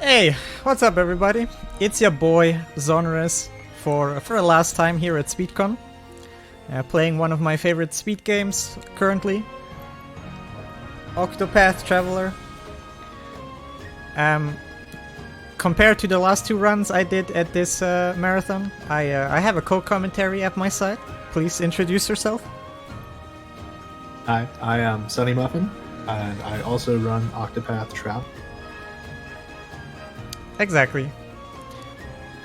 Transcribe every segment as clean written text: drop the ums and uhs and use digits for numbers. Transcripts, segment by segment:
Hey, what's up everybody? It's your boy Xoneris for the last time here at SpeedCon. Playing one of my favorite speed games currently. Octopath Traveler. Compared to the last two runs I did at this marathon, I have a co-commentary at my side. Please introduce yourself. Hi, I am Sunny Muffin, and I also run Octopath Travel. Exactly.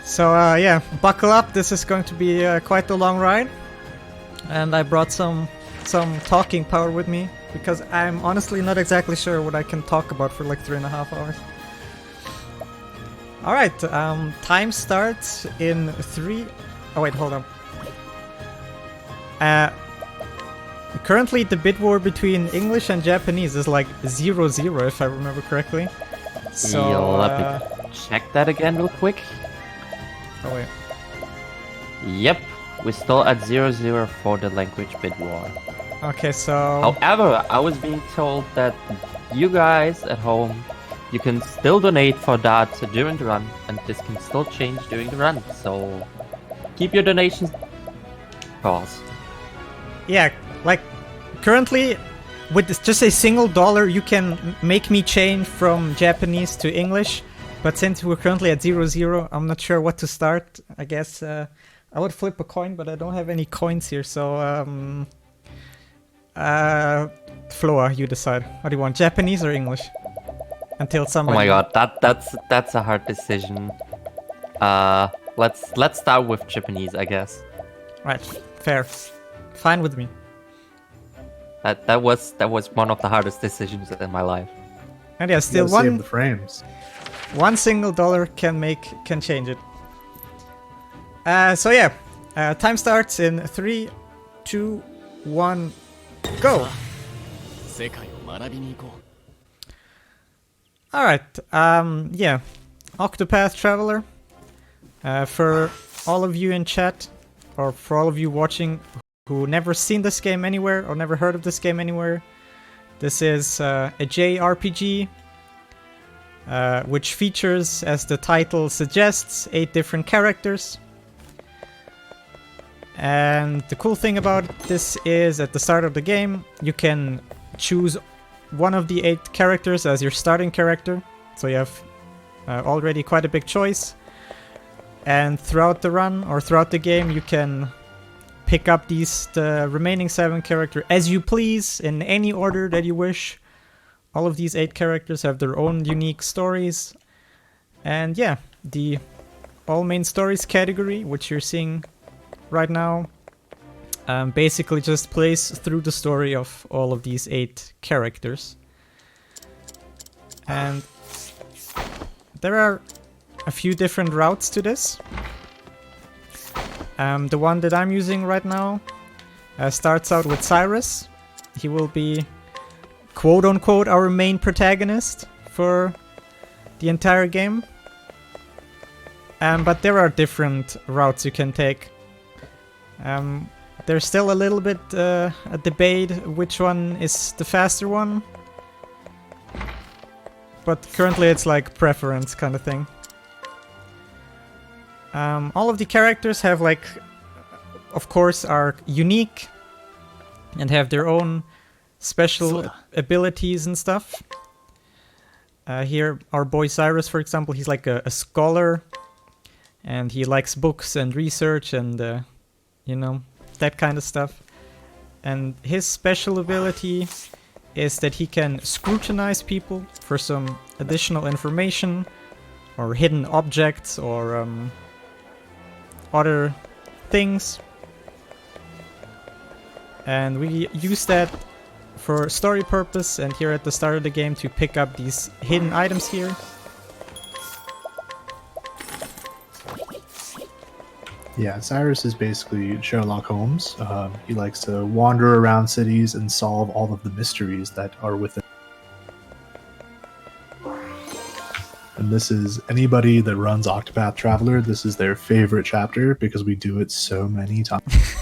So yeah, buckle up. This is going to be quite a long ride, and I brought some talking power with me because I'm honestly not exactly sure what I can talk about for like 3.5 hours. All right, time starts in 3. Oh wait, hold on. Currently, the bid war between English and Japanese is like 0-0, if I remember correctly. So Let me check that again real quick. oh wait. Yep, we're still at 0-0 for the language bid war. Okay, so However, I was being told that you guys at home, you can still donate for that during the run, and this can still change during the run. So keep your donations. Pause. yeah, like currently with just a single dollar you can make me change from Japanese to English, but since we're currently at 0-0, I'm not sure what to start. I guess I would flip a coin, but I don't have any coins here, so Floa, you decide. What do you want, Japanese or English? Until Oh somebody... my god, that's a hard decision. Let's start with Japanese, I guess. Right, fair. Fine with me. That was one of the hardest decisions in my life. And yeah, still Save the frames. one single dollar can change it. So yeah, time starts in 3, 2, 1, go! Alright, yeah, Octopath Traveler. For all of you in chat, or for all of you watching who never seen this game anywhere or never heard of this game anywhere, this is a JRPG which features, as the title suggests, 8 different characters. And the cool thing about this is at the start of the game you can choose one of the 8 characters as your starting character, so you have already quite a big choice. And throughout the run or throughout the game you can pick up the remaining 7 characters as you please in any order that you wish. All of these 8 characters have their own unique stories. And yeah, the all main stories category, which you're seeing right now, basically just plays through the story of all of these 8 characters. And there are a few different routes to this. The one that I'm using right now starts out with Cyrus. He will be quote-unquote our main protagonist for the entire game. But there are different routes you can take. There's still a little bit a debate which one is the faster one. But currently it's like preference kind of thing. All of the characters have like, of course, are unique and have their own special abilities and stuff. Here, our boy Cyrus, for example, he's like a scholar, and he likes books and research and, you know, that kind of stuff. And his special ability is that he can scrutinize people for some additional information or hidden objects or other things. And we use that for story purpose, and here at the start of the game to pick up these hidden items here. Yeah, Cyrus is basically Sherlock Holmes. He likes to wander around cities and solve all of the mysteries that are within. And this is anybody that runs Octopath Traveler, this is their favorite chapter because we do it so many times.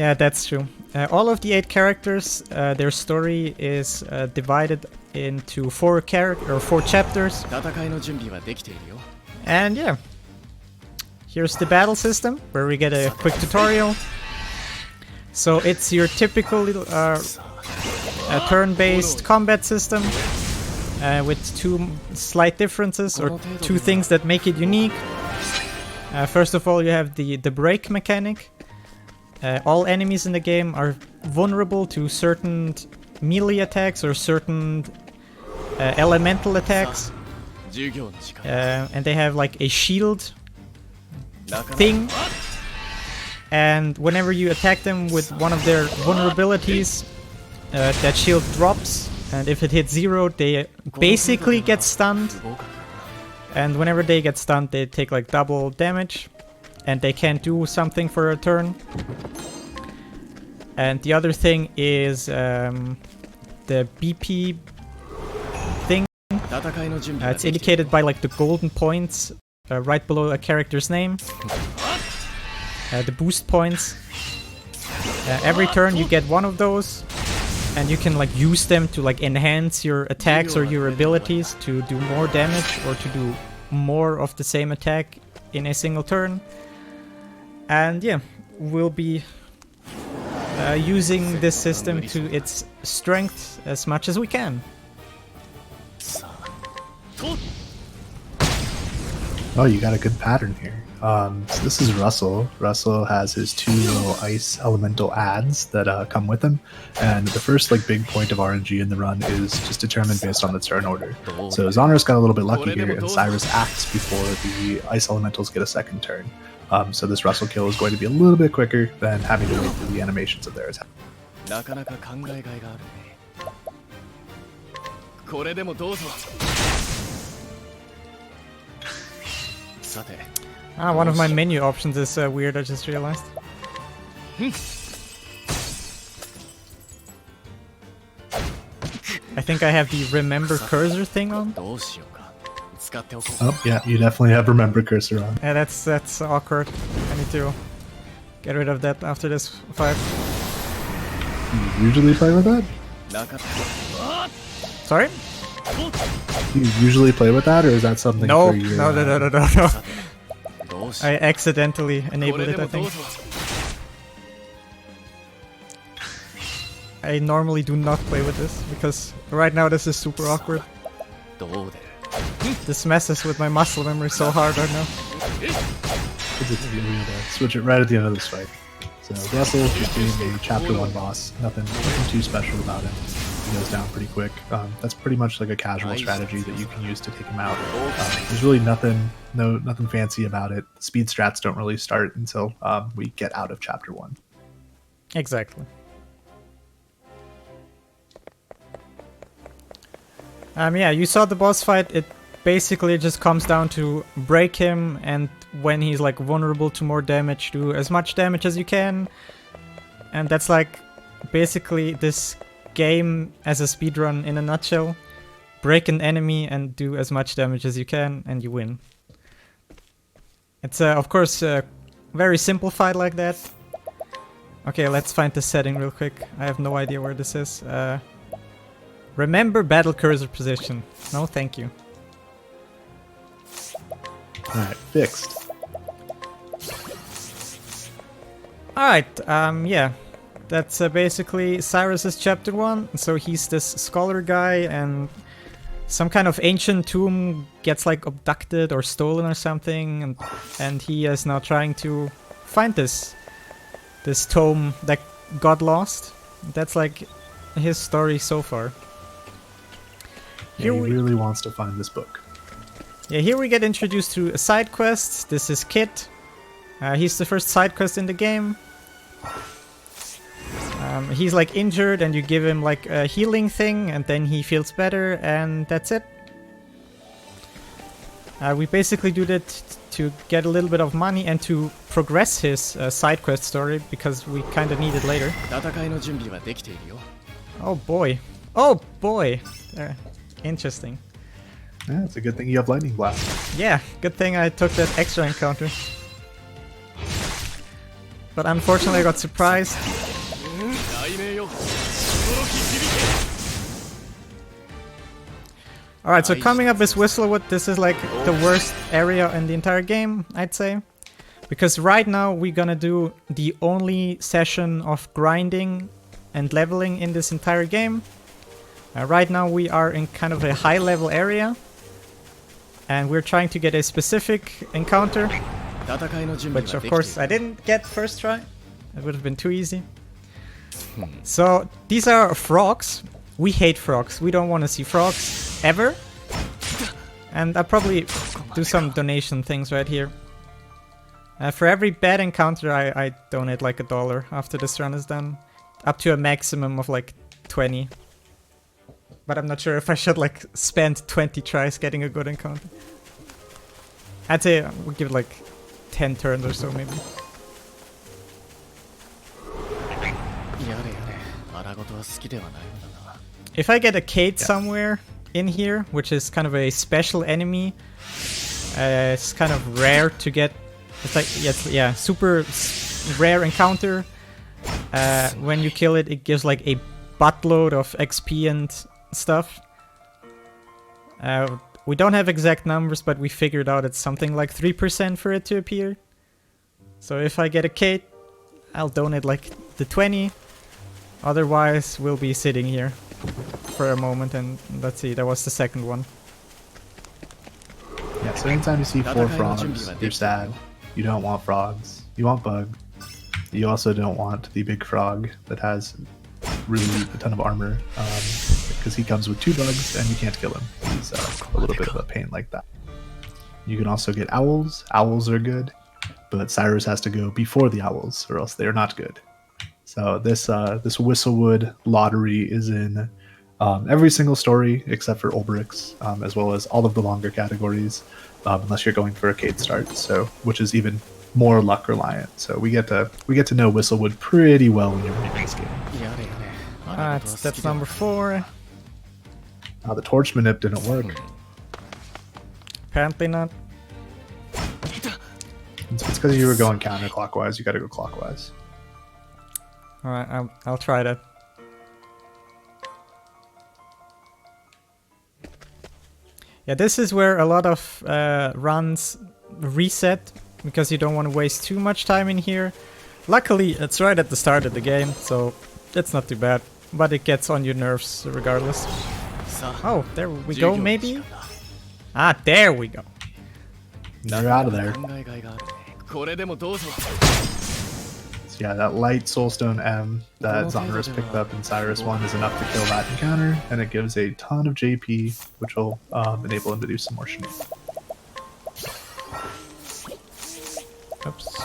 Yeah, that's true. All of the 8 characters, their story is divided into 4 chapters. And yeah, here's the battle system where we get a quick tutorial. So it's your typical turn-based combat system with 2 slight differences, or 2 things that make it unique. First of all, you have the break mechanic. All enemies in the game are vulnerable to certain melee attacks or certain elemental attacks. And they have like a shield thing. And whenever you attack them with one of their vulnerabilities, that shield drops. And if it hits 0, they basically get stunned. And whenever they get stunned, they take like double damage. And they can't do something for a turn. And the other thing is the BP thing. It's indicated by like the golden points right below a character's name. The boost points. Every turn you get one of those. And you can like use them to like enhance your attacks or your abilities to do more damage or to do more of the same attack in a single turn. And yeah, we'll be using this system to its strength as much as we can. Oh, you got a good pattern here. So this is Russell. Russell has his 2 little ice elemental adds that come with him, and the first like big point of RNG in the run is just determined based on the turn order. So Xoneris got a little bit lucky here, and Cyrus acts before the ice elementals get a second turn. So this Russell kill is going to be a little bit quicker than having to wait for the animations of their attack. One of my menu options is weird, I just realized. I think I have the remember cursor thing on. Oh yeah, you definitely have remember cursor on. Yeah, that's awkward. I need to get rid of that after this fight. You usually play with that? Sorry? You usually play with that, or is that something No, for your... no. I accidentally enabled it, I think. I normally do not play with this, because right now this is super awkward. This messes with my muscle memory so hard right now. Switch it right at the end of this fight. So Russell just being a chapter 1 boss, nothing too special about him. He goes down pretty quick. That's pretty much like a casual strategy that you can use to take him out. There's really nothing fancy about it. Speed strats don't really start until we get out of chapter 1. Exactly. Yeah, you saw the boss fight. It basically just comes down to break him, and when he's like vulnerable to more damage, do as much damage as you can. And that's like basically this game as a speedrun in a nutshell. Break an enemy and do as much damage as you can, and you win. It's of course very simplified like that. Okay, let's find the setting real quick. I have no idea where this is. Remember battle cursor position. No, thank you. Alright, fixed. Alright, yeah. That's basically Cyrus's chapter 1. So he's this scholar guy, and some kind of ancient tomb gets like abducted or stolen or something, and he is now trying to find this tome that got lost. That's like his story so far. Yeah, he really wants to find this book. Yeah, here we get introduced to a side quest. This is Kit. He's the first side quest in the game. He's like injured, and you give him like a healing thing, and then he feels better, and that's it. We basically do that to get a little bit of money and to progress his side quest story, because we kind of need it later. Oh boy. Oh boy. Interesting. Yeah, it's a good thing you have Lightning Blast. Yeah, good thing I took that extra encounter. but unfortunately I got surprised. Alright, so coming up is Whistlewood. This is like the worst area in the entire game, I'd say. Because right now we're gonna do the only session of grinding and leveling in this entire game. Right now we are in kind of a high level area. And we're trying to get a specific encounter. Which of course I didn't get first try. It would have been too easy. So these are frogs. We hate frogs. We don't want to see frogs ever. And I'll probably do some donation things right here. For every bad encounter I donate like $1 after this run is done. Up to a maximum of like 20. But I'm not sure if I should like spend 20 tries getting a good encounter. I'd say we'll give it like 10 turns or so maybe. If I get a Kate somewhere in here, which is kind of a special enemy, it's kind of rare to get. It's like, yeah, super rare encounter. When you kill it, it gives like a buttload of XP and stuff. We don't have exact numbers, but we figured out it's something like 3% for it to appear. So if I get a Kate, I'll donate like the 20. Otherwise, we'll be sitting here for a moment, and let's see, that was the second one. Yeah, so anytime you see 4 frogs, you're sad. You don't want frogs. You want bugs. You also don't want the big frog that has really a ton of armor, because he comes with 2 bugs and you can't kill him. He's a little bit of a pain like that. You can also get owls. Owls are good, but Cyrus has to go before the owls or else they're not good. So this Whistlewood lottery is in every single story except for Ulbrich's, as well as all of the longer categories, unless you're going for a Kate start, so which is even more luck reliant. So we get to know Whistlewood pretty well when you're playing this game. That's number 4. The torch manip didn't work. Apparently not. It's because you were going counterclockwise. You got to go clockwise. Alright, I'll try that. Yeah, this is where a lot of runs reset, because you don't want to waste too much time in here. Luckily, it's right at the start of the game, so it's not too bad. But it gets on your nerves regardless. Oh, there we go, maybe? Ah, there we go. You're out of there. So yeah, that light Soulstone M that Xoneris picked up in Cyrus 1 is enough to kill that encounter, and it gives a ton of JP, which will enable him to do some more shenanigans. Oops.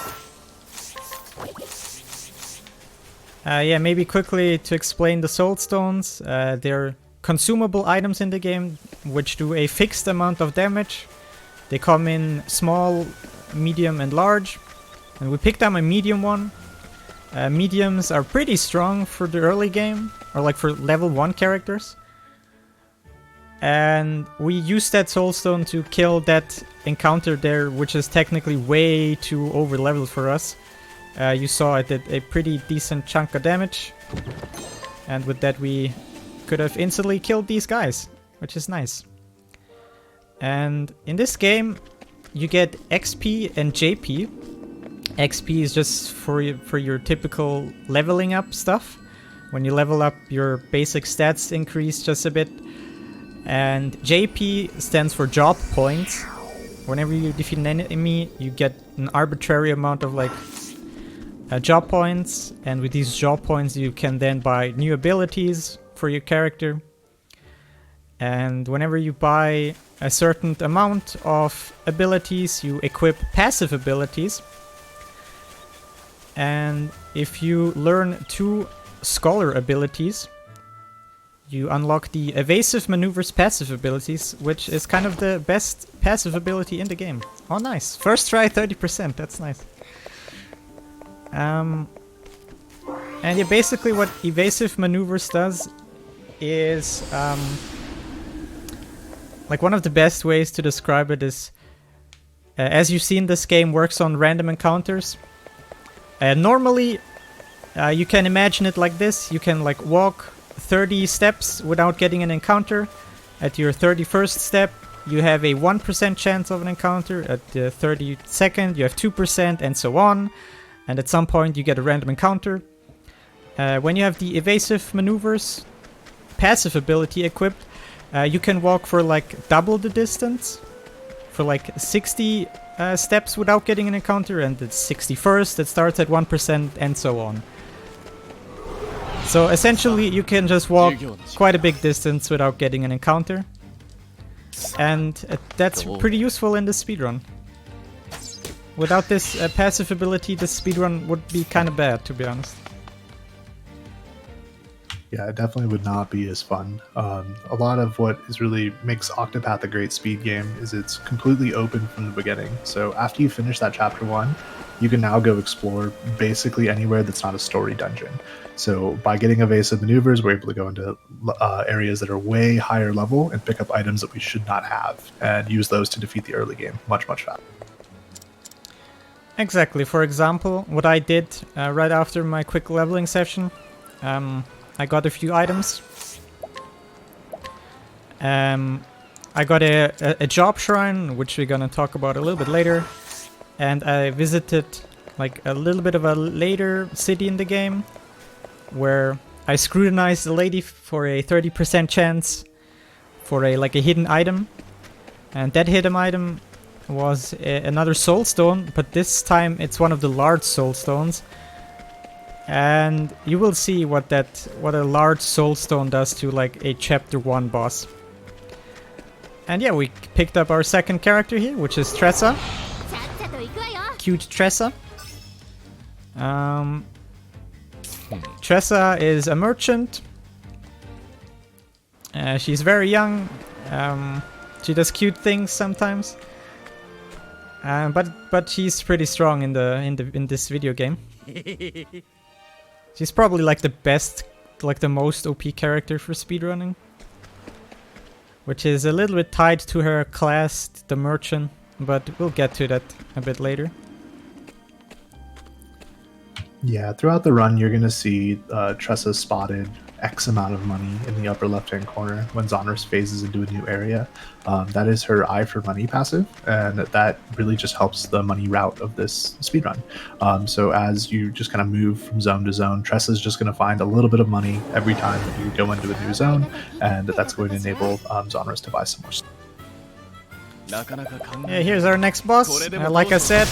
Yeah, maybe quickly to explain the Soulstones. They're consumable items in the game, which do a fixed amount of damage. They come in small, medium, and large. And we picked up a medium one. Mediums are pretty strong for the early game, or like for level 1 characters. And we used that Soulstone to kill that encounter there, which is technically way too over leveled for us. You saw it did a pretty decent chunk of damage. And with that we could have instantly killed these guys, which is nice. And in this game you get XP and JP. XP is just for your typical leveling up stuff. When you level up, your basic stats increase just a bit. And JP stands for job points. Whenever you defeat an enemy, you get an arbitrary amount of like job points, and with these job points you can then buy new abilities for your character. And whenever you buy a certain amount of abilities, you equip passive abilities. And if you learn 2 scholar abilities, you unlock the evasive maneuvers passive abilities, which is kind of the best passive ability in the game. Oh nice, first try 30%, that's nice. And yeah, basically what evasive maneuvers does is like one of the best ways to describe it is, as you've seen, this game works on random encounters. Normally, you can imagine it like this. You can like walk 30 steps without getting an encounter. At your 31st step, you have a 1% chance of an encounter. At the 32nd, you have 2%, and so on. And at some point, you get a random encounter. When you have the evasive maneuvers passive ability equipped, you can walk for like double the distance, for like 60 steps without getting an encounter, and the 61st it starts at 1%, and so on. So essentially you can just walk quite a big distance without getting an encounter, and that's pretty useful in the speedrun. Without this passive ability, the speedrun would be kind of bad, to be honest. Yeah, it definitely would not be as fun. A lot of what is really makes Octopath a great speed game is it's completely open from the beginning. So after you finish that chapter 1, you can now go explore basically anywhere that's not a story dungeon. So by getting evasive maneuvers, we're able to go into areas that are way higher level and pick up items that we should not have and use those to defeat the early game much, much faster. Exactly. For example, what I did right after my quick leveling session, I got a few items. I got a job shrine, which we're gonna talk about a little bit later. And I visited like a little bit of a later city in the game, where I scrutinized the lady for a 30% chance for a hidden item. And that hidden item was another soul stone, but this time it's one of the large soul stones. And you will see what a large soul stone does to like a chapter 1 boss. And yeah, we picked up our second character here, which is Tressa. Cute Tressa. Tressa is a merchant. She's very young. She does cute things sometimes. But she's pretty strong in this video game. She's probably like the best, like the most OP character for speedrunning. Which is a little bit tied to her class, the merchant, but we'll get to that a bit later. Yeah, throughout the run you're going to see Tressa spotted X amount of money in the upper left-hand corner when Xoneris phases into a new area. That is her Eye for Money passive, and that really just helps the money route of this speedrun. So as you just kind of move from zone to zone, Tressa's just going to find a little bit of money every time that you go into a new zone, and that's going to enable Xoneris to buy some more stuff. Yeah, here's our next boss. Like I said,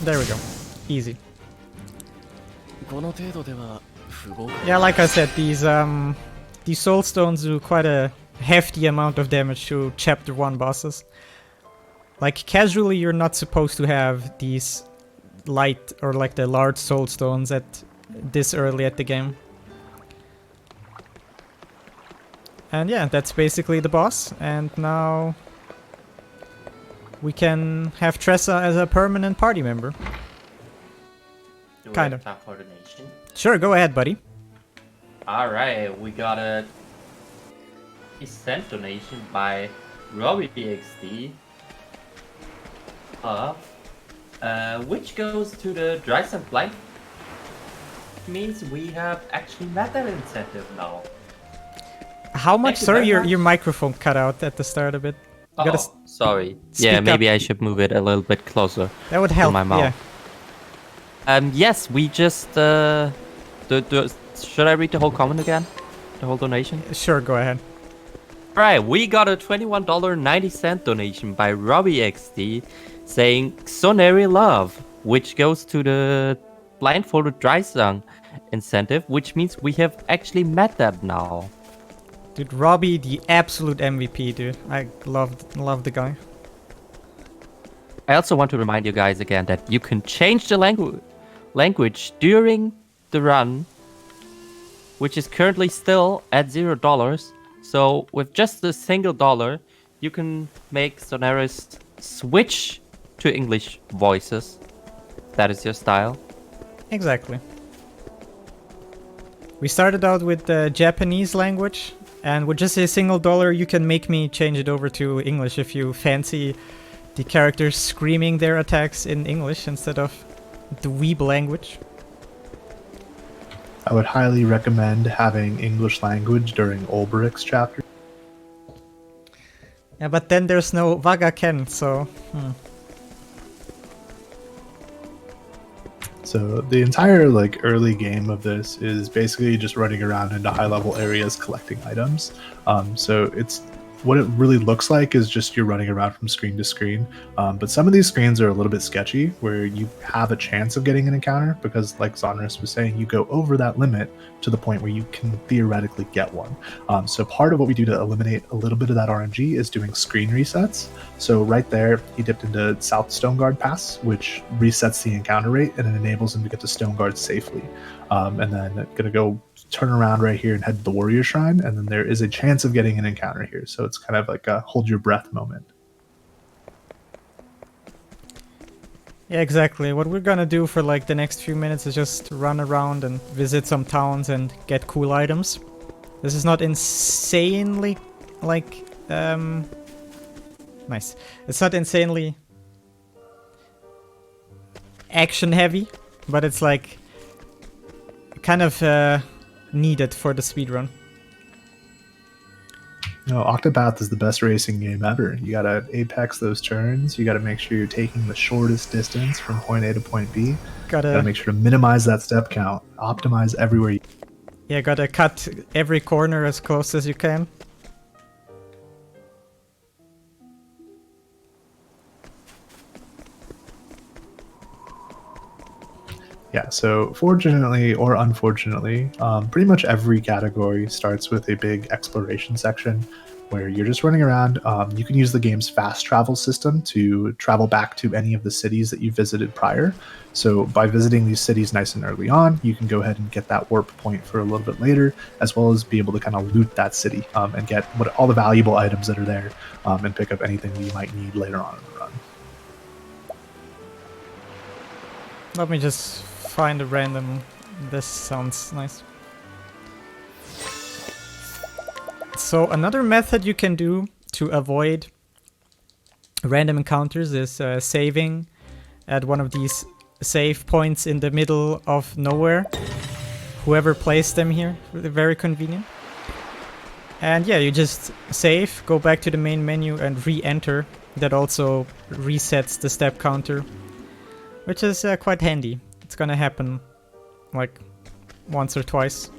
there we go. Easy. Yeah, like I said, these soul stones do quite a hefty amount of damage to chapter 1 bosses. Like casually you're not supposed to have these light or like the large soul stones at this early at the game. And yeah, that's basically the boss, and now we can have Tressa as a permanent party member. Kind of. Time for donation. Sure, go ahead, buddy. Alright, we got a cent donation by Robbie XD, which goes to the Drysen Blind. Means we have actually met that incentive now. How much? Sorry, your microphone cut out at the start a bit. Oh, sorry. Yeah, maybe I should move it a little bit closer. That would help. To my mouth. Yeah. Yes, we just should I read the whole comment again? The whole donation? Sure, go ahead. Alright, we got a $21.90 donation by Robbie XD saying Xoneris love, which goes to the blindfolded dry song incentive, which means we have actually met that now. Dude, Robbie, the absolute MVP, dude. I love the guy. I also want to remind you guys again that you can change the language during the run, which is currently still at $0. So with just a single dollar, you can make Xoneris switch to English voices. That is your style. Exactly. We started out with the Japanese language, and with just a single dollar, you can make me change it over to English if you fancy the characters screaming their attacks in English instead of the Weeb language. I would highly recommend having English language during Ulbricht's chapter. Yeah, but then there's no Vagaken, so... So the entire like early game of this is basically just running around into high level areas collecting items. So it's what it really looks like is just you're running around from screen to screen. But some of these screens are a little bit sketchy where you have a chance of getting an encounter because, like Xoneris was saying, you go over that limit to the point where you can theoretically get one. So part of what we do to eliminate a little bit of that RNG is doing screen resets. So right there, he dipped into South Stoneguard Pass, which resets the encounter rate and it enables him to get to Stoneguard safely. And then gonna go turn around right here and head to the Warrior Shrine, and then there is a chance of getting an encounter here. So it's kind of like a hold your breath moment. Yeah, exactly. What we're gonna do for like the next few minutes is just run around and visit some towns and get cool items. This is not insanely like nice. It's not insanely action heavy, but it's like kind of needed for the speedrun. No, Octopath is the best racing game ever. You gotta apex those turns. You gotta make sure you're taking the shortest distance from point A to point B. Gotta make sure to minimize that step count. Optimize everywhere. Yeah, gotta cut every corner as close as you can. Yeah, so fortunately or unfortunately, pretty much every category starts with a big exploration section where you're just running around. You can use the game's fast travel system to travel back to any of the cities that you visited prior. So by visiting these cities nice and early on, you can go ahead and get that warp point for a little bit later, as well as be able to kind of loot that city and get all the valuable items that are there and pick up anything that you might need later on in the run. Let me just find a random... This sounds nice. So another method you can do to avoid random encounters is saving at one of these save points in the middle of nowhere. Whoever placed them here, very convenient. And yeah, you just save, go back to the main menu and re-enter. That also resets the step counter, which is quite handy. It's gonna happen like once or twice.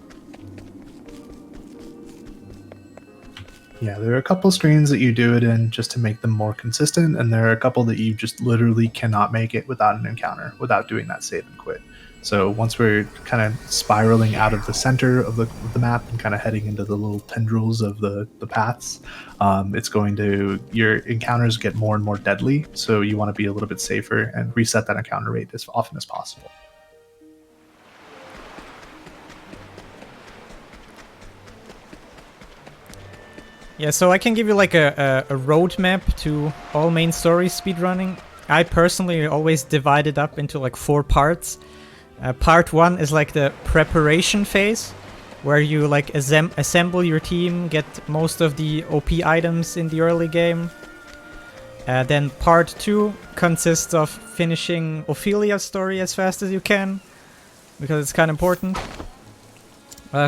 Yeah, there are a couple screens that you do it in just to make them more consistent, and there are a couple that you just literally cannot make it without an encounter, without doing that save and quit. So once we're kind of spiraling out of the center of the map and kind of heading into the little tendrils of the paths, it's going to, your encounters get more and more deadly, so you want to be a little bit safer and reset that encounter rate as often as possible. Yeah, so I can give you like a roadmap to all main story speedrunning. I personally always divide it up into like 4 parts. Part 1 is like the preparation phase, where you like assemble your team, get most of the OP items in the early game. Then part 2 consists of finishing Ophelia's story as fast as you can, because it's kind of important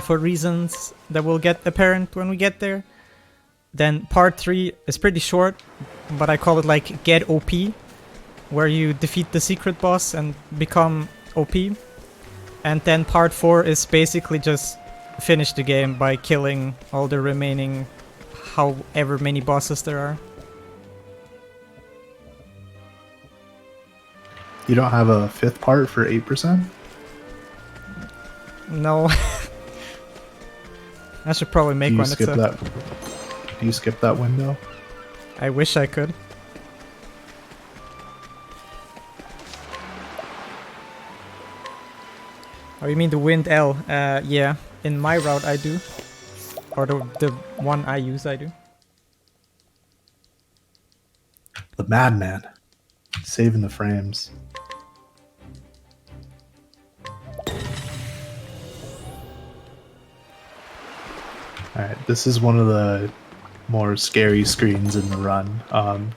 for reasons that will get apparent when we get there. Then part 3 is pretty short, but I call it like get OP, where you defeat the secret boss and become OP. And then part 4 is basically just finish the game by killing all the remaining however many bosses there are. You don't have a 5th part for 8%? No. I should probably make one. Do you skip that window? I wish I could. Oh, you mean the wind L? Yeah. In my route I do. Or the one I use I do. The madman. Saving the frames. Alright, this is one of the more scary screens in the run.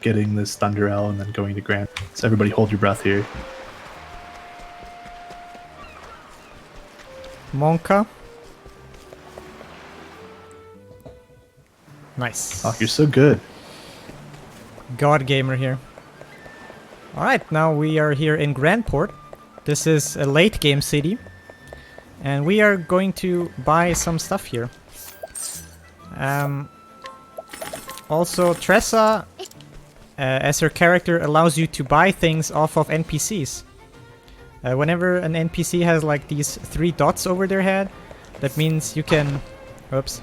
Getting this Thunder L and then going to Grand. So everybody hold your breath here. Monka. Nice. Oh, you're so good. God gamer here. Alright, now we are here in Grandport. This is a late game city. And we are going to buy some stuff here. Also, Tressa, as her character, allows you to buy things off of NPCs. Whenever an NPC has like these 3 dots over their head, that means you can... Oops.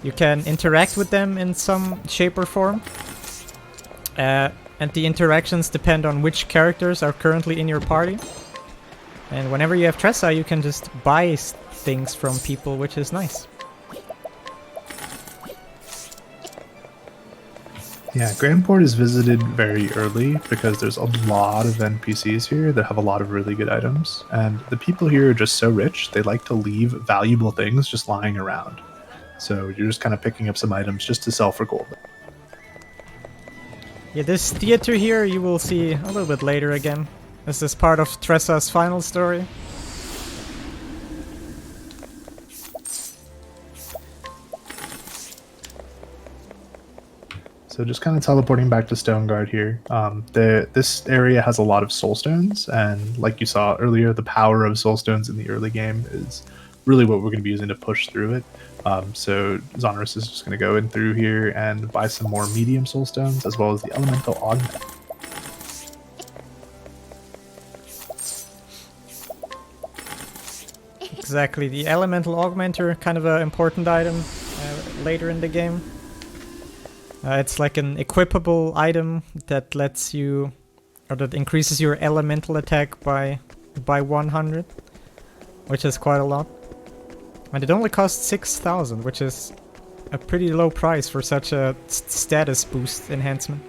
You can interact with them in some shape or form. And the interactions depend on which characters are currently in your party. And whenever you have Tressa, you can just buy things from people, which is nice. Yeah, Grandport is visited very early because there's a lot of NPCs here that have a lot of really good items. And the people here are just so rich, they like to leave valuable things just lying around. So you're just kind of picking up some items just to sell for gold. Yeah, this theater here you will see a little bit later again. This is part of Tressa's final story. So just kind of teleporting back to Stoneguard here. This area has a lot of soul stones, and like you saw earlier, the power of soul stones in the early game is really what we're going to be using to push through it. So Xoneris is just going to go in through here and buy some more medium soul stones, as well as the elemental augment. Exactly, the elemental augmenter, kind of an important item later in the game. It's like an equipable item that lets you, or that increases your elemental attack by 100, which is quite a lot. And it only costs 6,000, which is a pretty low price for such a status boost enhancement.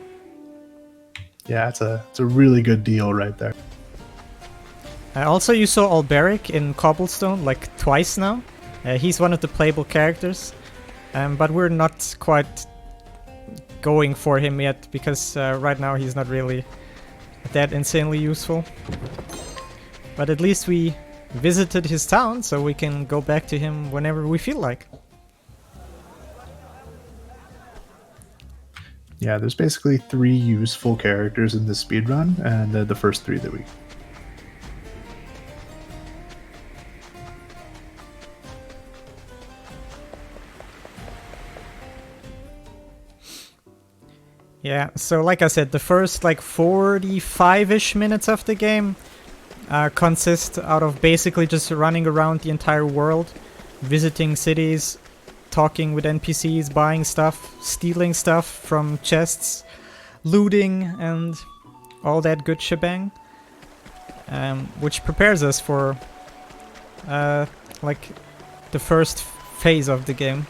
Yeah, it's a really good deal right there. Also, you saw Alberic in Cobblestone like twice now. He's one of the playable characters, but we're not quite going for him yet because right now he's not really that insanely useful. But at least we visited his town, so we can go back to him whenever we feel like. Yeah, there's basically 3 useful characters in this speedrun, and the first 3 that we... Yeah, so like I said, the first like 45-ish minutes of the game consist out of basically just running around the entire world, visiting cities, talking with NPCs, buying stuff, stealing stuff from chests, looting, and all that good shebang, which prepares us for like the first phase of the game.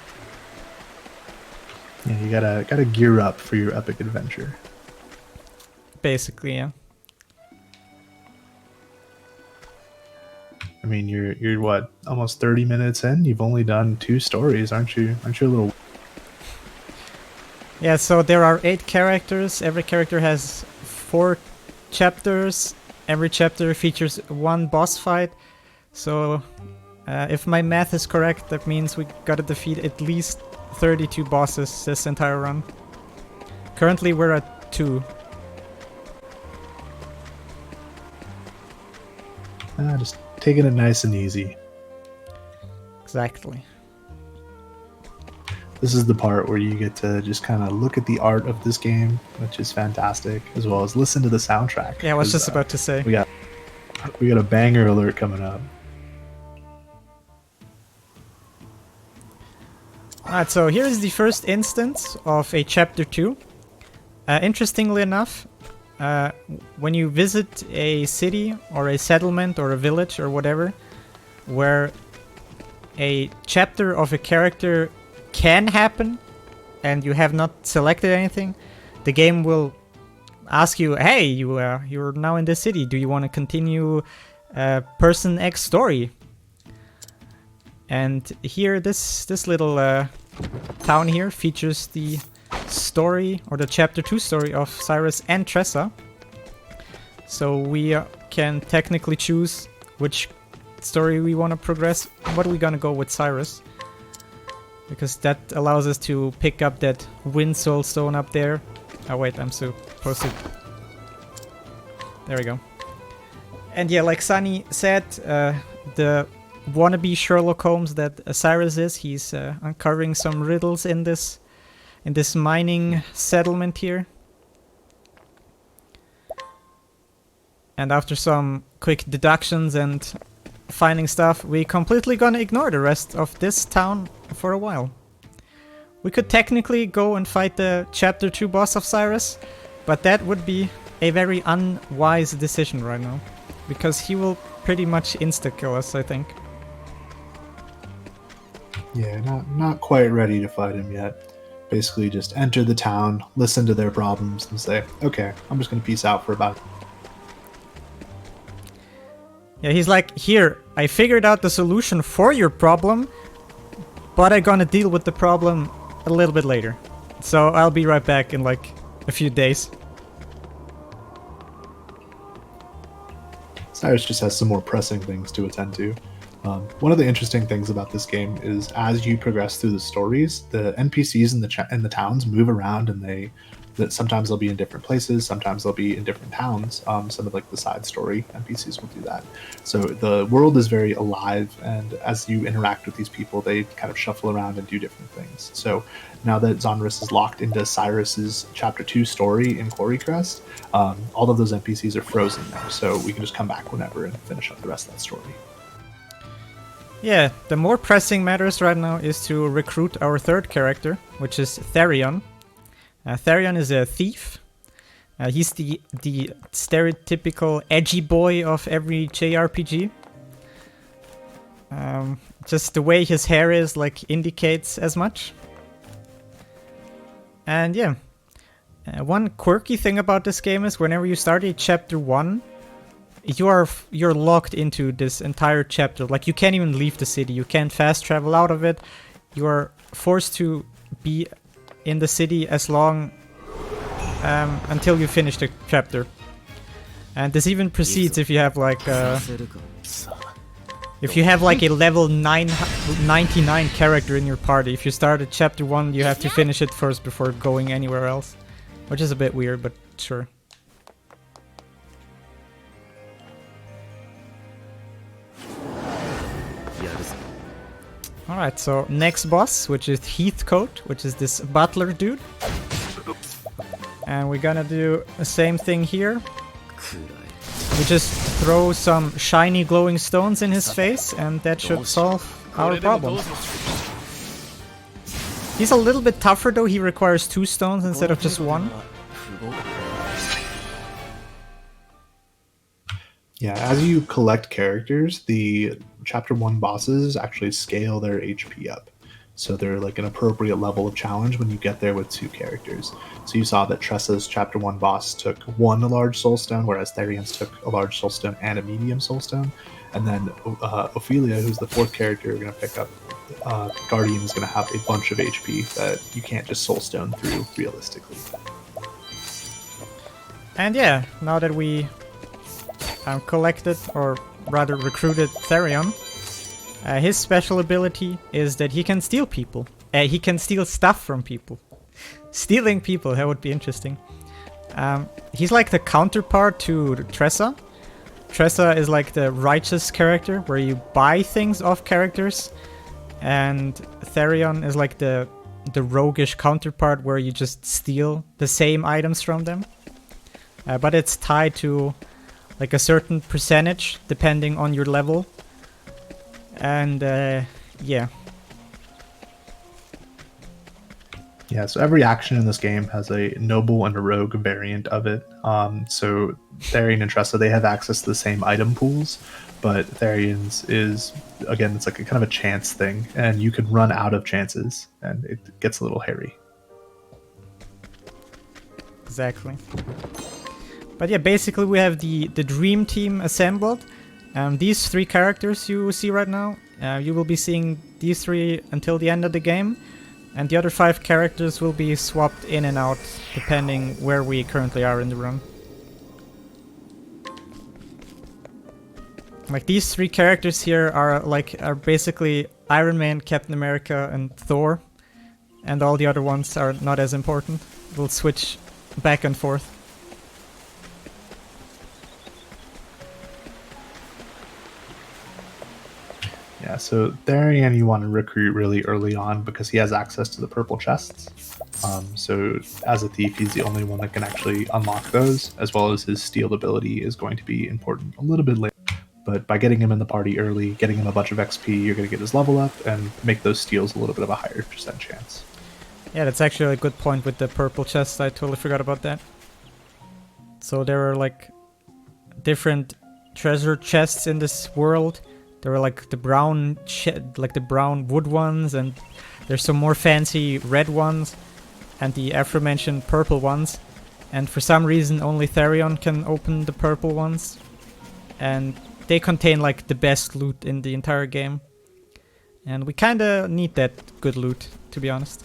Yeah, you gotta gear up for your epic adventure. Basically, yeah. I mean, you're what, almost 30 minutes in? You've only done 2 stories, aren't you? Aren't you a little... Yeah, so there are 8 characters. Every character has 4 chapters. Every chapter features 1 boss fight. So, if my math is correct, that means we gotta defeat at least 32 bosses this entire run. Currently we're at 2. Just taking it nice and easy. Exactly. This is the part where you get to just kind of look at the art of this game, which is fantastic, as well as listen to the soundtrack. Yeah, I was just about to say. We got a banger alert coming up. Alright, so here is the first instance of a chapter 2. Interestingly enough, when you visit a city or a settlement or a village or whatever, where a chapter of a character can happen and you have not selected anything, the game will ask you, hey, you're now in this city, do you want to continue person X story? And here, this little town here features the story, or the chapter 2 story of Cyrus and Tressa. So we can technically choose which story we want to progress, what are we gonna go with Cyrus? Because that allows us to pick up that Wind Soul Stone up there. Oh wait, I'm supposed to... There we go. And yeah, like Sunny said, the wannabe Sherlock Holmes that Cyrus is, he's uncovering some riddles in this mining settlement here. And after some quick deductions and finding stuff, we completely gonna ignore the rest of this town for a while. We could technically go and fight the Chapter 2 boss of Cyrus, but that would be a very unwise decision right now, because he will pretty much insta-kill us, I think. Yeah, not quite ready to fight him yet. Basically just enter the town, listen to their problems, and say, okay, I'm just gonna peace out for about... Yeah, he's like, here, I figured out the solution for your problem, but I'm gonna deal with the problem a little bit later. So I'll be right back in like a few days. Cyrus just has some more pressing things to attend to. One of the interesting things about this game is as you progress through the stories, the NPCs in the towns move around, and sometimes they'll be in different places, sometimes they'll be in different towns. Some of like the side story NPCs will do that. So the world is very alive, and as you interact with these people, they kind of shuffle around and do different things. So now that Xoneris is locked into Cyrus's Chapter 2 story in Quarry Crest, all of those NPCs are frozen now, so we can just come back whenever and finish up the rest of that story. Yeah, the more pressing matters right now is to recruit our third character, which is Therion. Therion is a thief. He's the stereotypical edgy boy of every JRPG. Just the way his hair is like indicates as much. And yeah, one quirky thing about this game is whenever you start a chapter 1, you're locked into this entire chapter. Like, you can't even leave the city. You can't fast travel out of it. You are forced to be in the city as long until you finish the chapter. And this even proceeds if you have like a level 99 character in your party. If you start at chapter 1, you have to finish it first before going anywhere else, which is a bit weird, but sure. Alright, so next boss, which is Heathcote, which is this butler dude. And we're gonna do the same thing here. We just throw some shiny glowing stones in his face, and that should solve our problem. He's a little bit tougher though, he requires 2 stones instead of just 1. Yeah, as you collect characters, the Chapter 1 bosses actually scale their HP up. So they're like an appropriate level of challenge when you get there with 2 characters. So you saw that Tressa's Chapter 1 boss took 1 large soulstone, whereas Therion's took a large soulstone and a medium soulstone. And then Ophelia, who's the 4th character you're going to pick up, Guardian is going to have a bunch of HP that you can't just soulstone through realistically. And yeah, now that we collected, or rather recruited Therion, his special ability is that he can steal people. He can steal stuff from people. Stealing people, that would be interesting. He's like the counterpart to Tressa. Tressa is like the righteous character, where you buy things off characters. And Therion is like the roguish counterpart, where you just steal the same items from them. But it's tied to like a certain percentage, depending on your level. And yeah. Yeah, so every action in this game has a noble and a rogue variant of it. So Therion and Tressa, they have access to the same item pools, but Therion's is, again, it's like a kind of a chance thing, and you can run out of chances, and it gets a little hairy. Exactly. But yeah, basically we have the dream team assembled. These 3 characters you see right now, you will be seeing these 3 until the end of the game. And the other 5 characters will be swapped in and out, depending where we currently are in the run. Like these three characters here are basically Iron Man, Captain America, and Thor, and all the other ones are not as important. We'll switch back and forth. Yeah, so Tharian you want to recruit really early on because he has access to the purple chests. So as a thief, he's the only one that can actually unlock those, as well as his steal ability is going to be important a little bit later. But by getting him in the party early, getting him a bunch of XP, you're going to get his level up and make those steals a little bit of a higher % chance. Yeah, that's actually a good point with the purple chests. I totally forgot about that. So there are like different treasure chests in this world. There are like the brown wood ones, and there's some more fancy red ones, and the aforementioned purple ones. And for some reason, only Tharion can open the purple ones, and they contain like the best loot in the entire game. And we kind of need that good loot, to be honest.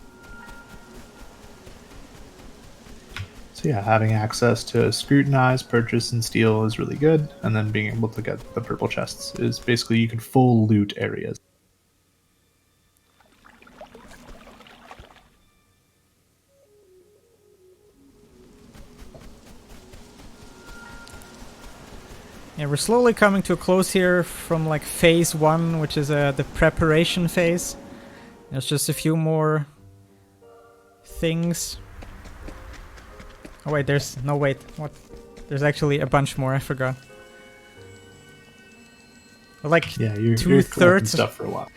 So yeah, having access to scrutinize, purchase, and steal is really good, and then being able to get the purple chests is basically you can full loot areas. Yeah, we're slowly coming to a close here from like phase 1, which is the preparation phase. There's just a few more things. Oh wait, what? There's actually a bunch more, I forgot. We're like Yeah, you're two-thirds collecting stuff for a while.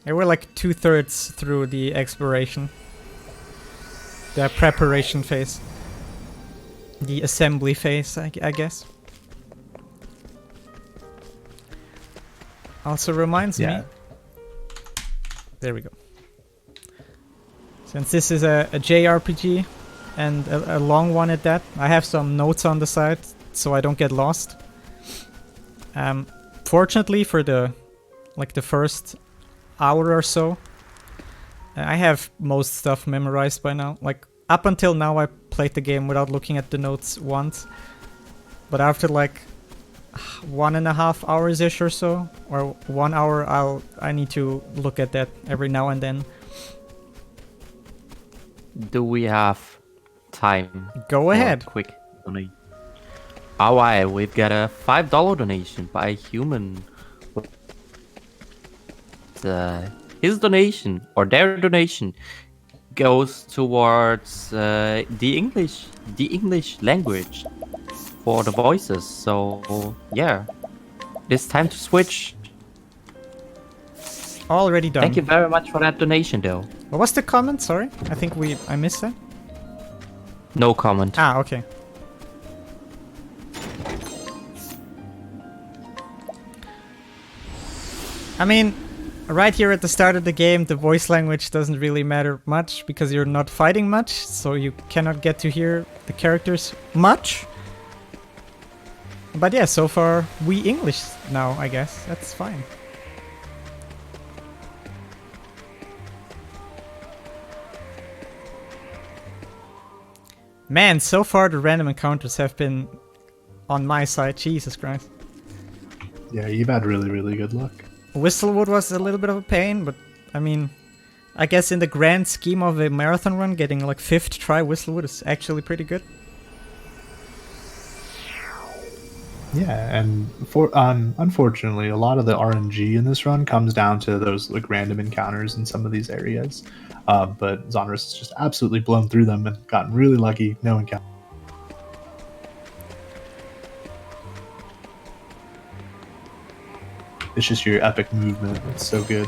Yeah, we're like 2/3 through the exploration. The preparation phase. The assembly phase, I guess. Also reminds me. There we go. Since this is a JRPG, and a long one at that, I have some notes on the side so I don't get lost. Fortunately for the first hour or so, I have most stuff memorized by now. Like up until now I played the game without looking at the notes once, but after like 1.5 hours ish or so, or 1 hour, I need to look at that every now and then. Do we have time? Go ahead. Quick donation. Alright, we've got a $5 donation by a human. His donation, or their donation, goes towards the English language for the voices. So yeah, it's time to switch. Already done. Thank you very much for that donation, though. What was the comment? Sorry, I think I missed that. No comment. Ah, okay. I mean, right here at the start of the game, the voice language doesn't really matter much because you're not fighting much, so you cannot get to hear the characters much. But yeah, so far we English now, I guess. That's fine. Man, so far the random encounters have been on my side. Jesus Christ. Yeah, you've had really, really good luck. Whistlewood was a little bit of a pain, but I mean, I guess in the grand scheme of a marathon run, getting like 5th try Whistlewood is actually pretty good. Yeah, and unfortunately, a lot of the RNG in this run comes down to those like random encounters in some of these areas. But Xoneris has just absolutely blown through them and gotten really lucky. No encounter. It's just your epic movement. It's so good.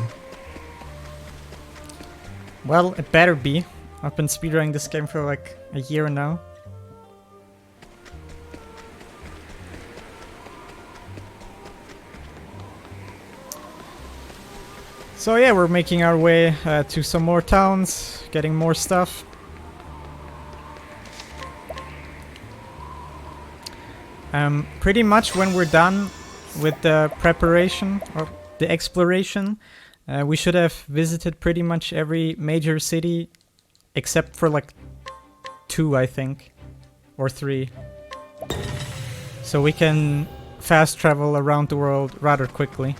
Well, it better be. I've been speedrunning this game for like a year now. So yeah, we're making our way to some more towns, getting more stuff. Pretty much when we're done with the preparation or the exploration, we should have visited pretty much every major city except for like 2, I think, or 3. So we can fast travel around the world rather quickly.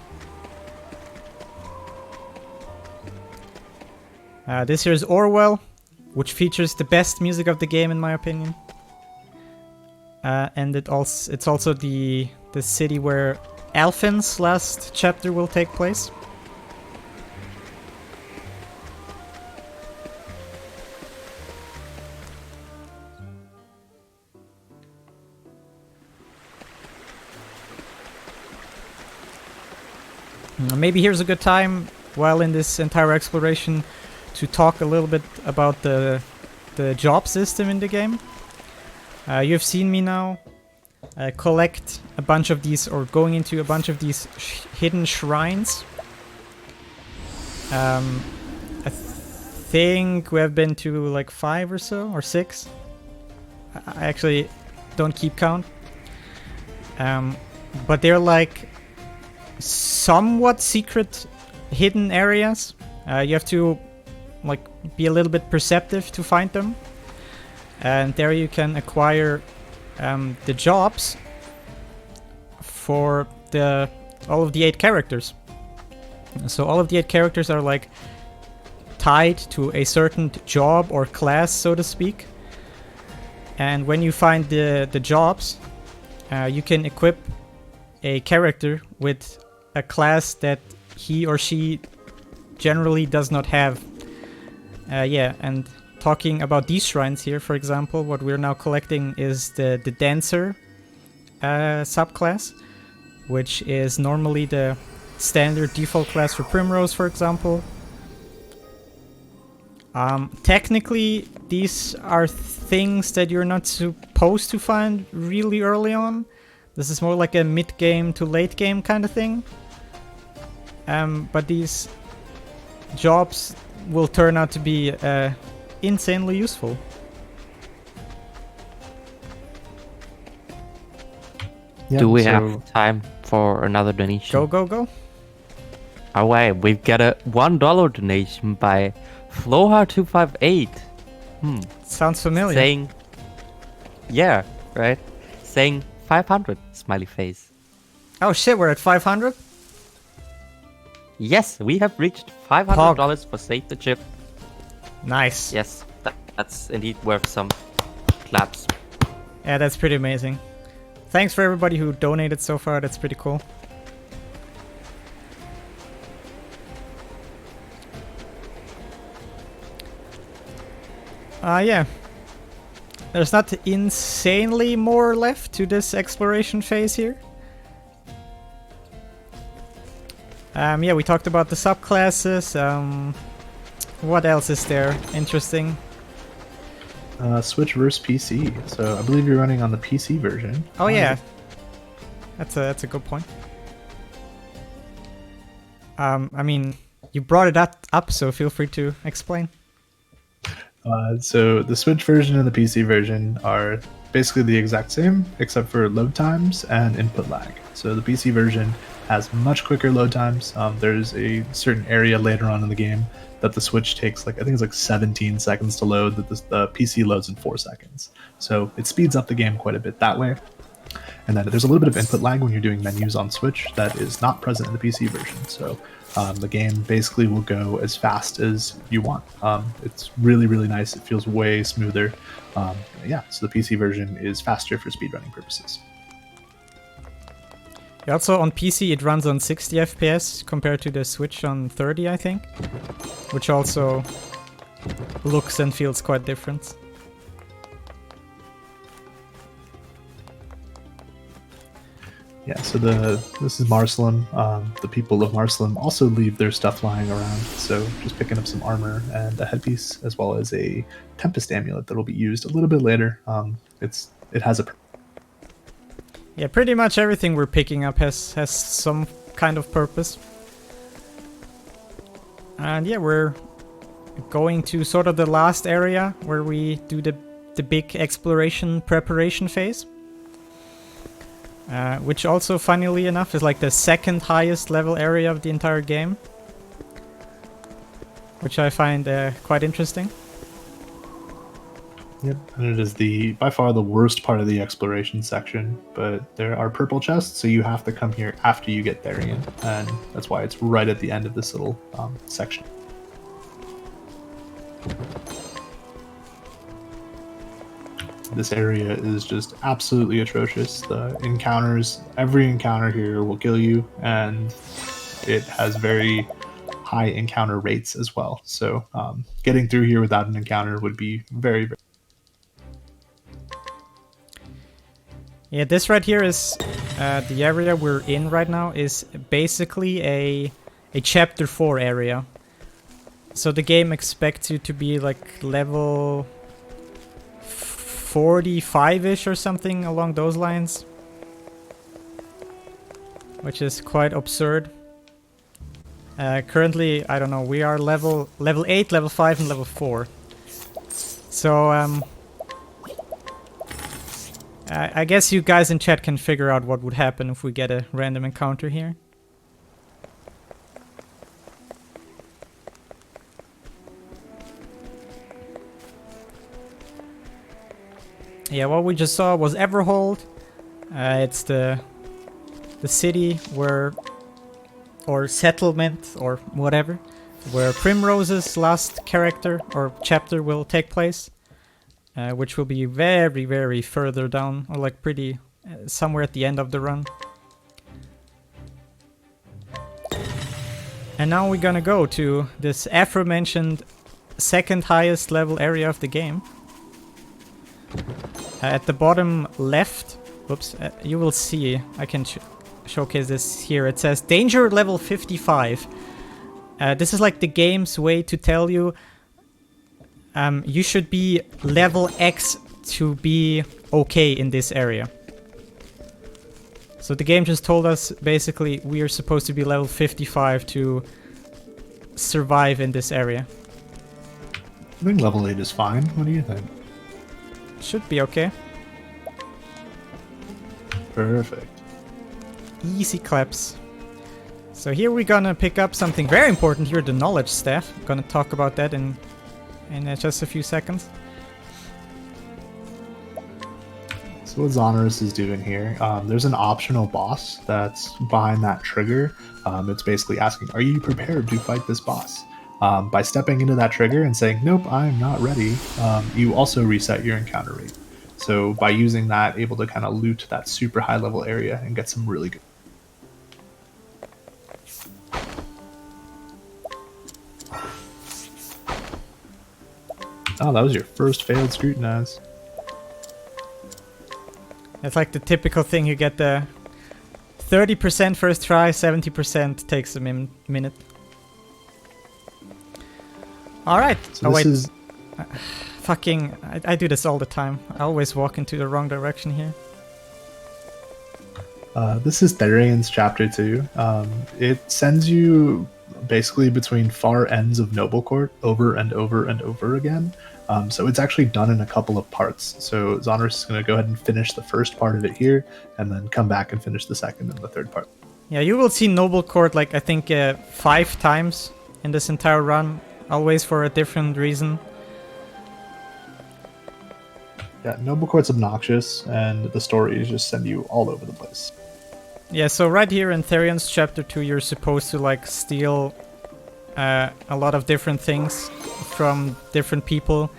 This here is Orwell, which features the best music of the game in my opinion. And it's also the city where Alphen's last chapter will take place. Maybe here's a good time, while in this entire exploration, to talk a little bit about the job system in the game. You've seen me now collect a bunch of these, or going into a bunch of these hidden shrines. I think we have been to like 5 or so, or 6. I actually don't keep count. But they're like somewhat secret hidden areas. You have to like be a little bit perceptive to find them. And there you can acquire the jobs for all of the 8 characters. So all of the 8 characters are like tied to a certain job or class, so to speak. And when you find the jobs, you can equip a character with a class that he or she generally does not have. Yeah, and talking about these shrines here, for example, what we're now collecting is the Dancer subclass, which is normally the standard default class for Primrose, for example. Technically, these are things that you're not supposed to find really early on. This is more like a mid-game to late-game kind of thing. But these jobs will turn out to be insanely useful. Yeah, Do we have time for another donation? Go, go, go. Alright, we've got a $1 donation by Floha258. Sounds familiar. Saying, yeah, right? Saying 500, smiley face. Oh shit, we're at 500? Yes, we have reached $500 for Save the Chip. Nice. Yes, that's indeed worth some claps. Yeah, that's pretty amazing. Thanks for everybody who donated so far, that's pretty cool. Yeah. There's not insanely more left to this exploration phase here. Yeah, we talked about the subclasses. What else is there interesting? Switch versus PC. So I believe you're running on the PC version. Oh yeah, that's a good point. I mean, you brought it up, so feel free to explain. So the Switch version and the PC version are basically the exact same, except for load times and input lag. So the PC version has much quicker load times. There's a certain area later on in the game that the Switch takes, like I think it's like 17 seconds to load, that the PC loads in 4 seconds. So it speeds up the game quite a bit that way. And then there's a little bit of input lag when you're doing menus on Switch that is not present in the PC version. So the game basically will go as fast as you want. It's really, really nice. It feels way smoother. Yeah, so the PC version is faster for speedrunning purposes. Yeah, also on PC it runs on 60 FPS compared to the Switch on 30, I think. Which also looks and feels quite different. Yeah, so this is Marceline. The people of Marceline also leave their stuff lying around, so just picking up some armor and a headpiece, as well as a Tempest amulet that will be used a little bit later. It has a... Yeah, pretty much everything we're picking up has some kind of purpose. And yeah, we're going to sort of the last area where we do the big exploration preparation phase. Which also, funnily enough, is like the second highest level area of the entire game. Which I find quite interesting. Yep, and it is by far the worst part of the exploration section, but there are purple chests, so you have to come here after you get Therian, and that's why it's right at the end of this little section. This area is just absolutely atrocious. The encounters, every encounter here will kill you, and it has very high encounter rates as well. So getting through here without an encounter would be very, very... Yeah, this right here is the area we're in right now is basically a chapter 4 area. So the game expects you to be like level 45-ish or something along those lines, which is quite absurd. Currently, I don't know, we are level 8, level 5, and level 4. So I guess you guys in chat can figure out what would happen if we get a random encounter here. Yeah, what we just saw was Everhold. It's the city where, or settlement, or whatever, where Primrose's last character or chapter will take place, which will be very, very further down, or like pretty somewhere at the end of the run. And now we're gonna go to this aforementioned second highest level area of the game. At the bottom left, whoops, you will see, I can showcase this here. It says danger level 55. This is like the game's way to tell you you should be level X to be okay in this area. So the game just told us basically we are supposed to be level 55 to survive in this area. I think level 8 is fine. What do you think? Should be okay. Perfect. Easy claps. So here we're gonna pick up something very important here, the knowledge staff. I'm gonna talk about that in just a few seconds. So what Xoneris is doing here, there's an optional boss that's behind that trigger. It's basically asking, are you prepared to fight this boss? By stepping into that trigger and saying, nope, I'm not ready, you also reset your encounter rate. So by using that, able to kind of loot that super high level area and get some really good... Oh, that was your first failed scrutinize. It's like the typical thing, you get the 30% first try, 70% takes a minute. Alright. So this is... Fucking... I do this all the time. I always walk into the wrong direction here. This is Therian's chapter 2. It sends you basically between far ends of Noble Court over and over and over again. So it's actually done in a couple of parts. So Xoneris is going to go ahead and finish the first part of it here, and then come back and finish the second and the third part. Yeah, you will see Noble Court like I think 5 times in this entire run, always for a different reason. Yeah, Noble Court's obnoxious, and the stories just send you all over the place. Yeah, so right here in Therian's chapter 2, you're supposed to like steal a lot of different things from different people,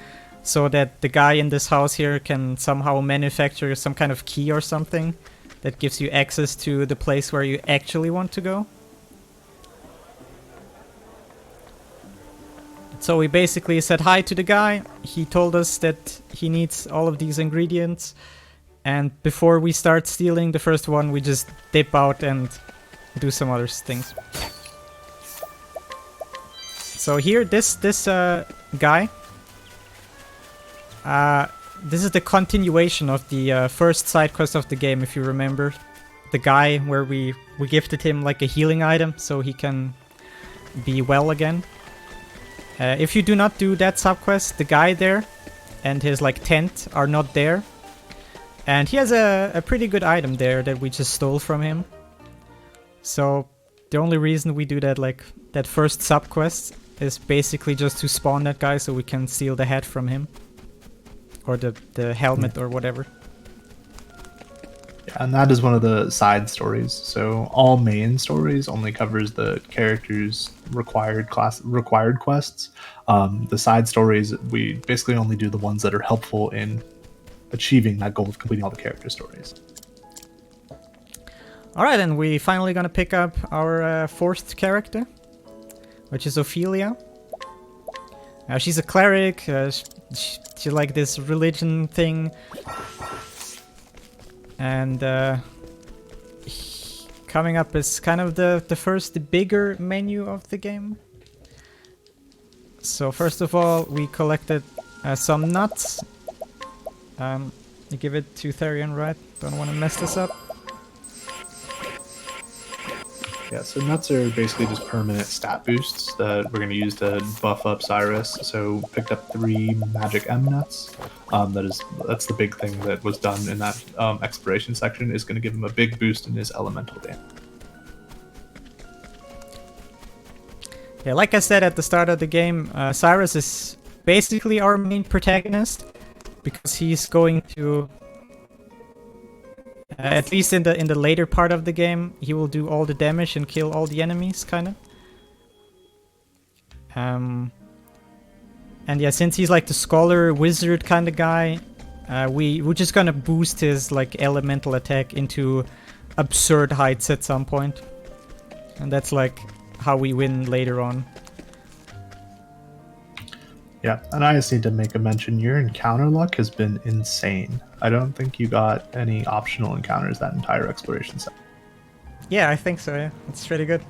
so that the guy in this house here can somehow manufacture some kind of key or something that gives you access to the place where you actually want to go. So we basically said hi to the guy. He told us that he needs all of these ingredients, and before we start stealing the first one, we just dip out and do some other things. So here, this guy, this is the continuation of the first side quest of the game, if you remember. The guy where we gifted him like a healing item so he can be well again. If you do not do that subquest, the guy there and his like tent are not there. And he has a pretty good item there that we just stole from him. So the only reason we do that, like that first subquest, is basically just to spawn that guy so we can steal the head from him. or the helmet or whatever. And that is one of the side stories. So all main stories only covers the characters' required quests. The side stories, we basically only do the ones that are helpful in achieving that goal of completing all the character stories. All right, and we finally gonna pick up our fourth character, which is Ophelia. She's a cleric. She like this religion thing. And coming up is kind of the first bigger menu of the game. So first of all, we collected some nuts. You give it to Therion, right? Don't want to mess this up. Yeah, so nuts are basically just permanent stat boosts that we're going to use to buff up Cyrus. So picked up 3 magic M nuts. That's the big thing that was done in that exploration section, is going to give him a big boost in his elemental damage. Yeah, like I said at the start of the game, Cyrus is basically our main protagonist because he's going to, at least in the later part of the game, he will do all the damage and kill all the enemies, kind of. And yeah, since he's like the scholar wizard kind of guy, we're just gonna boost his like elemental attack into absurd heights at some point, and that's like how we win later on. Yeah, and I just need to make a mention, your encounter luck has been insane. I don't think you got any optional encounters that entire exploration set. Yeah, I think so, yeah. It's pretty good.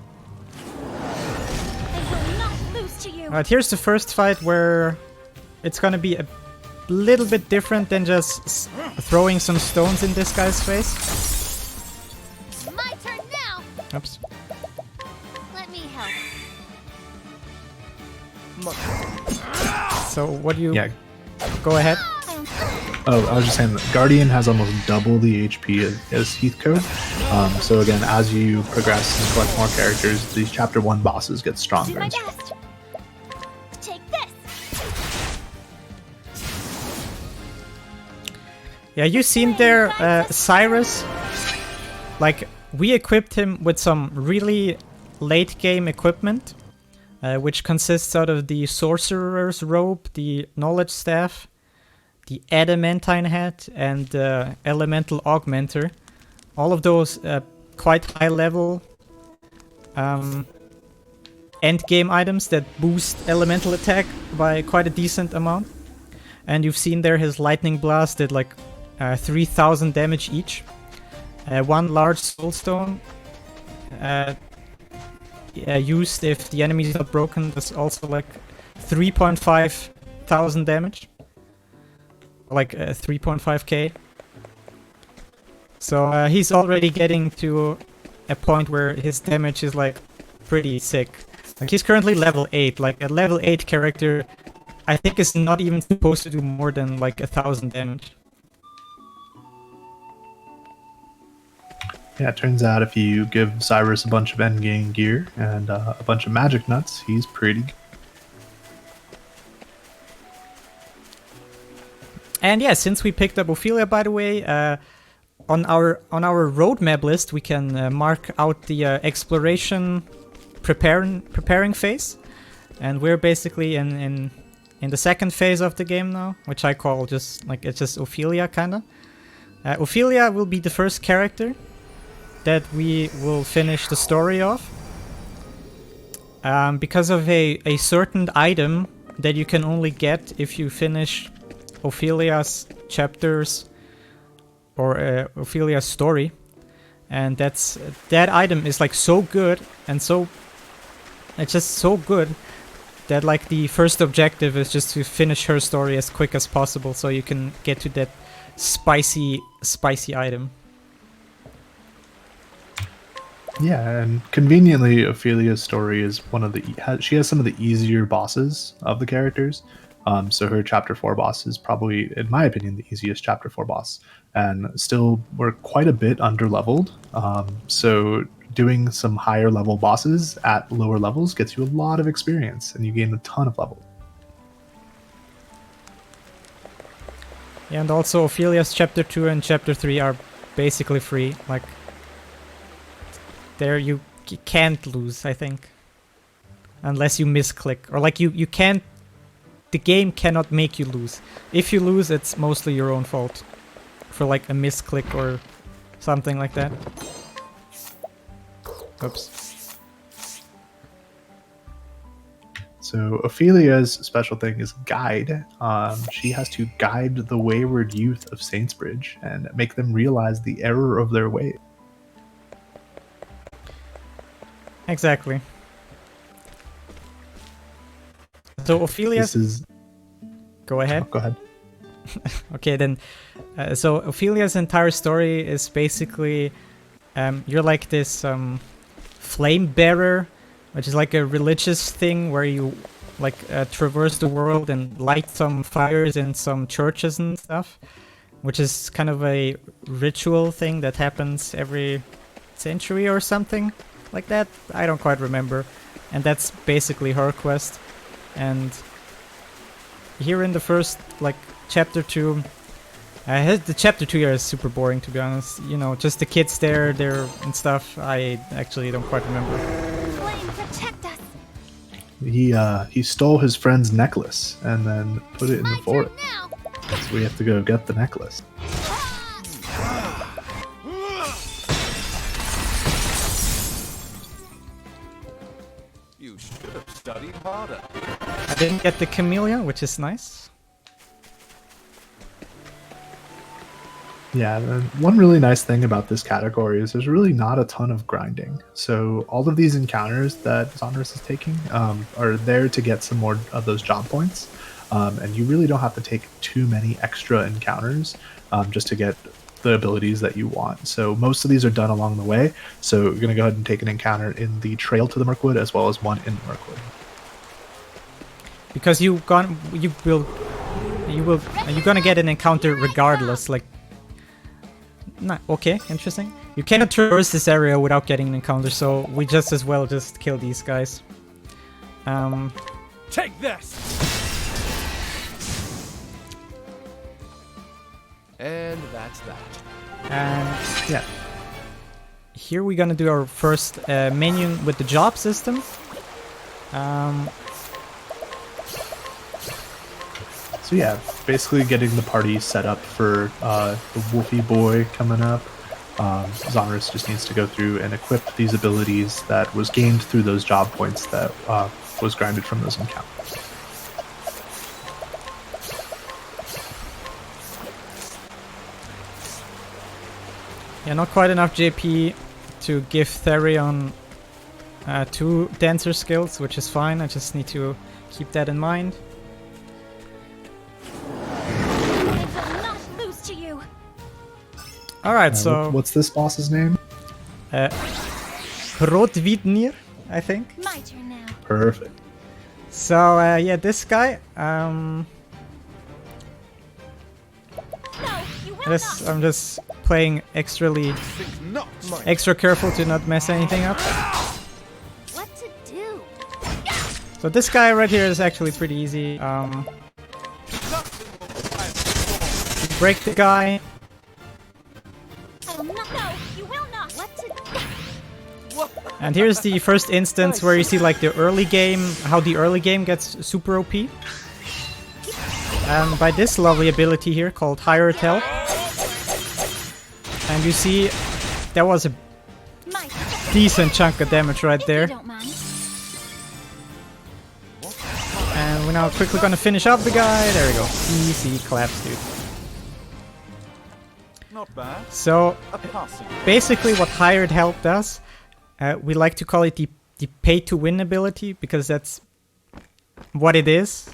I will not lose to you. Alright, here's the first fight where it's gonna be a little bit different than just throwing some stones in this guy's face. My turn now. Oops. Let me help. So what do you... Yeah. Go ahead. Oh, I was just saying that Guardian has almost double the HP as Heathcote. So again, as you progress and collect more characters, these Chapter 1 bosses get Do stronger. my best. Take this. Yeah, you seen there, Cyrus. Like, we equipped him with some really late game equipment, which consists out of the Sorcerer's Robe, the Knowledge Staff, the Adamantine Hat, and the Elemental Augmenter. All of those quite high level end game items that boost elemental attack by quite a decent amount. And you've seen there his Lightning Blast did like 3,000 damage each. One large soulstone used if the enemy is not broken, that's also like 3.5 thousand damage. Like 3.5k. So he's already getting to a point where his damage is like pretty sick. Like he's currently level 8. Like a level 8 character, I think is not even supposed to do more than like 1,000 damage. Yeah, it turns out if you give Cyrus a bunch of endgame gear and a bunch of magic nuts, he's pretty good. And yeah, since we picked up Ophelia, by the way, on our roadmap list, we can mark out the exploration preparing phase, and we're basically in the second phase of the game now, which I call just like it's just Ophelia kinda. Ophelia will be the first character that we will finish the story off, because of a certain item that you can only get if you finish Ophelia's chapters or Ophelia's story, and that item is like so good, and it's just so good that like the first objective is just to finish her story as quick as possible so you can get to that spicy item. Yeah, and conveniently, Ophelia's story is she has some of the easier bosses of the characters. So her Chapter 4 boss is probably, in my opinion, the easiest Chapter 4 boss. And still, we're quite a bit under-leveled. So doing some higher level bosses at lower levels gets you a lot of experience, and you gain a ton of level. Yeah, and also Ophelia's Chapter 2 and Chapter 3 are basically free. Like, there you can't lose, I think. Unless you misclick. Or like, you can't... The game cannot make you lose. If you lose, it's mostly your own fault. For like a misclick or something like that. Oops. So Ophelia's special thing is guide. She has to guide the wayward youth of Saintsbridge and make them realize the error of their way. Exactly. So Ophelia's... This is... Go ahead. Oh, go ahead. Okay, then. So Ophelia's entire story is basically... you're like this flame bearer, which is like a religious thing where you like traverse the world and light some fires in some churches and stuff, which is kind of a ritual thing that happens every century or something like that. I don't quite remember. And that's basically her quest. And here in the first like chapter 2, the chapter 2 here is super boring, to be honest. You know, just the kids there and stuff. I actually don't quite remember. Flame, protect us. He stole his friend's necklace and then put it in the My turn forest. now. So we have to go get the necklace. You should have studied harder. I didn't get the Camellia, which is nice. Yeah, and one really nice thing about this category is there's really not a ton of grinding. So all of these encounters that Xoneris is taking are there to get some more of those job points. And you really don't have to take too many extra encounters just to get the abilities that you want. So most of these are done along the way. So you're going to go ahead and take an encounter in the trail to the Mirkwood as well as one in the Mirkwood. Because you're gonna get an encounter regardless. Like, okay, interesting. You cannot traverse this area without getting an encounter, so we just as well just kill these guys. Take this! And that's that. And yeah, here we're gonna do our first menu with the job system. So yeah, basically getting the party set up for the Wolfie Boy coming up. Xoneris just needs to go through and equip these abilities that was gained through those job points that was grinded from those encounters. Yeah, not quite enough JP to give Therion 2 dancer skills, which is fine. I just need to keep that in mind. I will not lose to you. Alright, so... What's this boss's name? Rotvidnir, I think. My turn now. Perfect. So, yeah, this guy, No, you will not. I'm just playing extra careful to not mess anything up. What to do? So this guy right here is actually pretty easy. You break the guy. I will not. No, you will not. What to do? And here's the first instance where you see like the early game, how the early game gets super OP. By this lovely ability here called Hired Help. And you see, that was a My turn. decent chunk of damage right If there. you don't mind. And we're now quickly gonna finish off the guy. There we go. Easy claps, dude. Not bad. So, A passing. basically what Hired Help does, we like to call it the pay-to-win ability, because that's what it is.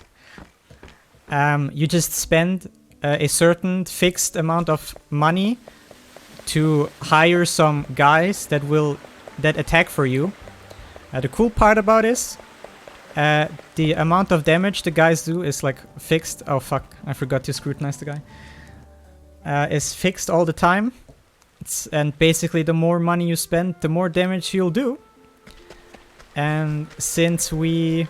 You just spend a certain fixed amount of money to hire some guys that attack for you. The cool part about this, the amount of damage the guys do is like fixed. Oh fuck, I forgot to scrutinize the guy. Is fixed all the time. And basically the more money you spend, the more damage you'll do. And since we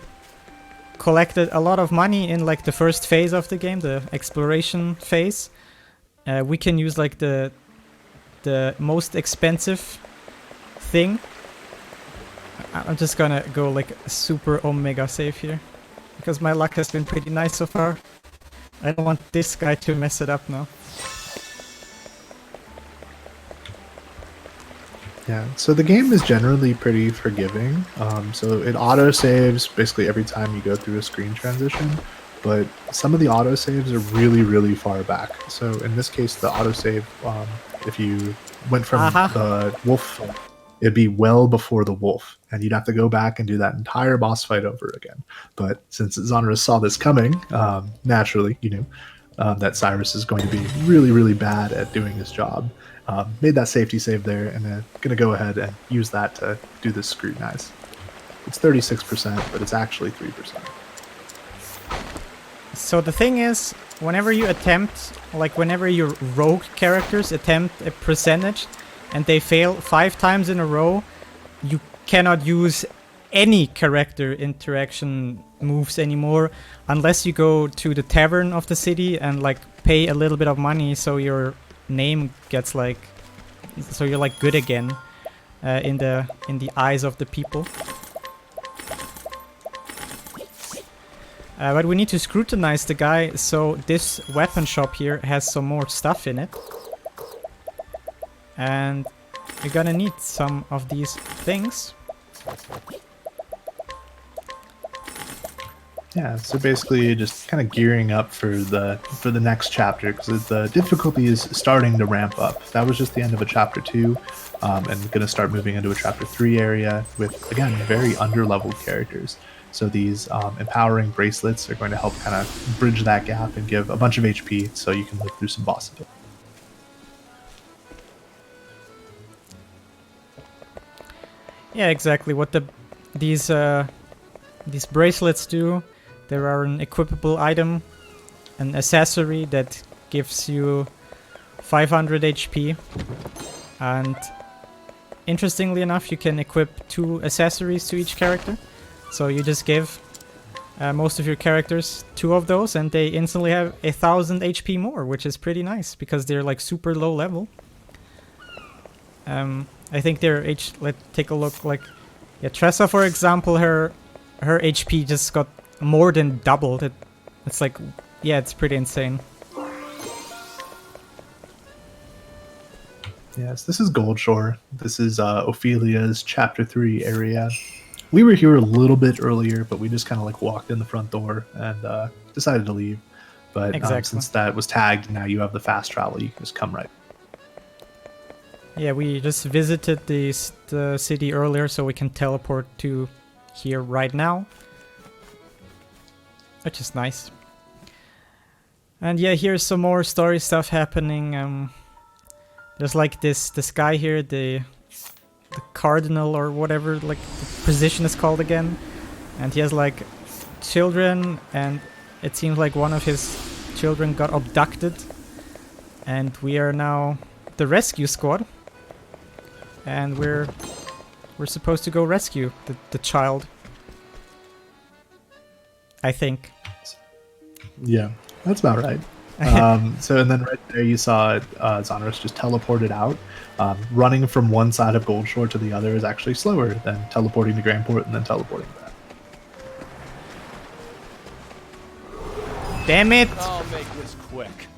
collected a lot of money in like the first phase of the game, the exploration phase, we can use like the most expensive thing. I'm just gonna go like super omega save here, because my luck has been pretty nice so far. I don't want this guy to mess it up now. Yeah, so the game is generally pretty forgiving. So it auto-saves basically every time you go through a screen transition, but some of the auto-saves are really, really far back. So in this case, the auto-save, if you went from the wolf, it'd be well before the wolf, and you'd have to go back and do that entire boss fight over again. But since Xoneris saw this coming, naturally, you knew that Cyrus is going to be really, really bad at doing his job. Made that safety save there, and then gonna go ahead and use that to do this scrutinize. It's 36%, but it's actually 3%. So the thing is, whenever you attempt, like whenever your rogue characters attempt a percentage and they fail 5 times in a row, you cannot use any character interaction moves anymore unless you go to the tavern of the city and like pay a little bit of money so your name gets like, so you're like good again in the eyes of the people. But we need to scrutinize the guy, so this weapon shop here has some more stuff in it. And you're gonna need some of these things. Yeah, so basically just kind of gearing up for the next chapter, because the difficulty is starting to ramp up. That was just the end of a chapter 2, and going to start moving into a chapter 3 area with, again, very under-leveled characters. So these empowering bracelets are going to help kind of bridge that gap and give a bunch of HP so you can live through some bosses. Yeah, exactly. What these bracelets do, there are an equipable item, an accessory that gives you 500 HP, and interestingly enough, you can equip 2 accessories to each character. So you just give most of your characters 2 of those, and they instantly have 1000 HP more, which is pretty nice because they're like super low level. I think their let's take a look. Like, yeah, Tressa, for example, her HP just got more than doubled. It's like, yeah, it's pretty insane. Yes, this is Goldshore. This is Ophelia's chapter 3 area. We were here a little bit earlier, but we just kind of like walked in the front door and decided to leave. But since that was tagged, now you have the fast travel. You can just come right. Yeah, we just visited the city earlier, so we can teleport to here right now. Which is nice. And yeah, here's some more story stuff happening. There's like this guy here, the cardinal or whatever, like the position is called again. And he has like children, and it seems like one of his children got abducted. And we are now the rescue squad. And we're supposed to go rescue the child. I think. Yeah, that's about right. So, and then right there you saw Xoneris just teleported out. Running from one side of Goldshore to the other is actually slower than teleporting to Grandport and then teleporting back. Damn it! I'll make this quick.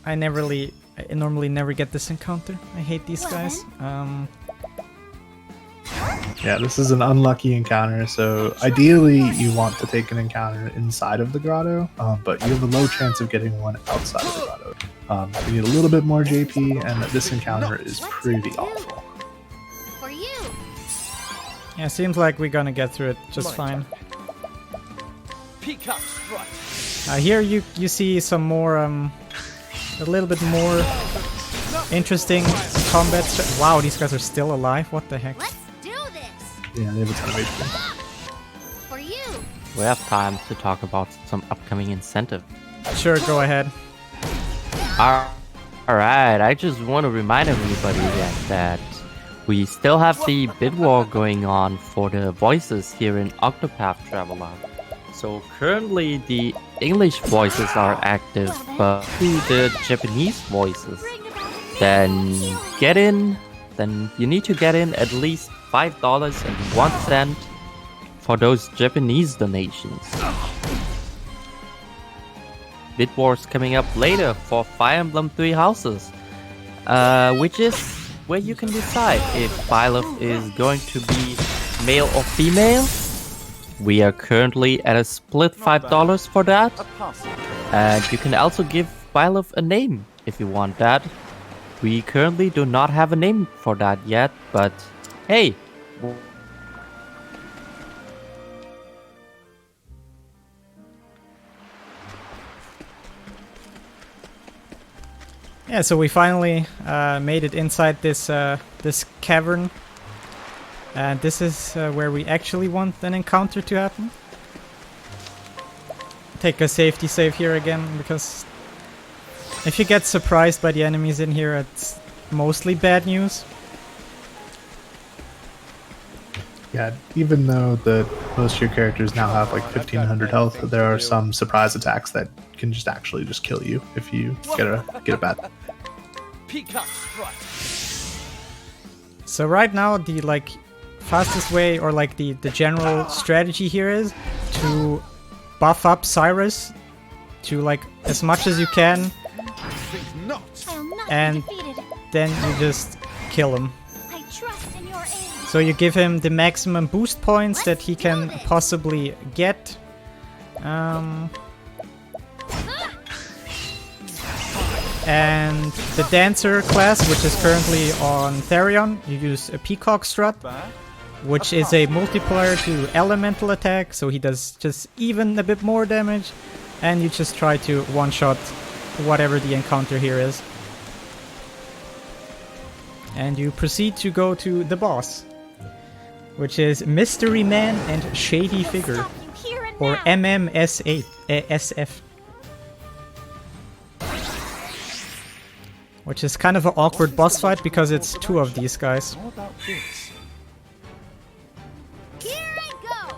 I normally never get this encounter. I hate these guys. Yeah, this is an unlucky encounter, so ideally you want to take an encounter inside of the grotto, but you have a low chance of getting one outside of the grotto. You need a little bit more JP, and this encounter is pretty awful. For you. Yeah, seems like we're gonna get through it just fine. Peacock strut. Here you see some more, a little bit more interesting combat. Wow, these guys are still alive. What the heck? Let's do this. Yeah, they have a ton of HP. For you. We have time to talk about some upcoming incentive. Sure, go ahead. Alright, I just want to remind everybody that we still have the bid war going on for the voices here in Octopath Traveler. So currently the English voices are active, but the Japanese voices, then you need to get in at least $5.01 for those Japanese donations. Bit Wars coming up later for Fire Emblem Three Houses, which is where you can decide if Byleth is going to be male or female. We are currently at a split $5 for that, and you can also give Byleth a name if you want that. We currently do not have a name for that yet, but hey. Yeah, so we finally made it inside this this cavern. And this is where we actually want an encounter to happen. Take a safety save here again, because if you get surprised by the enemies in here, it's mostly bad news. Yeah, even though most of your characters now have like 1500 health, there are some surprise attacks that can just actually just kill you if you get a bad. Peacock strut. So right now the fastest way, or like the general strategy here, is to buff up Cyrus to like as much as you can, and then you just kill him. I trust in your aid. So you give him the maximum boost points that he can possibly get. And the Dancer class, which is currently on Therion, you use a Peacock Strut, which is a multiplier to elemental attack, so he does just even a bit more damage, and you just try to one-shot whatever the encounter here is. And you proceed to go to the boss, which is Mystery Man and Shady Figure, or MMS8SF. Which is kind of an awkward boss fight because it's two of these guys. How about this? Here I go.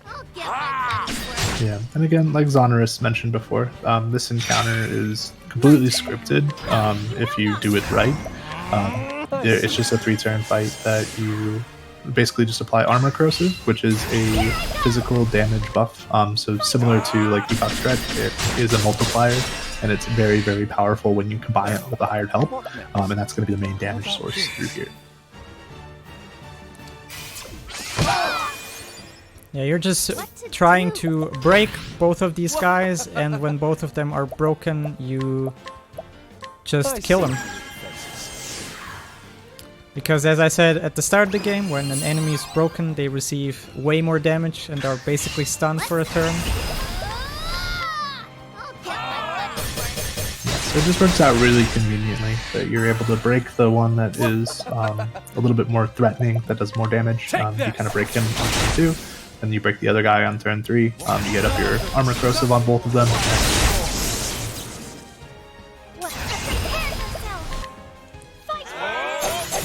I'll get my money's worth. Yeah, and again, like Xoneris mentioned before, this encounter is completely scripted if you do it right. It's just a 3-turn fight that you basically just apply Armor Corrosive, which is a physical damage buff. So similar to like Peacock Strut, it is a multiplier, and it's very, very powerful when you combine it with a hired help, and that's going to be the main damage source through here. Yeah, you're just trying to break both of these guys, and when both of them are broken, you just kill them. Because as I said at the start of the game, when an enemy is broken, they receive way more damage and are basically stunned for a turn. So it just works out really conveniently that you're able to break the one that is a little bit more threatening, that does more damage. You kind of break him on turn 2, and you break the other guy on turn 3. You get up your Armor Corrosive on both of them.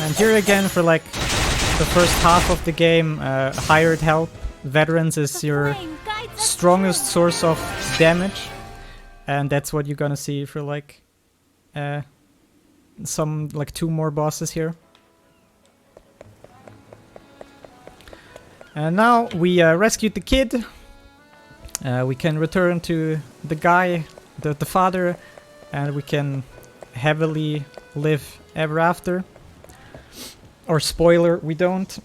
And here again, for like the first half of the game, hired help, veterans is your strongest source of damage. And that's what you're gonna see for like some like 2 more bosses here. And now we rescued the kid. We can return to the guy, the father, and we can heavily live ever after. Or spoiler, we don't.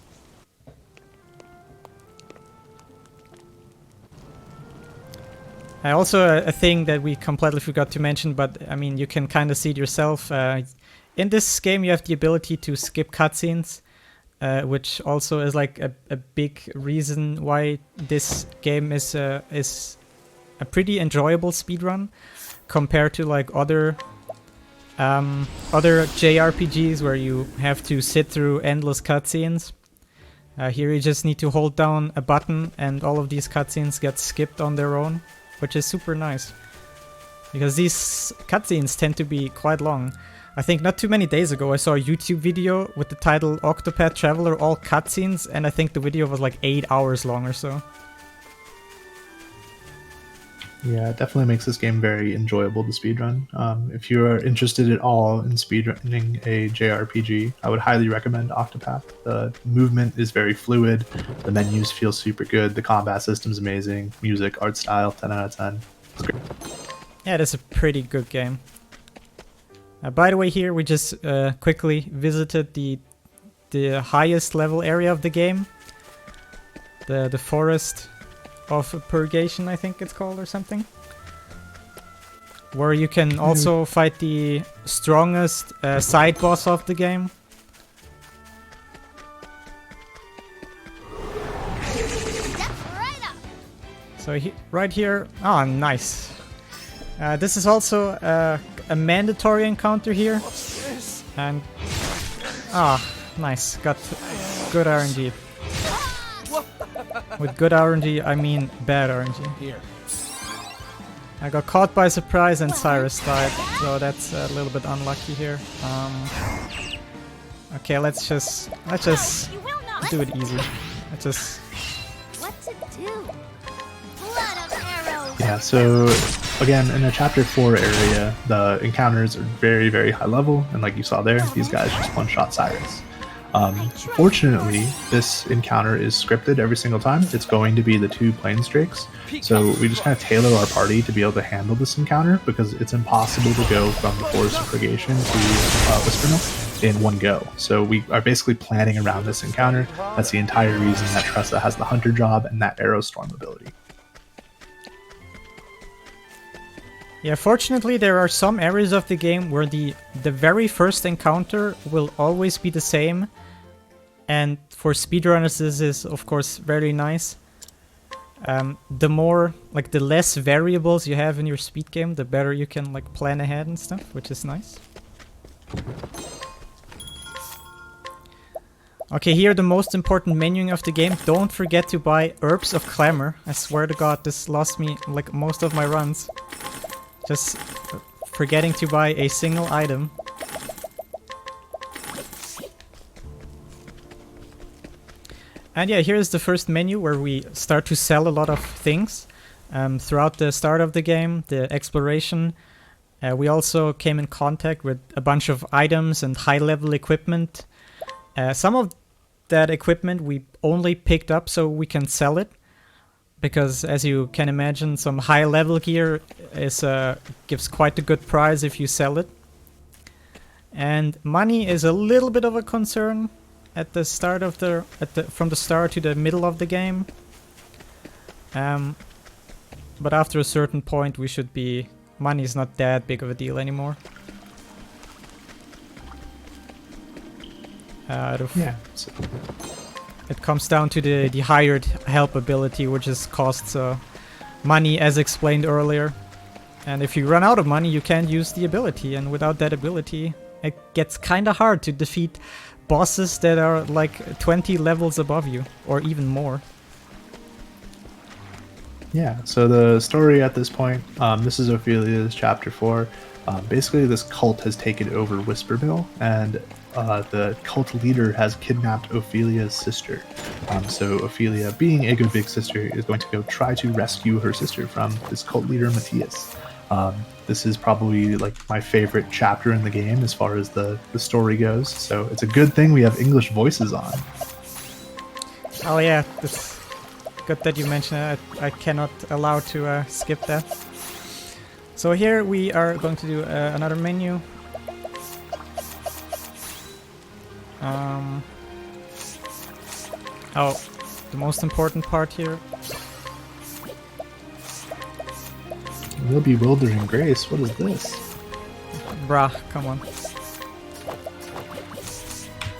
Also a thing that we completely forgot to mention, but I mean you can kind of see it yourself. In this game you have the ability to skip cutscenes, which also is like a big reason why this game is a pretty enjoyable speedrun compared to like other JRPGs where you have to sit through endless cutscenes. Here you just need to hold down a button and all of these cutscenes get skipped on their own, which is super nice. Because these cutscenes tend to be quite long. I think not too many days ago I saw a YouTube video with the title Octopath Traveler all cutscenes, and I think the video was like 8 hours long or so. Yeah, it definitely makes this game very enjoyable to speedrun. If you are interested at all in speedrunning a JRPG, I would highly recommend Octopath. The movement is very fluid, the menus feel super good, the combat system's amazing, music, art style, 10 out of 10. It's great. Yeah, it is a pretty good game. By the way, here we just quickly visited the highest level area of the game. The forest of purgation, I think it's called, or something. Where you can also fight the strongest side boss of the game. Step right up. So right here, oh nice. This is also a mandatory encounter here. And nice, got good RNG. With good RNG, I mean bad RNG. Here. I got caught by surprise and Cyrus died, so that's a little bit unlucky here. Okay, let's just You will not. do it easy. Let's just What to do? Blood of arrows. Yeah, so again, in the chapter 4 area, the encounters are very, very high level, and like you saw there, these guys just one-shot Cyrus. Fortunately, this encounter is scripted every single time. It's going to be the 2 plains drakes, so we just kind of tailor our party to be able to handle this encounter, because it's impossible to go from the Forest of Purgation to Whispermill in one go. So we are basically planning around this encounter. That's the entire reason that Tressa has the Hunter job and that Arrow Storm ability. Yeah, fortunately there are some areas of the game where the very first encounter will always be the same. And for speedrunners this is of course very nice. The less variables you have in your speed game, the better you can like plan ahead and stuff, which is nice. Okay, here the most important menuing of the game. Don't forget to buy Herbs of Clamor. I swear to god, this lost me like most of my runs. Just forgetting to buy a single item. And yeah, here's the first menu where we start to sell a lot of things. Throughout the start of the game, the exploration, we also came in contact with a bunch of items and high-level equipment. Some of that equipment we only picked up so we can sell it. Because as you can imagine, some high-level gear gives quite a good price if you sell it. And money is a little bit of a concern at the start of from the start to the middle of the game. But after a certain point, money is not that big of a deal anymore. So It comes down to the hired help ability, which costs money, as explained earlier. And if you run out of money, you can't use the ability. And without that ability, it gets kind of hard to defeat bosses that are like 20 levels above you, or even more. Yeah, so the story at this point, this is Ophelia's chapter 4. Basically, this cult has taken over Whispermill, and the cult leader has kidnapped Ophelia's sister. So Ophelia, being a good big sister, is going to go try to rescue her sister from this cult leader, Matthias. This is probably like my favorite chapter in the game as far as the story goes. So it's a good thing we have English voices on. Oh yeah, it's good that you mentioned it. I cannot allow to skip that. So here we are going to do another menu. The most important part here. Will bewildering grace. What is this? Bruh, come on.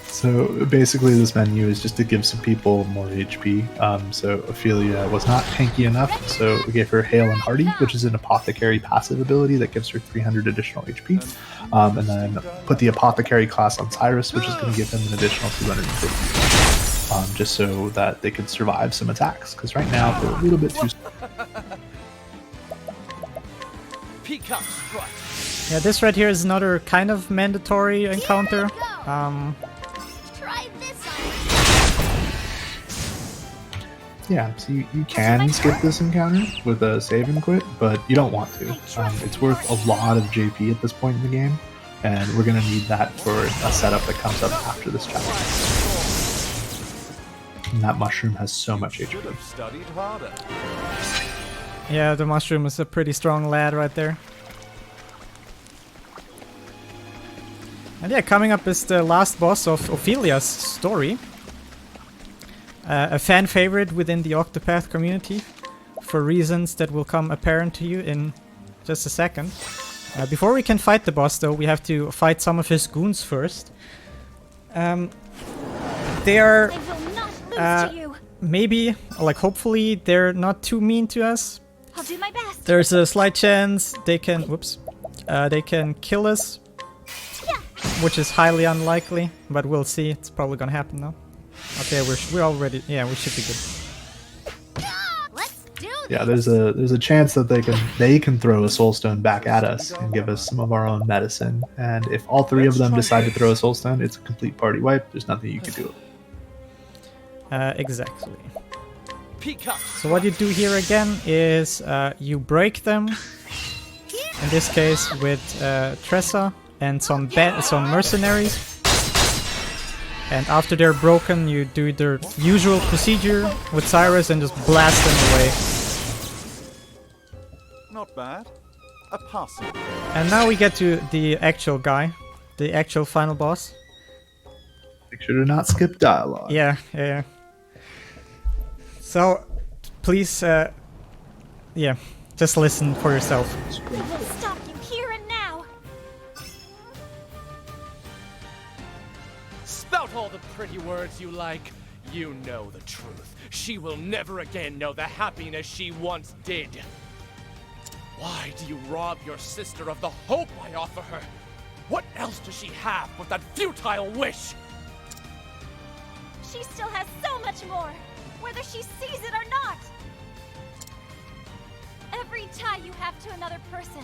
So basically this menu is just to give some people more HP. So Ophelia was not tanky enough, so we gave her Hail and Hardy, which is an apothecary passive ability that gives her 300 additional HP. And then put the apothecary class on Cyrus, which is going to give him an additional 250. Just so that they can survive some attacks, because right now they're a little bit too... Peacock strut. Yeah, this right here is another kind of mandatory encounter. Try this Yeah, so you can skip this encounter with a save and quit, but you don't want to. It's worth a lot of JP at this point in the game, and we're going to need that for a setup that comes up after this challenge. And that mushroom has so much Should HP. have studied harder. Yeah, the mushroom is a pretty strong lad right there. And yeah, coming up is the last boss of Ophelia's story. A fan favorite within the Octopath community, for reasons that will come apparent to you in just a second. Before we can fight the boss though, we have to fight some of his goons first. They are I will not lose to you. maybe, like hopefully, they're not too mean to us. I'll do my best. There's a slight chance they can, they can kill us, which is highly unlikely, but we'll see. It's probably gonna happen now. Okay, we're already, yeah, we should be good. Let's do this. Yeah, there's a chance that they can throw a soul stone back at us and give us some of our own medicine. And if all three of them decide to throw a soul stone, it's a complete party wipe. There's nothing you can do. Exactly. Peacock. So what you do here again is you break them. In this case with Tressa and some mercenaries. And after they're broken, you do their usual procedure with Cyrus and just blast them away. Not bad. A passing. And now we get to the actual guy, the actual final boss. Make sure to not skip dialogue. Yeah. So, please, yeah, just listen for yourself. I will stop you here and now. Spout all the pretty words you like. You know the truth. She will never again know the happiness she once did. Why do you rob your sister of the hope I offer her? What else does she have but that futile wish? She still has so much more, whether she sees it or not. Every tie you have to another person,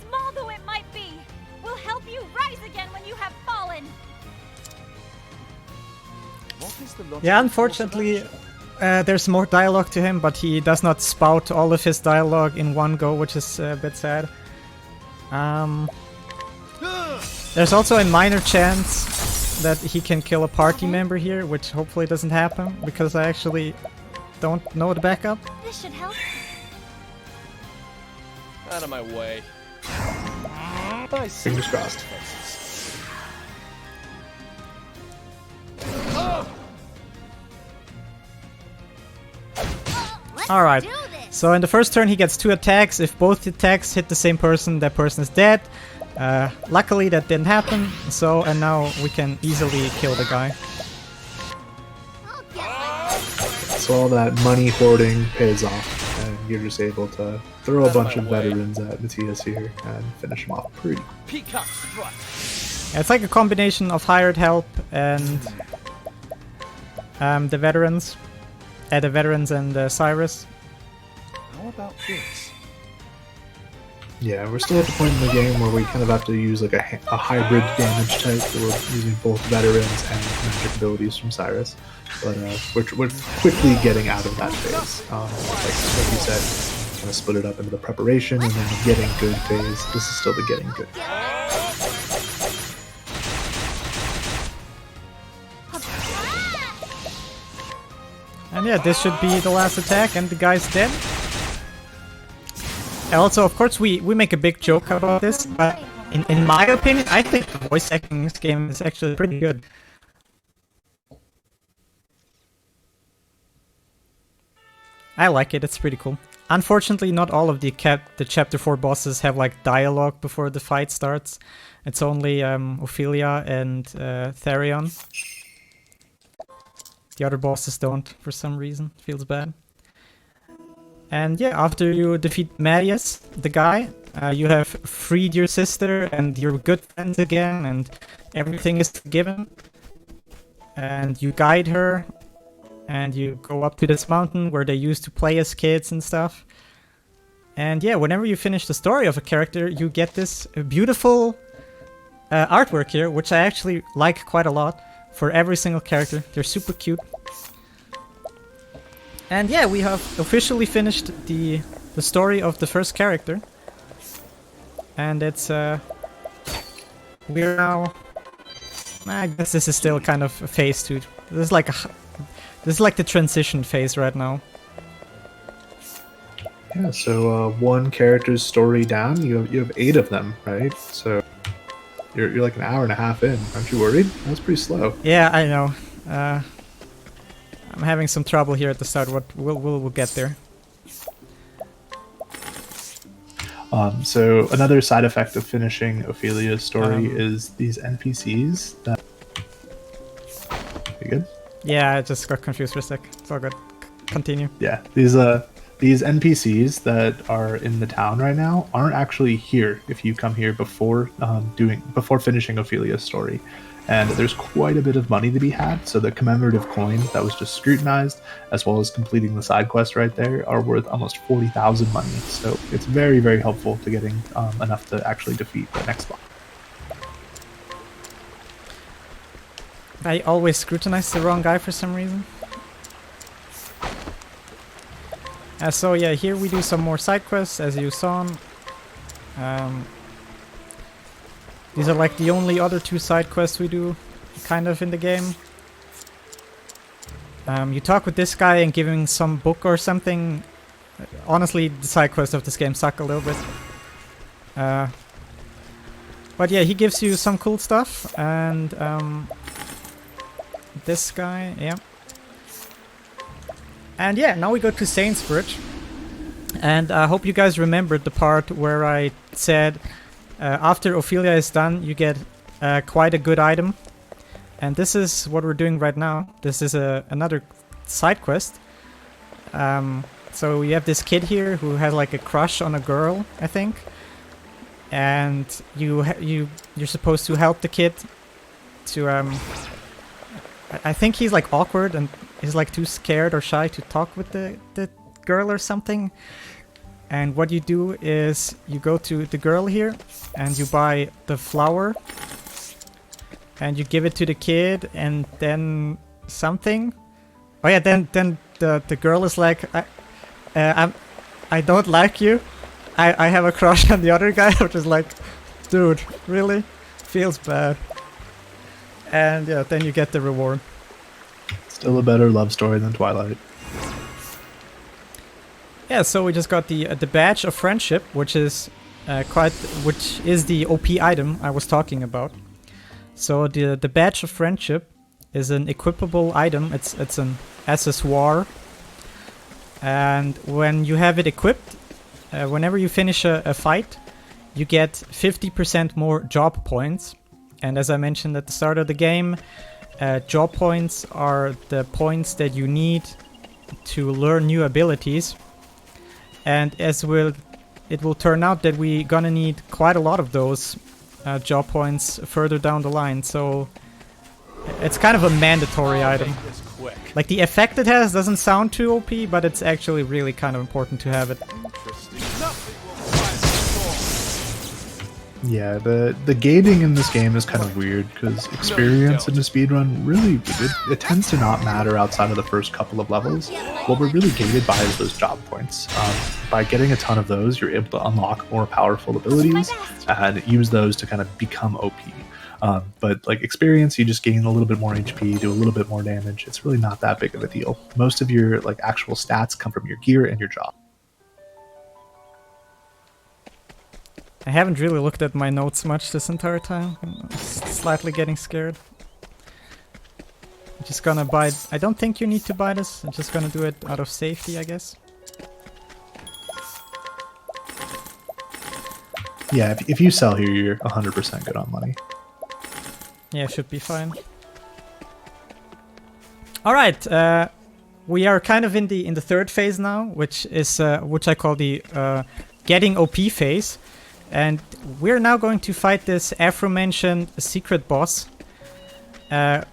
small though it might be, will help you rise again when you have fallen. What is the logic Yeah, of unfortunately, there's more dialogue to him, but he does not spout all of his dialogue in one go, which is a bit sad. There's also a minor chance that he can kill a party member here, which hopefully doesn't happen, because I actually don't know the backup. This should help. Out of my way. Fingers crossed. Alright, so in the first turn he gets 2 attacks. If both attacks hit the same person, that person is dead. Luckily that didn't happen, so, and now we can easily kill the guy. So all that money hoarding pays off, and you're just able to throw a bunch of veterans at Matthias here and finish him off pretty. Peacock strut. It's like a combination of hired help and the veterans and Cyrus. How about this? Yeah, we're still at the point in the game where we kind of have to use like a hybrid damage type, where we're using both veterans and magic abilities from Cyrus. But we're quickly getting out of that phase. Like you said, kind of split it up into the preparation and then the getting good phase. This is still the getting good. And yeah, this should be the last attack and the guy's dead. And also, of course, we make a big joke about this, but in my opinion, I think the voice acting in this game is actually pretty good. I like it, it's pretty cool. Unfortunately, not all of the Chapter 4 bosses have like dialogue before the fight starts. It's only Ophelia and Therion. The other bosses don't, for some reason. Feels bad. And yeah, after you defeat Marius, the guy, you have freed your sister and you're good friends again and everything is forgiven. And you guide her and you go up to this mountain where they used to play as kids and stuff. And yeah, whenever you finish the story of a character, you get this beautiful artwork here, which I actually like quite a lot for every single character. They're super cute. And yeah, we have officially finished the story of the first character. And it's we're now, I guess this is still kind of a phase 2. This is like the transition phase right now. Yeah, so one character's story down, you have 8 of them, right? So you're like an hour and a half in. Aren't you worried? That's pretty slow. Yeah, I know. I'm having some trouble here at the start. We'll get there. So another side effect of finishing Ophelia's story is these NPCs that... You good? Yeah, I just got confused for a sec. It's all good. Continue. Yeah, these NPCs that are in the town right now aren't actually here if you come here before finishing Ophelia's story. And there's quite a bit of money to be had, so the commemorative coin that was just scrutinized, as well as completing the side quest right there, are worth almost 40,000 money. So it's very, very helpful to getting enough to actually defeat the next boss. I always scrutinize the wrong guy for some reason. So yeah, here we do some more side quests, as you saw. These are like the only other 2 side quests we do, kind of, in the game. You talk with this guy and give him some book or something. Honestly, the side quests of this game suck a little bit. But yeah, he gives you some cool stuff, and this guy, yeah. And yeah, now we go to Sainsbridge. And I hope you guys remembered the part where I said after Ophelia is done, you get quite a good item. And this is what we're doing right now. This is another side quest. So we have this kid here who has like a crush on a girl, I think. And you're supposed to help the kid to I think he's like awkward and he's like too scared or shy to talk with the girl or something. And what you do is you go to the girl here and you buy the flower and you give it to the kid, and then something. Oh yeah, then the girl is like, I don't like you. I have a crush on the other guy, which is like, dude, really? Feels bad. And yeah, then you get the reward. Still a better love story than Twilight. Yeah, so we just got the badge of friendship, which is the OP item I was talking about. So the badge of friendship is an equipable item. It's an accessoire, and when you have it equipped, whenever you finish a fight, you get 50% more job points. And as I mentioned at the start of the game, job points are the points that you need to learn new abilities. And it will turn out that we're gonna need quite a lot of those job points further down the line. So it's kind of a mandatory item. Like, the effect it has doesn't sound too OP, but it's actually really kind of important to have it. Yeah, the gating in this game is kind of weird, because experience in the speedrun really, it tends to not matter outside of the first couple of levels. What we're really gated by is those job points. By getting a ton of those, you're able to unlock more powerful abilities and use those to kind of become OP. But like experience, you just gain a little bit more HP, do a little bit more damage. It's really not that big of a deal. Most of your like actual stats come from your gear and your job. I haven't really looked at my notes much this entire time. I'm slightly getting scared. I'm just gonna buy... I don't think you need to buy this. I'm just gonna do it out of safety, I guess. Yeah, if you sell here, you're 100% good on money. Yeah, should be fine. Alright, we are kind of in the third phase now, which is which I call the getting OP phase. And we're now going to fight this aforementioned secret boss,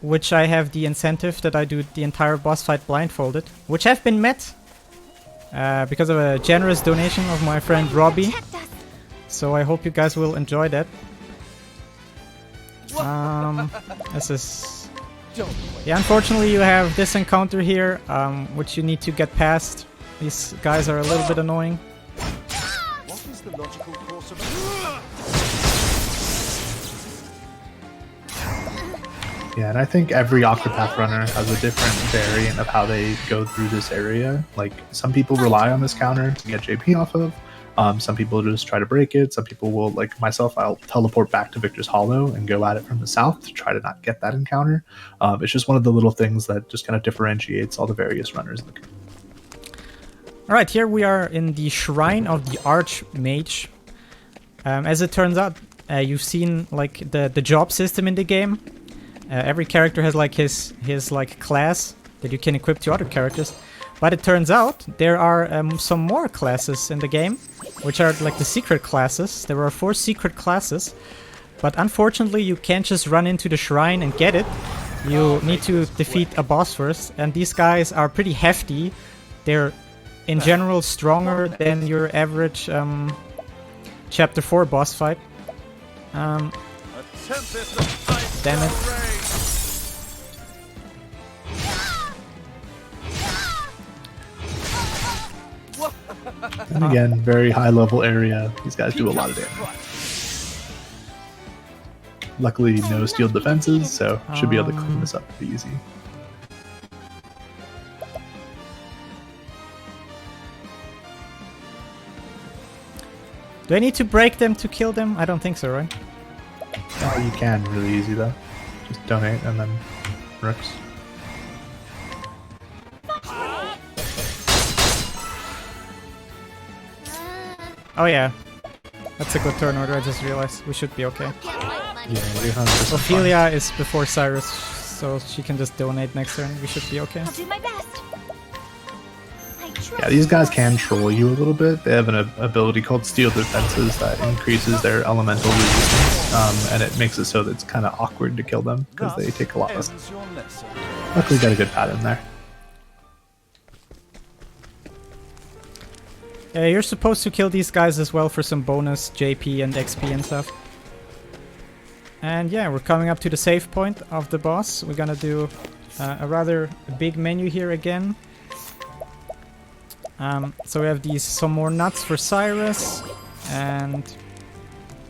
which I have the incentive that I do the entire boss fight blindfolded, which have been met because of a generous donation of my friend Robbie. So I hope you guys will enjoy that. This is Don't wait. Yeah, unfortunately you have this encounter here, which you need to get past. These guys are a little bit annoying. What is the logical course of Yeah, and I think every Octopath runner has a different variant of how they go through this area. Like, some people rely on this counter to get JP off of. Some people just try to break it. Some people will, like myself, I'll teleport back to Victor's Hollow and go at it from the south to try to not get that encounter. It's just one of the little things that just kind of differentiates all the various runners in the game. Alright, here we are in the Shrine of the Archmage. As it turns out, you've seen like the job system in the game. Every character has like his like class that you can equip to other characters. But it turns out there are some more classes in the game, which are like the secret classes. There are 4 secret classes, but unfortunately you can't just run into the shrine and get it. You need to defeat a boss first, and these guys are pretty hefty. They're in general stronger than your average Chapter 4 boss fight. a tempest of ice Damn it. and rain? And again, very high level area. These guys do a lot of damage. Luckily, no steel defenses, so should be able to clean this up pretty easy. Do I need to break them to kill them? I don't think so, right? Oh, you can really easy though. Just donate and then works. Oh yeah. That's a good turn order, I just realized. We should be okay. Yeah, you're 100% Ophelia is before Cyrus, so she can just donate next turn. We should be okay. I'll do my best. I trust Yeah, these guys can troll you a little bit. They have an ability called Steel Defenses that increases their elemental resistance, and it makes it so that it's kind of awkward to kill them because they take a lot less. Ends your lesson. Luckily, got a good pattern there. You're supposed to kill these guys as well for some bonus JP and XP and stuff. And yeah, we're coming up to the save point of the boss. We're gonna do a rather big menu here again. So we have some more nuts for Cyrus, and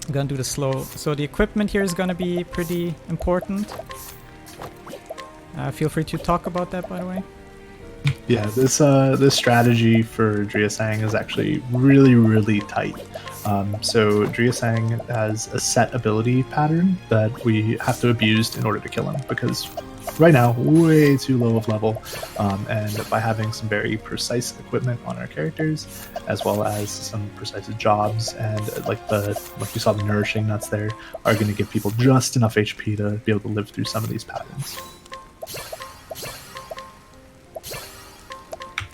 I'm gonna do the slow. So the equipment here is gonna be pretty important. Feel free to talk about that, by the way. Yeah, this strategy for Driasang is actually really tight. So Driasang has a set ability pattern that we have to abuse in order to kill him, because right now way too low of level, and by having some very precise equipment on our characters, as well as some precise jobs, and like you saw the nourishing nuts there, are going to give people just enough HP to be able to live through some of these patterns.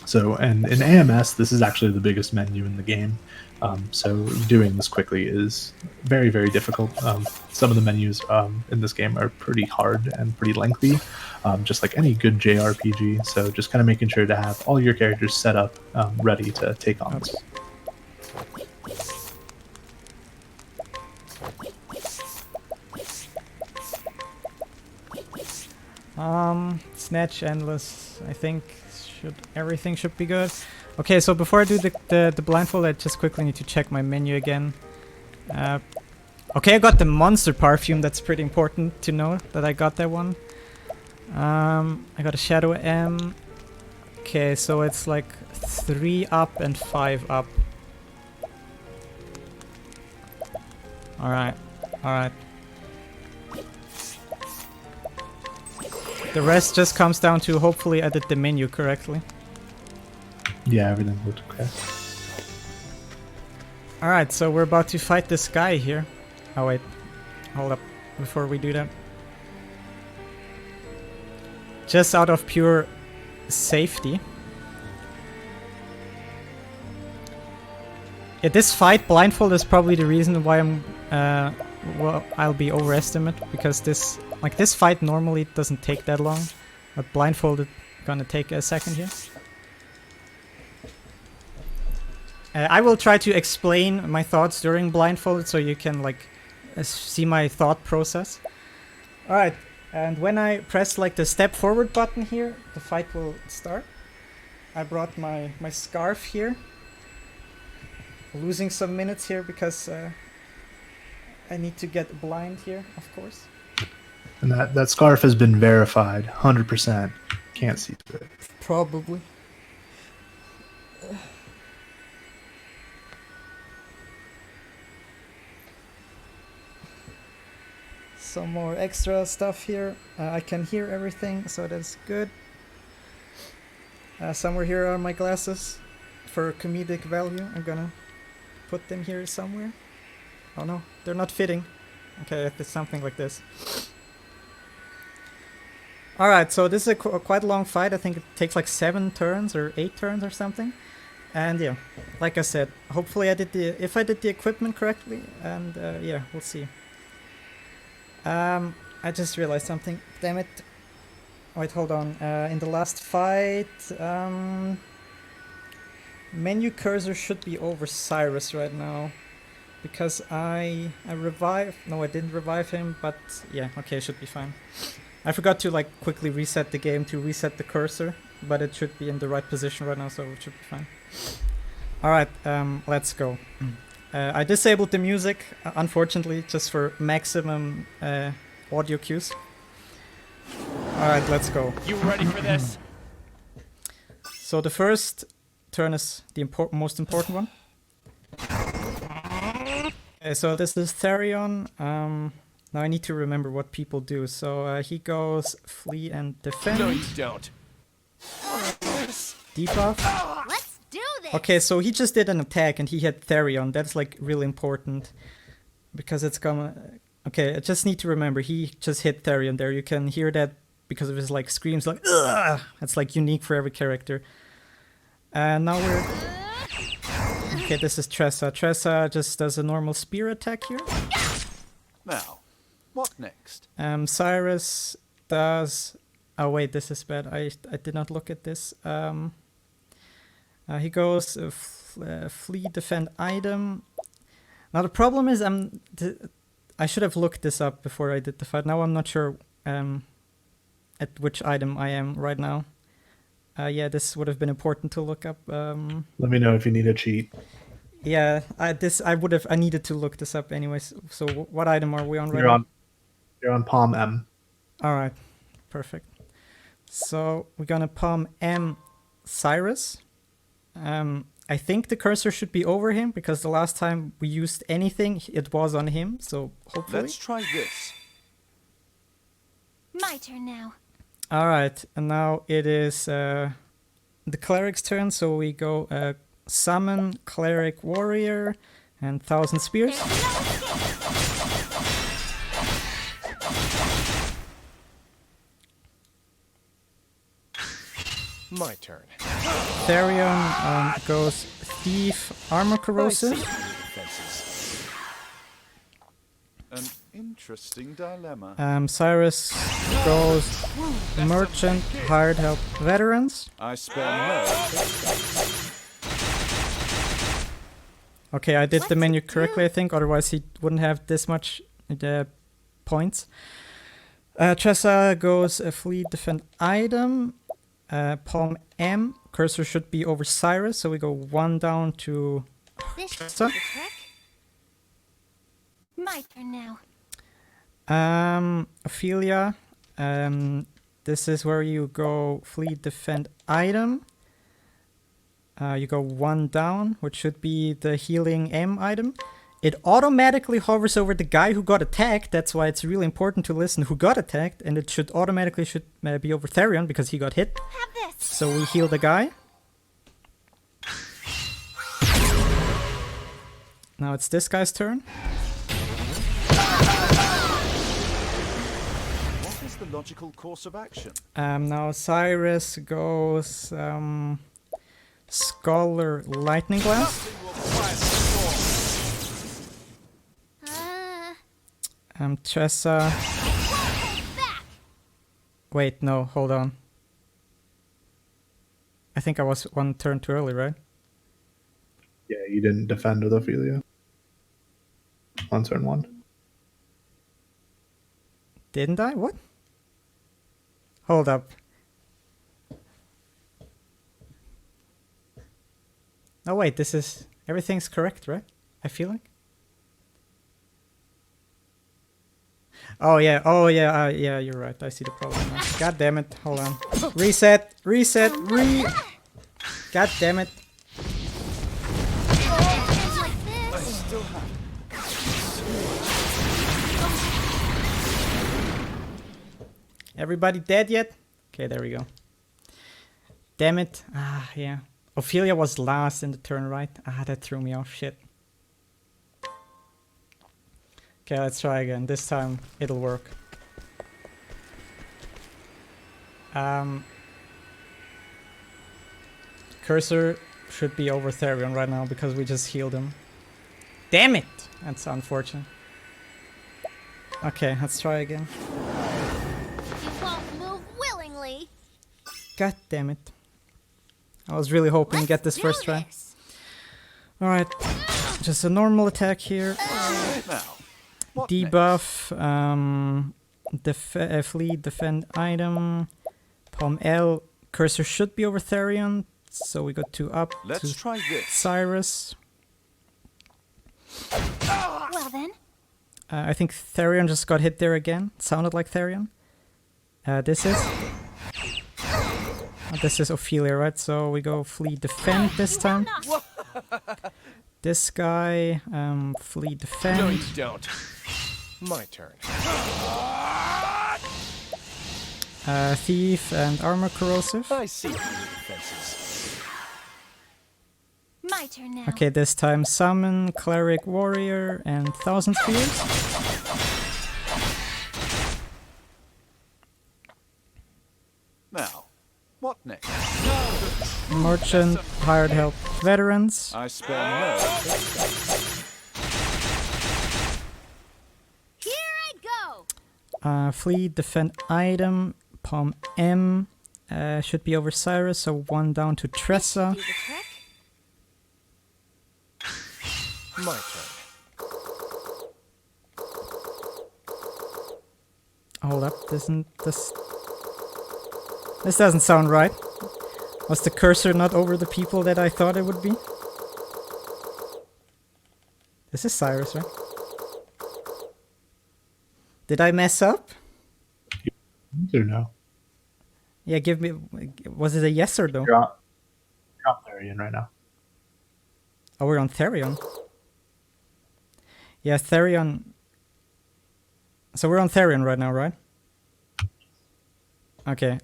So, and in AMS, this is actually the biggest menu in the game. So doing this quickly is very difficult. Some of the menus in this game are pretty hard and pretty lengthy, just like any good JRPG. So just kind of making sure to have all your characters set up, ready to take on this. Snatch, Endless, I think everything should be good. Okay, so before I do the blindfold, I just quickly need to check my menu again. Okay, I got the monster perfume. That's pretty important to know that I got that one. I got a Shadow M. Okay, so it's like 3 up and 5 up. Alright. The rest just comes down to hopefully I did the menu correctly. Yeah, everything looked okay. Alright, so we're about to fight this guy here. Oh wait, hold up, before we do that. Just out of pure safety. Yeah, this fight blindfold is probably the reason why I'll be overestimated, because this fight normally doesn't take that long, but blindfolded gonna take a second here. I will try to explain my thoughts during blindfolded so you can like see my thought process. Alright, And when I press like the step forward button here, the fight will start. I brought my scarf here. Losing some minutes here because I need to get blind here, of course. And that scarf has been verified, 100%. Can't see through it. Probably. Some more extra stuff here. I can hear everything, so that's good. Somewhere here are my glasses for comedic value. I'm gonna put them here somewhere. Oh no, they're not fitting. Okay, it's something like this. Alright, so this is a quite long fight. I think it takes like 7 turns or 8 turns or something. And yeah, like I said, hopefully if I did the equipment correctly, and yeah, we'll see. I just realized something. Damn it. Wait, hold on. In the last fight, menu cursor should be over Cyrus right now. Because I revived... No, I didn't revive him, but yeah, okay, should be fine. I forgot to like quickly reset the game to reset the cursor, but it should be in the right position right now, so it should be fine. Alright, let's go. I disabled the music, unfortunately, just for maximum audio cues. Alright, let's go. You ready for this? So the first turn is the most important one. So this is Therion. Now I need to remember what people do. So he goes flee and defend. No, you don't. Debuff. Let's do this. Okay, so he just did an attack and he had Therion. That's like really important because it's gonna. Okay, I just need to remember he just hit Therion there. You can hear that because of his like screams, like ugh. It's like unique for every character. And now we're. Okay, this is Tressa. Tressa just does a normal spear attack here. Now, what next? Cyrus does... Oh wait, this is bad. I did not look at this. He goes flee, defend, item. Now the problem is I should have looked this up before I did the fight. Now I'm not sure at which item I am right now. Yeah, this would have been important to look up. Let me know if you need a cheat. Yeah, I needed to look this up anyways. So what item are we on right now? You're on Palm M. All right, perfect. So we're gonna Palm M Cyrus. I think the cursor should be over him because the last time we used anything, it was on him. So hopefully. Let's try this. My turn now. All right, and now it is the cleric's turn. So we go summon cleric warrior and 1,000 spears. My turn. Therion goes thief armor corrosive. An interesting dilemma. Cyrus goes merchant hired help veterans. I spare no. Okay, I did the menu correctly, I think. Otherwise, he wouldn't have this much points. Tressa goes flee, defend, item. Palm M. Cursor should be over Cyrus, so we go 1 down to This should Tressa. do the trick. My turn now. Ophelia. This is where you go flee, defend, item. You go 1 down, which should be the healing M item. It automatically hovers over the guy who got attacked. That's why it's really important to listen who got attacked. And it should automatically be over Therion because he got hit. Have this. So we heal the guy. Now it's this guy's turn. What is the logical course of action? Now Cyrus goes Scholar Lightning Blast. Tressa. Wait, no, hold on. I think I was 1 turn too early, right? Yeah, you didn't defend with Ophelia. On turn 1. Didn't I? What? Hold up. Oh wait, this is... Everything's correct, right? I feel like? Oh yeah, yeah, you're right. I see the problem now. God damn it, hold on. Reset, God damn it. I still have. Everybody dead yet? Okay, there we go. Damn it. Ah, yeah. Ophelia was last in the turn, right? Ah, that threw me off. Shit. Okay, let's try again. This time it'll work. Cursor should be over Therion right now because we just healed him. Damn it! That's unfortunate. Okay, let's try again. You won't move willingly. God damn it. I was really hoping to get this first try. Alright, just a normal attack here. Now, what Debuff, flee, defend item, palm L. Cursor should be over Therion, so we got 2 up next? Let's to try this. Cyrus. Well then. I think Therion just got hit there again. Sounded like Therion. This is Ophelia, right? So we go flee, defend this time. This guy, flee, defend. No, you don't. My turn. Thief and armor corrosive. I see through your defenses. My turn now. Okay, this time summon, cleric, warrior, and 1,000 spears. Now, what next? Merchant, hired help, veterans. I spare no. Here I go. Flee, defend item, palm M. Should be over Cyrus, so 1 down to Tressa. Do the trick. My turn. Hold up, this doesn't sound right. Was the cursor not over the people that I thought it would be? This is Cyrus, right? Did I mess up? Or no? Yeah, give me... Was it a yes or no? You're on Therion right now. Oh, we're on Therion. Yeah, Therion... So we're on Therion right now, right? Okay,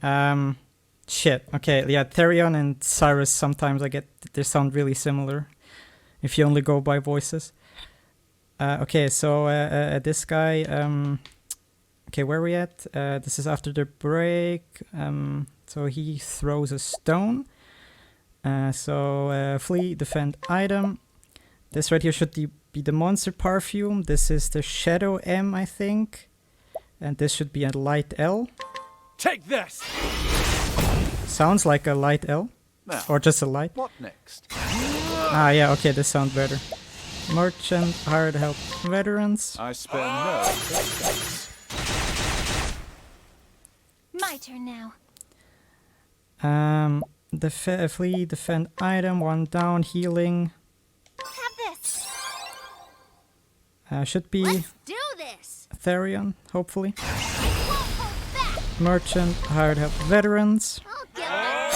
shit. Okay, yeah, Therion and Cyrus sometimes they sound really similar. If you only go by voices. Okay, so this guy... okay, where are we at? This is after the break. So he throws a stone. So flee, defend item. This right here should be the monster perfume. This is the shadow M, I think. And this should be a light L. Take this! Sounds like a light L. Now, Or just a light. what next? Ah, yeah, okay, this sounds better. Merchant, hired help, veterans. I spare no. My turn now. Flee, defend item, 1 down, healing. Have this. Should be Let's do this. Therion, hopefully. I won't hold back. Merchant, hired help, veterans. I'll get back.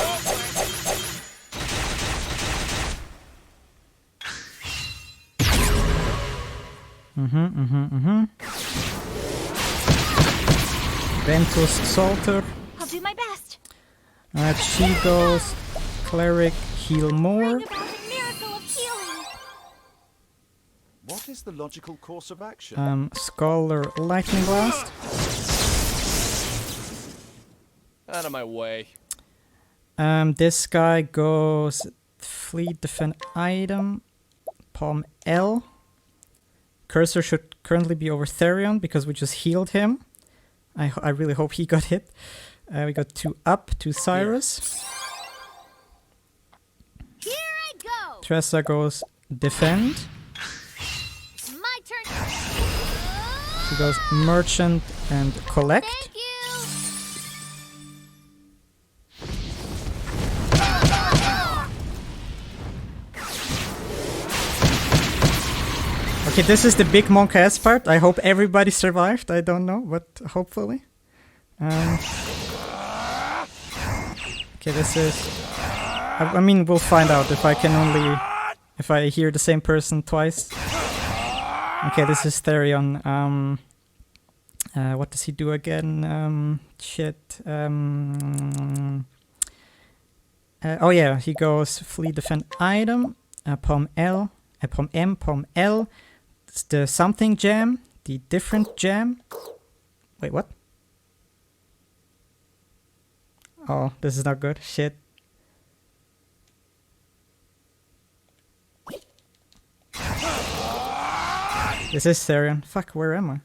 Ventus Salter. I'll do my best. She goes cleric, heal more. Bring about a miracle of healing. What is the logical course of action? Scholar, lightning blast. Out of my way. This guy goes flee, defend item, palm L. Cursor should currently be over Therion because we just healed him. I really hope he got hit. We got 2 up to Cyrus. Here I go. Tressa goes defend. My turn. She goes merchant and collect. Thank you. Okay, this is the big monk ass part. I hope everybody survived. I don't know, but hopefully. Okay, this is... I mean, we'll find out if I can only... If I hear the same person twice. Okay, this is Therion. What does he do again? Shit. Oh yeah, he goes flee, defend, item. Pom L. Pom M, Pom L. It's the something jam. The different jam. Wait, what? Oh, this is not good. Shit. This is Therion. Fuck, where am I?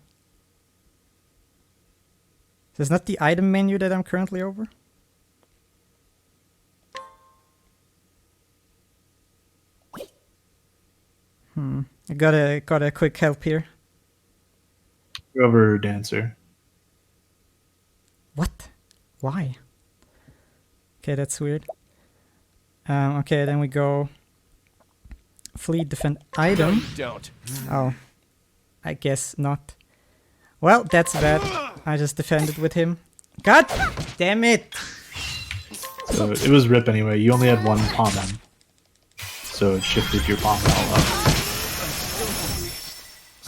This is not the item menu that I'm currently over? I got a quick help here. Over dancer. What? Why? Okay, that's weird. Okay, then we go flee, defend, item. No, you don't. Oh, I guess not. Well, that's bad. I just defended with him. God damn it! So it was rip anyway. You only had one palm M, so it shifted your palm L up.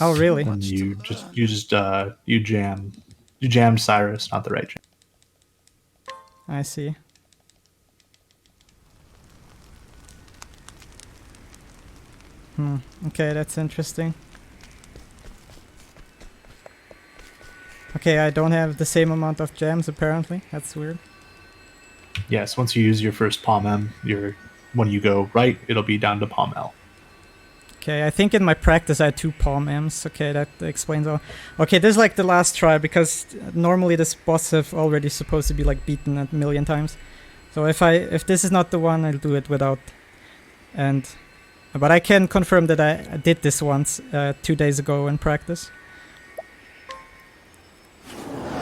Oh, really? And you jammed Cyrus, not the right jam. I see. Okay, that's interesting. Okay, I don't have the same amount of jams apparently. That's weird. Yes, once you use your first palm M, when you go right, it'll be down to palm L. Okay, I think in my practice I had 2 palm M's. Okay, that explains all. Okay, this is like the last try because normally this boss is already supposed to be like beaten a million times. So if this is not the one, I'll do it without. But I can confirm that I did this once 2 days ago in practice.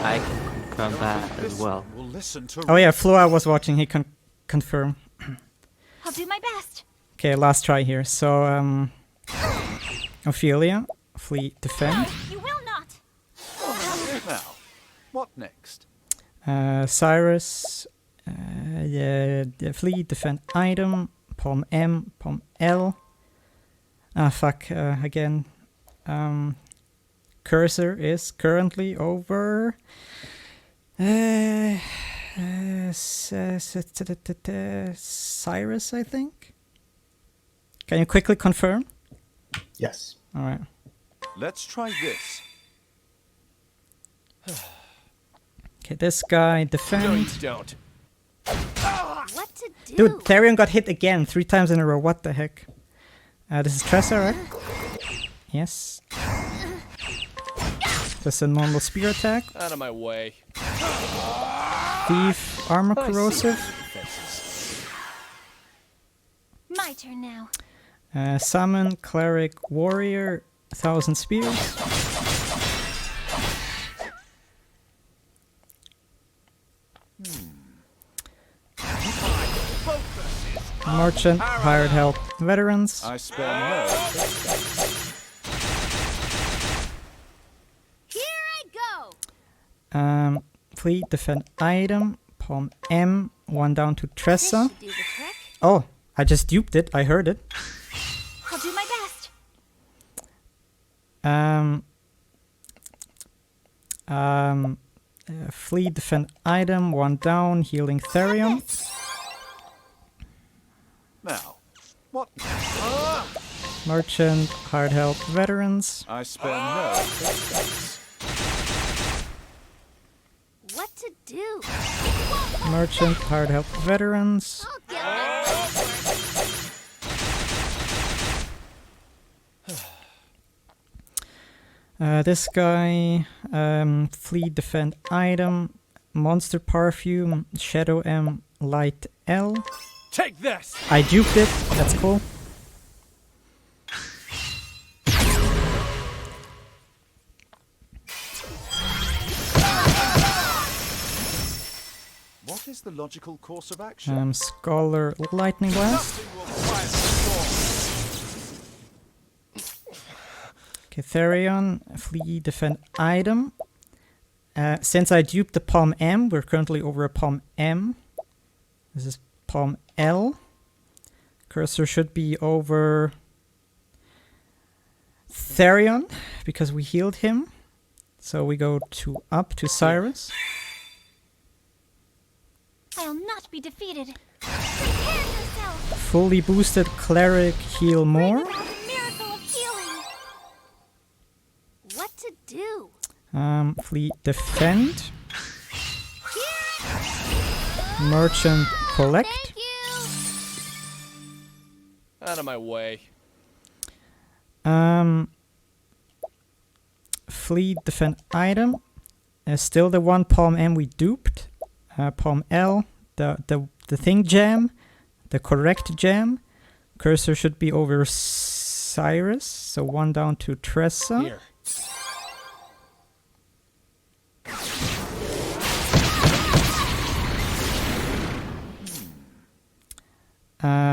I can confirm that as well. Oh yeah, Floa was watching. He can confirm. I'll do my best. Okay, last try here. So Ophelia, flee, defend. You will not. Now, what next? Cyrus, yeah, flee, defend, item. Palm M, Palm L. Ah, fuck, again. Cursor is currently over... Cyrus, I think? Can you quickly confirm? Yes. Alright. Let's try this. Okay, this guy, No, defend. you don't. What to do? Dude, Therion got hit again 3 times in a row. What the heck? This is Tressa, right? Yes. Just a normal spear attack. Out of my way. Thief, armor corrosive. My turn now. Summon, cleric, warrior, 1,000 spears. Merchant, hired help, veterans. I spare no. Here I go. Fleet, defend, item, palm M, 1 down to This Tressa. should do the trick. Oh, I just duped it. I heard it. I'll do my best. Fleet, defend, item, 1 down, healing Therion. Now, what? Merchant, hired help, veterans. I spare no. What to do? Merchant, hired help, veterans. I'll get my This guy, fleet, defend, item, monster perfume, shadow M, light L. Take this! I duped it. That's cool. What is the logical course of action? Scholar, lightning blast. Nothing will quiet the storm. Okay, Therion, flee, defend, item. Since I duped the palm M, we're currently over a palm M. This is palm L. Cursor should be over Therion, because we healed him. So we go to up to Cyrus. I'll not be defeated. Prepare yourself. Fully boosted cleric, heal more. Bring about the miracle of healing. What to do? Flee, defend. Merchant, collect. Thank you. Out of my way. Flee, defend, item. Still the one palm M we duped. Palm L, the thing jam, the correct jam. Cursor should be over Cyrus, so one down to Tressa. Here.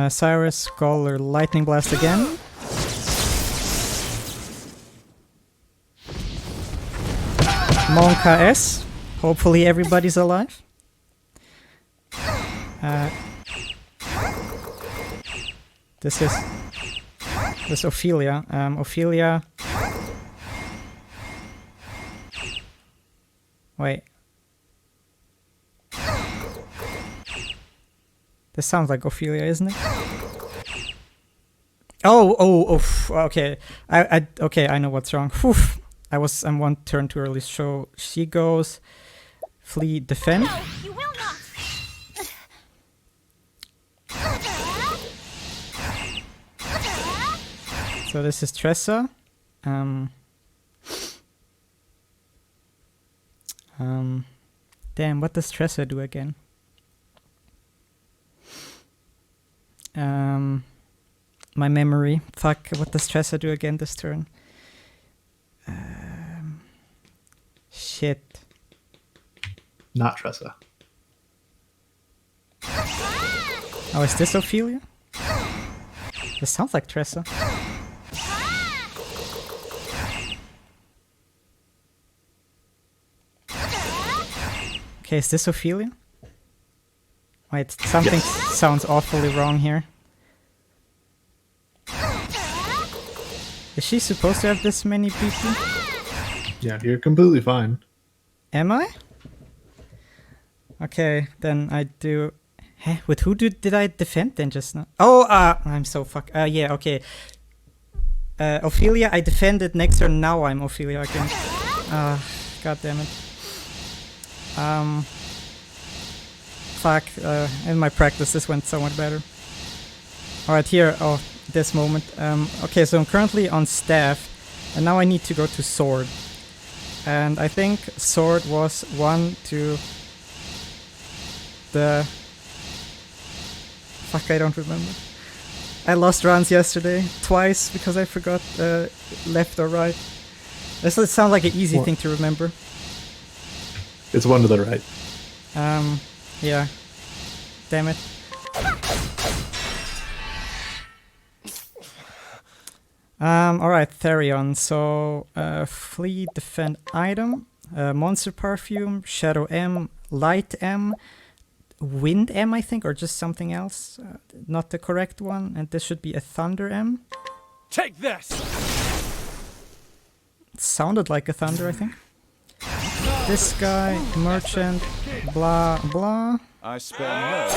Cyrus, Scholar, Lightning Blast again. Monka S. Hopefully everybody's alive. This is Ophelia. Ophelia. Wait. This sounds like Ophelia, isn't it? Oh, okay. Okay, I know what's wrong. Whew. I'm one turn too early. So she goes, flee, defend. No, you will not. So this is Tressa. Damn, what does Tressa do again? My memory. Fuck, what does Tressa do again this turn? Shit. Not Tressa. Oh, is this Ophelia? This sounds like Tressa. Okay, is this Ophelia? Wait, something sounds awfully wrong here. Is she supposed to have this many people? Yeah, you're completely fine. Am I? Okay, then I do... Heh, with who did I defend then just now? Oh, I'm so fuck... yeah, okay. Ophelia, I defended next turn, now I'm Ophelia again. God damn it. Fuck, in my practice this went somewhat better. Alright, here, this moment. Okay, so I'm currently on staff, and now I need to go to sword. And I think sword was one to the... Fuck, I don't remember. I lost runs yesterday, twice, because I forgot left or right. This sounds like an easy thing to remember. It's one to the right. Yeah. Damn it. Alright, Therion. So, flee, defend, item, monster perfume, shadow M, light M, wind M, I think, or just something else. Not the correct one. And this should be a thunder M. Take this! It sounded like a thunder, I think. This guy, merchant, blah, blah. I spare no.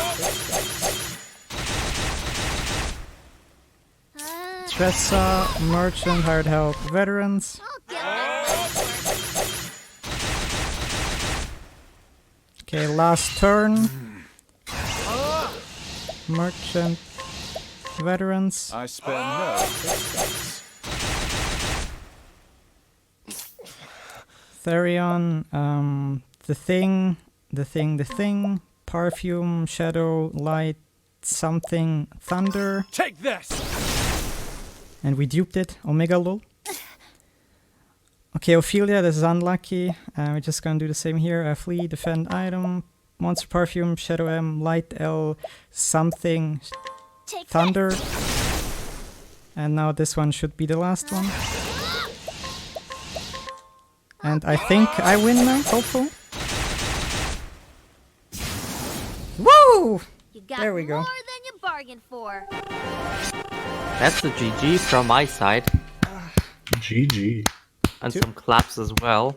Tressa, merchant, hired help, veterans. Okay, last turn. Merchant, veterans. I spare no. Therion, the thing, perfume, shadow, light, something, thunder. Take this! And we duped it, Omega lol. Okay, Ophelia, this is unlucky. We're just gonna do the same here. Flee, defend, item, monster perfume, shadow M, light L, something, Take thunder. And now this one should be the last one. And I think I win now, hopefully. Woo! You got There we go. more than you bargained for. That's a GG from my side. GG. And some claps as well.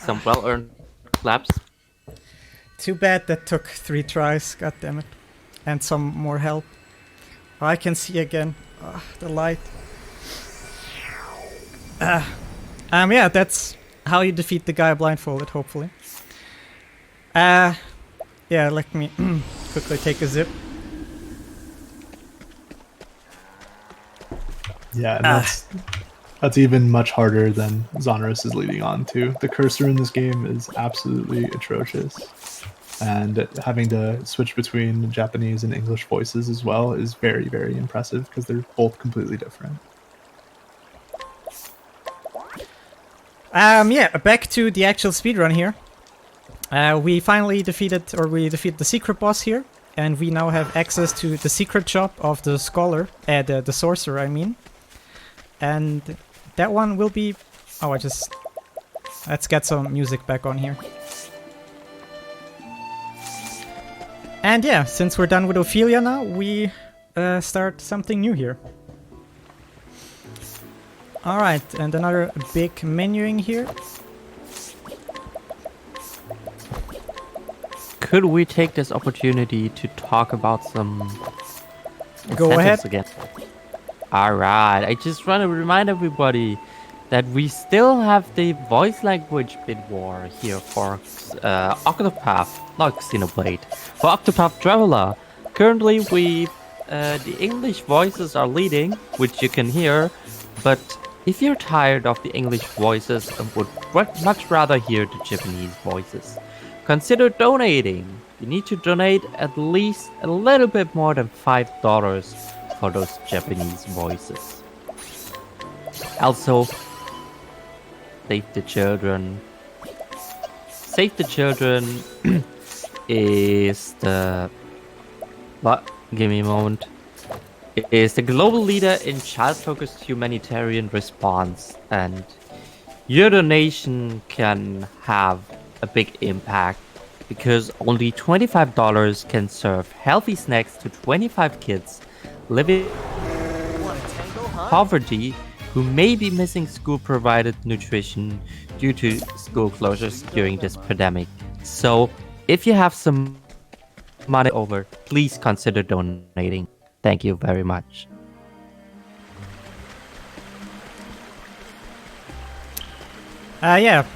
Some well-earned claps. Too bad that took 3 tries, god damn it. And some more help. Oh, I can see again. The light. Yeah, that's how you defeat the guy blindfolded, hopefully. Yeah, let me quickly take a zip. Yeah, and that's even much harder than Xoneris is leading on to. The cursor in this game is absolutely atrocious. And having to switch between Japanese and English voices as well is very, very impressive because they're both completely different. Yeah, back to the actual speedrun here. We finally defeated the secret boss here, and we now have access to the secret shop of the scholar, the sorcerer, I mean. And that one will be... Oh, let's get some music back on here. And yeah, since we're done with Ophelia now, we start something new here. Alright, and another big menuing here. Could we take this opportunity to talk about some Go incentives ahead. again? Alright, I just want to remind everybody that we still have the voice language bid war here for Octopath, not Xenoblade, for Octopath Traveler. Currently, the English voices are leading, which you can hear, but if you're tired of the English voices and would much rather hear the Japanese voices, consider donating. You need to donate at least a little bit more than $5 for those Japanese voices. Also, Save the Children. Save the Children is the... What? Give me a moment. It is the global leader in child-focused humanitarian response, and your donation can have a big impact because only $25 can serve healthy snacks to 25 kids living in poverty who may be missing school-provided nutrition due to school closures during this pandemic. So, if you have some money over, please consider donating. Thank you very much. Yeah,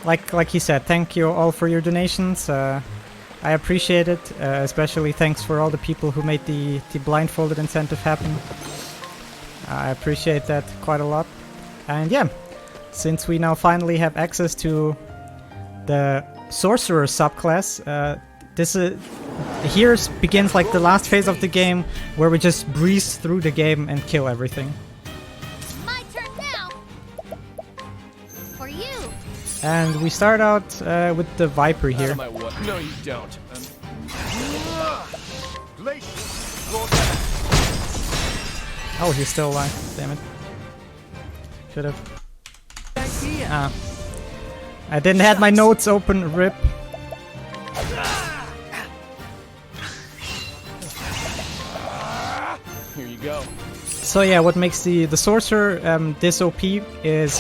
like he said, thank you all for your donations. I appreciate it, especially thanks for all the people who made the blindfolded incentive happen. I appreciate that quite a lot. And yeah, since we now finally have access to the sorcerer subclass, here begins like the last phase of the game where we just breeze through the game and kill everything. My turn now. For you. And we start out with the Viper Out here. of my way. No, you don't. Oh, he's still alive. Damn it. Should've. Ah. I didn't have my notes open, rip. Here you go. So yeah, what makes the sorcerer this OP is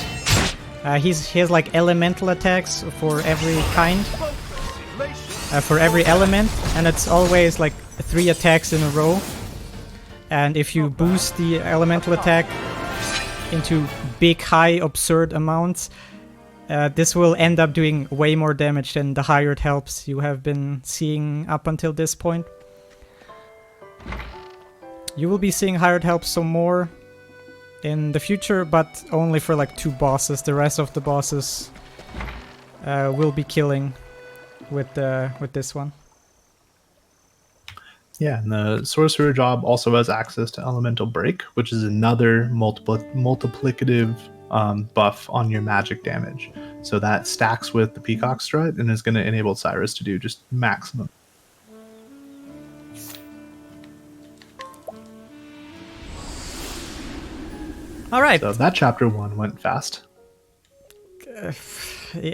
he has like elemental attacks for every kind, for every element, and it's always like 3 attacks in a row. And if you boost the elemental attack into big, high, absurd amounts, this will end up doing way more damage than the hired helps you have been seeing up until this point. You will be seeing hired helps some more in the future, but only for like 2 bosses. The rest of the bosses will be killing with this one. Yeah, and the sorcerer job also has access to elemental break, which is another multiplicative buff on your magic damage. So that stacks with the peacock strut and is going to enable Cyrus to do just maximum. All right. So that chapter 1 went fast.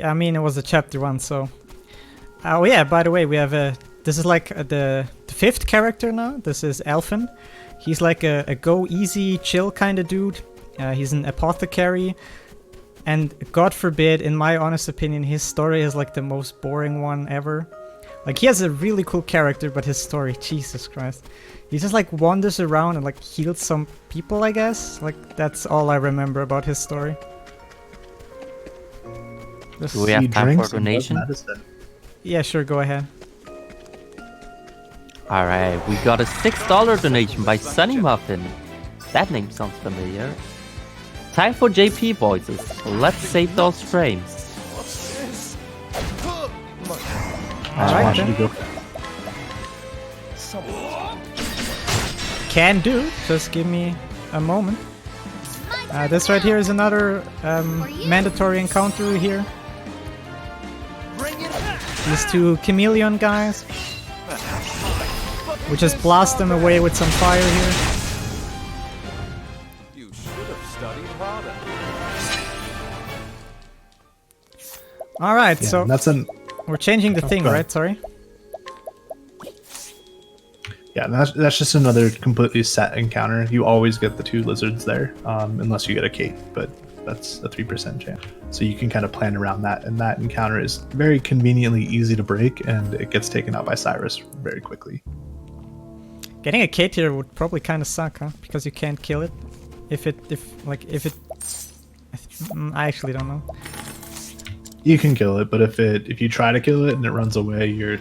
I mean, it was a chapter 1, so... Oh yeah, by the way, we have a... This is like the 5th character now. This is Elfin. He's like a go easy, chill kind of dude. He's an apothecary. And God forbid, in my honest opinion, his story is like the most boring one ever. Like, he has a really cool character, but his story, Jesus Christ. He just like wanders around and like heals some people, I guess. Like, that's all I remember about his story. Just Do we have He time for drinks and does donation? medicine. yeah, sure, go ahead. Alright, we got a $6 donation by Sunny Muffin. That name sounds familiar. Time for JP voices. Let's save those frames. I Alright want you then. to go. Can do. Just give me a moment. This right here is another mandatory encounter here. These 2 chameleon guys. We just blast them away with some fire here. You should have studied harder. Alright, Yeah, so that's an we're changing the thing, go ahead. right? Sorry. Yeah, that's just another completely set encounter. You always get the 2 lizards there, unless you get a cape, but that's a 3% chance. So you can kind of plan around that, and that encounter is very conveniently easy to break, and it gets taken out by Cyrus very quickly. Getting a Kate here would probably kind of suck, huh? Because you can't kill it. I actually don't know. You can kill it, but if you try to kill it and it runs away, your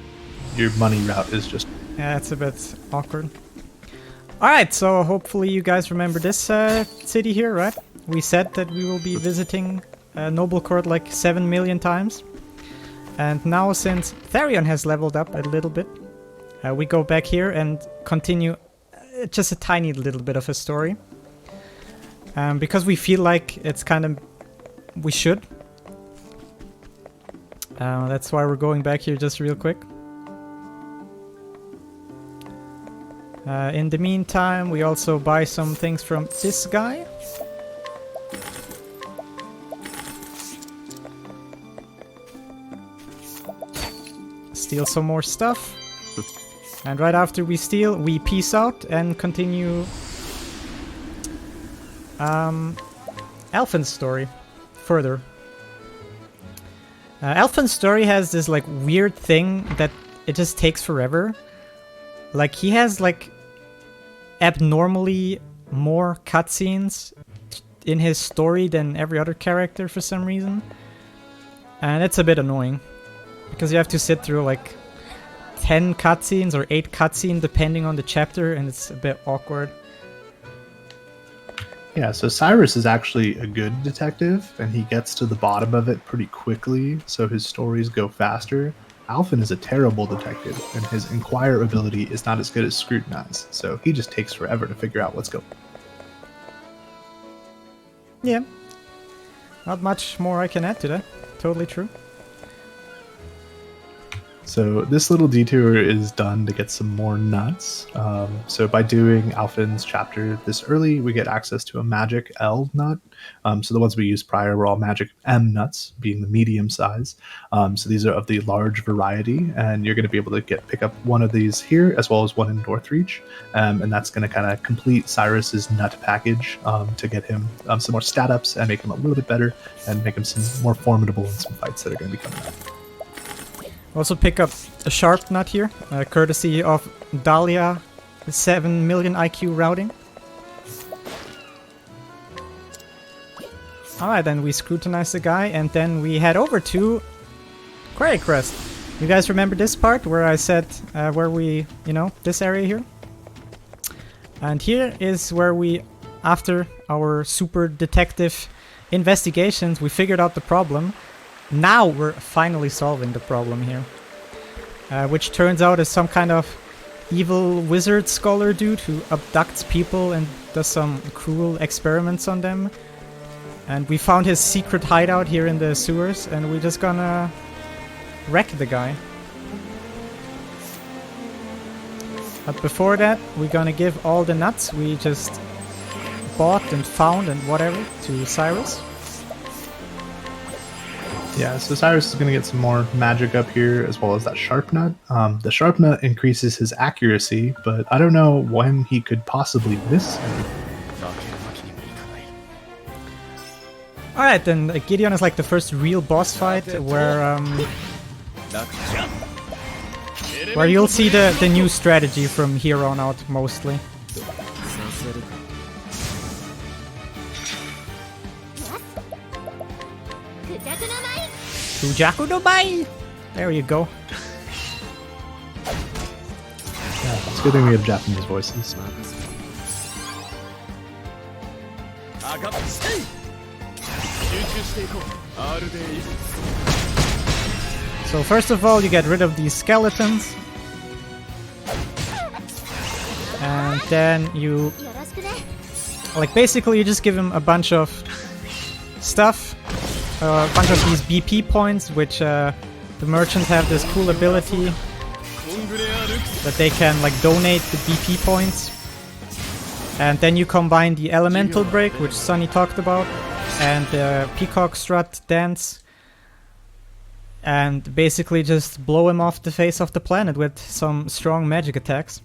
money route is just... Yeah, it's a bit awkward. Alright, so hopefully you guys remember this city here, right? We said that we will be visiting Noble Court like 7 million times. And now since Therion has leveled up a little bit, we go back here and continue just a tiny little bit of a story. Because we feel like it's kind of... we should. That's why we're going back here just real quick. In the meantime, we also buy some things from this guy. Steal some more stuff. And right after we steal, we peace out and continue Elfin's story further. Elfin's story has this like weird thing that it just takes forever. Like, he has like abnormally more cutscenes in his story than every other character for some reason. And it's a bit annoying. Because you have to sit through like 10 cutscenes or 8 cutscenes depending on the chapter, and it's a bit awkward. Yeah, so Cyrus is actually a good detective, and he gets to the bottom of it pretty quickly, so his stories go faster. Alphen is a terrible detective, and his inquire ability is not as good as scrutinize, so he just takes forever to figure out what's going on. Yeah. Not much more I can add to that. Totally true. So this little detour is done to get some more nuts. So by doing Alphen's chapter this early, we get access to a magic L nut. So the ones we used prior were all magic M nuts, being the medium size. So these are of the large variety, and you're going to be able to pick up one of these here, as well as one in Northreach. And that's going to kind of complete Cyrus's nut package to get him some more stat ups and make him a little bit better, and make him some more formidable in some fights that are going to be coming up. Also pick up a sharp nut here, courtesy of Dahlia 7 million IQ routing. Alright, then we scrutinize the guy, and then we head over to Quarry Crest. You guys remember this part where I said where we, this area here? And here is where we, after our super detective investigations, we figured out the problem. Now we're finally solving the problem here. Which turns out is some kind of evil wizard scholar dude who abducts people and does some cruel experiments on them. And we found his secret hideout here in the sewers, and we're just gonna wreck the guy. But before that, we're gonna give all the nuts we just bought and found and whatever to Cyrus. Yeah, so Cyrus is going to get some more magic up here, as well as that Sharp Nut. The Sharp Nut increases his accuracy, but I don't know when he could possibly miss him. Alright, then Gideon is like the first real boss fight where you'll see the new strategy from here on out, mostly. Fujaku no Bai! There you go. Yeah, it's a good thing we have Japanese voices. So first of all, you get rid of these skeletons. And then you... like, basically you just give him a bunch of stuff. A bunch of these BP points, which the merchants have this cool ability that they can like donate the BP points. And then you combine the elemental break, which Sunny talked about, and the peacock strut dance, and basically just blow him off the face of the planet with some strong magic attacks.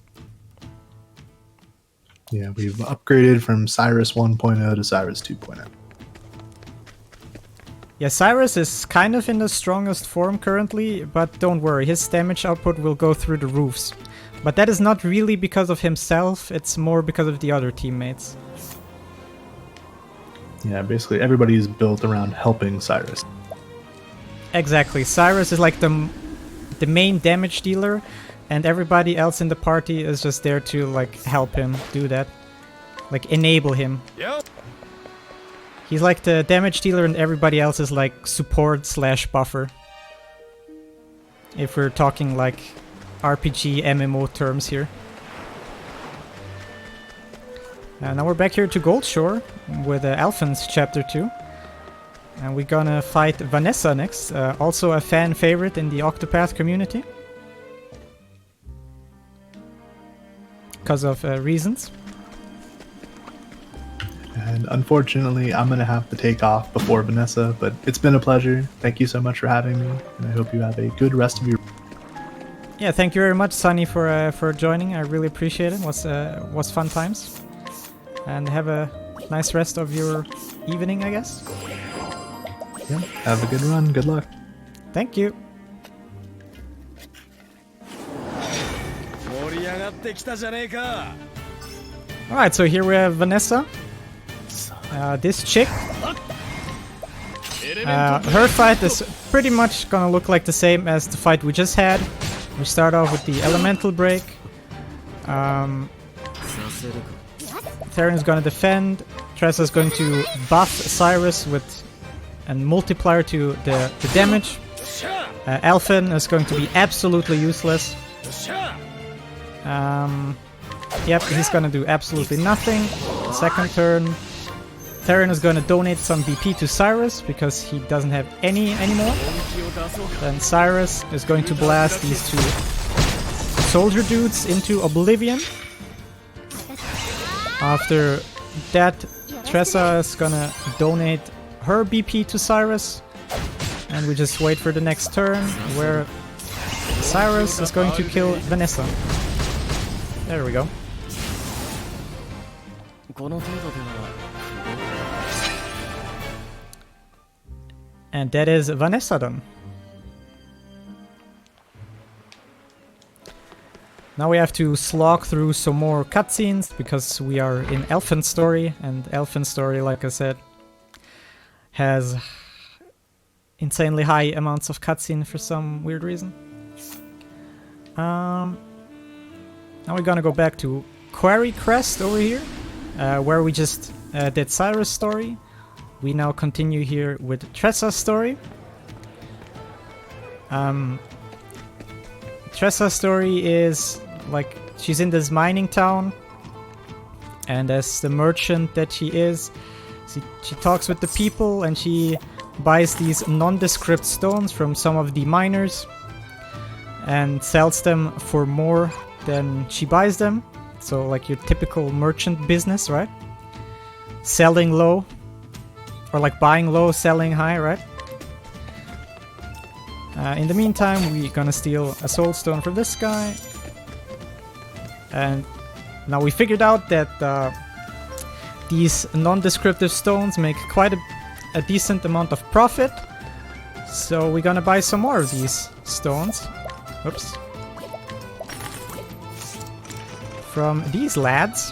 Yeah, we've upgraded from Cyrus 1.0 to Cyrus 2.0. Yeah, Cyrus is kind of in the strongest form currently, but don't worry, his damage output will go through the roofs. But that is not really because of himself, it's more because of the other teammates. Yeah, basically everybody's built around helping Cyrus. Exactly, Cyrus is like the main damage dealer, and everybody else in the party is just there to like help him do that. Like enable him. Yep. He's like the damage dealer and everybody else is like support / buffer. If we're talking like RPG MMO terms here. And now we're back here to Goldshore with Alphen's Chapter 2. And we're gonna fight Vanessa next, also a fan favorite in the Octopath community. Because of reasons. And unfortunately, I'm going to have to take off before Vanessa, but it's been a pleasure. Thank you so much for having me, and I hope you have a good rest of your... Yeah, thank you very much, Sunny, for joining. I really appreciate it. Was fun times. And have a nice rest of your evening, I guess. Yeah, have a good run. Good luck. Thank you. Alright, so here we have Vanessa. This chick. Her fight is pretty much gonna look like the same as the fight we just had. We start off with the elemental break. Theron is gonna defend. Tressa is going to buff Cyrus with a multiplier to the damage. Alphen is going to be absolutely useless. Yep, he's gonna do absolutely nothing. Second turn, Theron is gonna donate some BP to Cyrus because he doesn't have any anymore. Then Cyrus is going to blast these two soldier dudes into oblivion. After that, Tressa is gonna donate her BP to Cyrus. And we just wait for the next turn where Cyrus is going to kill Vanessa. There we go. And that is Vanessa done. Now we have to slog through some more cutscenes because we are in Elfen's story, and Elfen's story, like I said, has insanely high amounts of cutscene for some weird reason. Now we're gonna go back to Quarry Crest over here, where we just did Cyrus' story. We now continue here with Tressa's story. Tressa's story is like she's in this mining town, and as the merchant that she is, she talks with the people and she buys these nondescript stones from some of the miners and sells them for more than she buys them. So like your typical merchant business, right? Selling low, or like buying low, selling high, right? In the meantime, we're gonna steal a soul stone from this guy. And now we figured out that these non-descriptive stones make quite a decent amount of profit. So we're gonna buy some more of these stones. Oops. From these lads.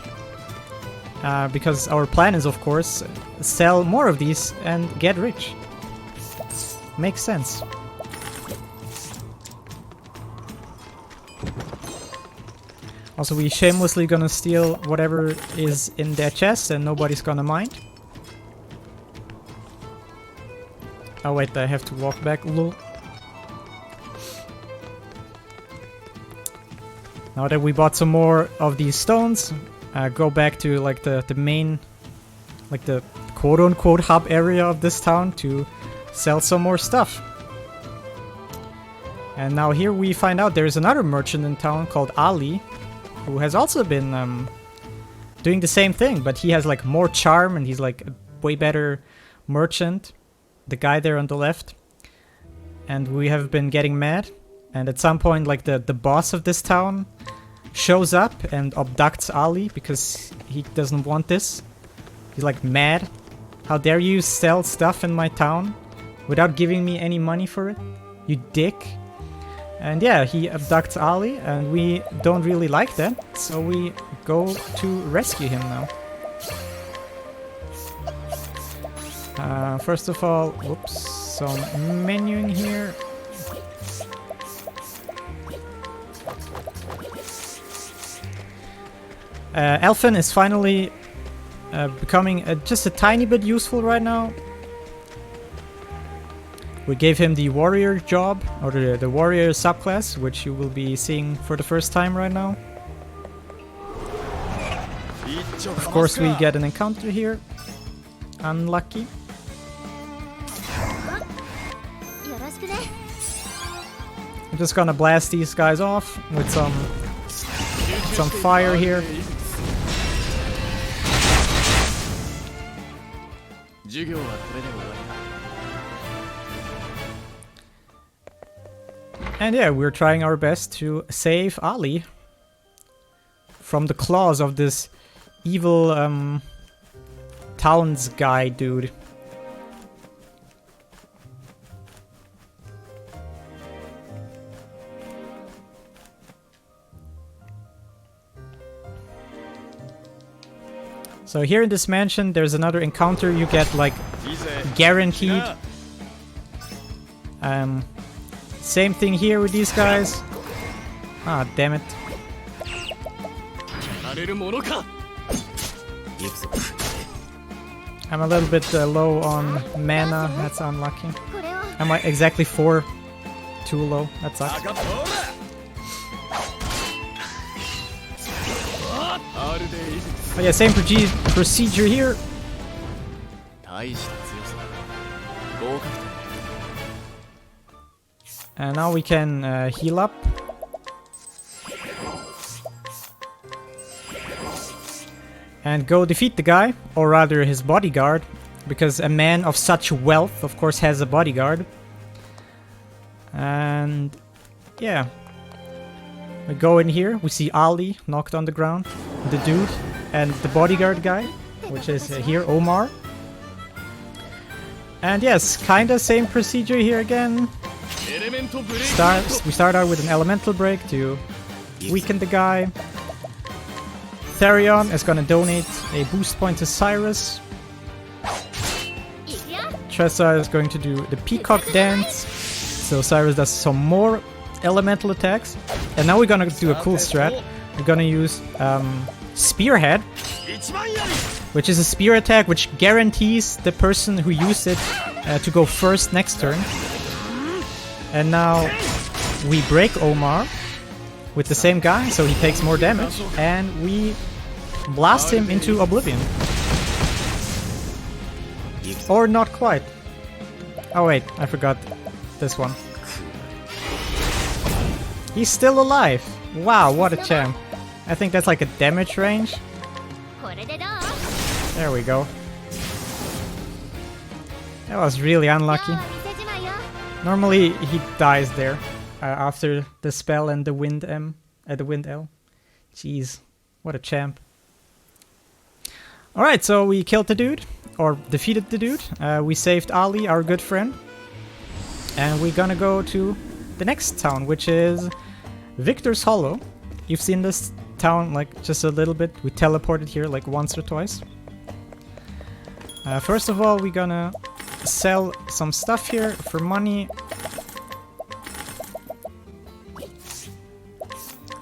Because our plan is, of course, sell more of these and get rich. Makes sense. Also, we shamelessly gonna steal whatever is in their chest and nobody's gonna mind. Oh wait, I have to walk back a little. Now that we bought some more of these stones, go back to like the main, like the quote-unquote hub area of this town to sell some more stuff. And now here we find out there's another merchant in town called Ali, who has also been doing the same thing, but he has like more charm and he's like a way better merchant. The guy there on the left. And we have been getting mad. And at some point, like the boss of this town shows up and abducts Ali because he doesn't want this. He's like mad. How dare you sell stuff in my town without giving me any money for it? You dick. And yeah, he abducts Ali and we don't really like that. So we go to rescue him now. First of all, whoops, some menuing here. Elfin is finally becoming just a tiny bit useful right now. We gave him the warrior job, or the warrior subclass, which you will be seeing for the first time right now. Of course, we get an encounter here. Unlucky. I'm just gonna blast these guys off with some fire here. And yeah, we're trying our best to save Ali from the claws of this evil towns guy dude. So here in this mansion, there's another encounter you get like guaranteed. Same thing here with these guys. Ah, damn it. I'm a little bit low on mana, that's unlucky. I'm like exactly 4 too low, that sucks. Oh yeah, same procedure here. And now we can heal up. And go defeat the guy, or rather his bodyguard, because a man of such wealth, of course, has a bodyguard. And yeah, we go in here, we see Ali knocked on the ground, the dude, and the bodyguard guy, which is here, Omar. And yes, kinda same procedure here again. We start out with an elemental break to weaken the guy. Therion is gonna donate a boost point to Cyrus. Tressa is going to do the peacock dance, so Cyrus does some more elemental attacks. And now we're gonna do a cool strat. We're gonna use Spearhead, which is a spear attack which guarantees the person who used it to go first next turn. And now we break Omar with the same guy, so he takes more damage, and we blast him into oblivion. Or not quite. Oh wait, I forgot this one. He's still alive! Wow, what a champ. I think that's like a damage range. There we go. That was really unlucky. Normally he dies there after the spell and the wind the wind L. Jeez, what a champ. Alright, so we killed the dude, or defeated the dude. We saved Ali, our good friend. And we're gonna go to the next town, which is Victor's Hollow. You've seen this town like just a little bit. We teleported here like once or twice. First of all, we're gonna sell some stuff here for money.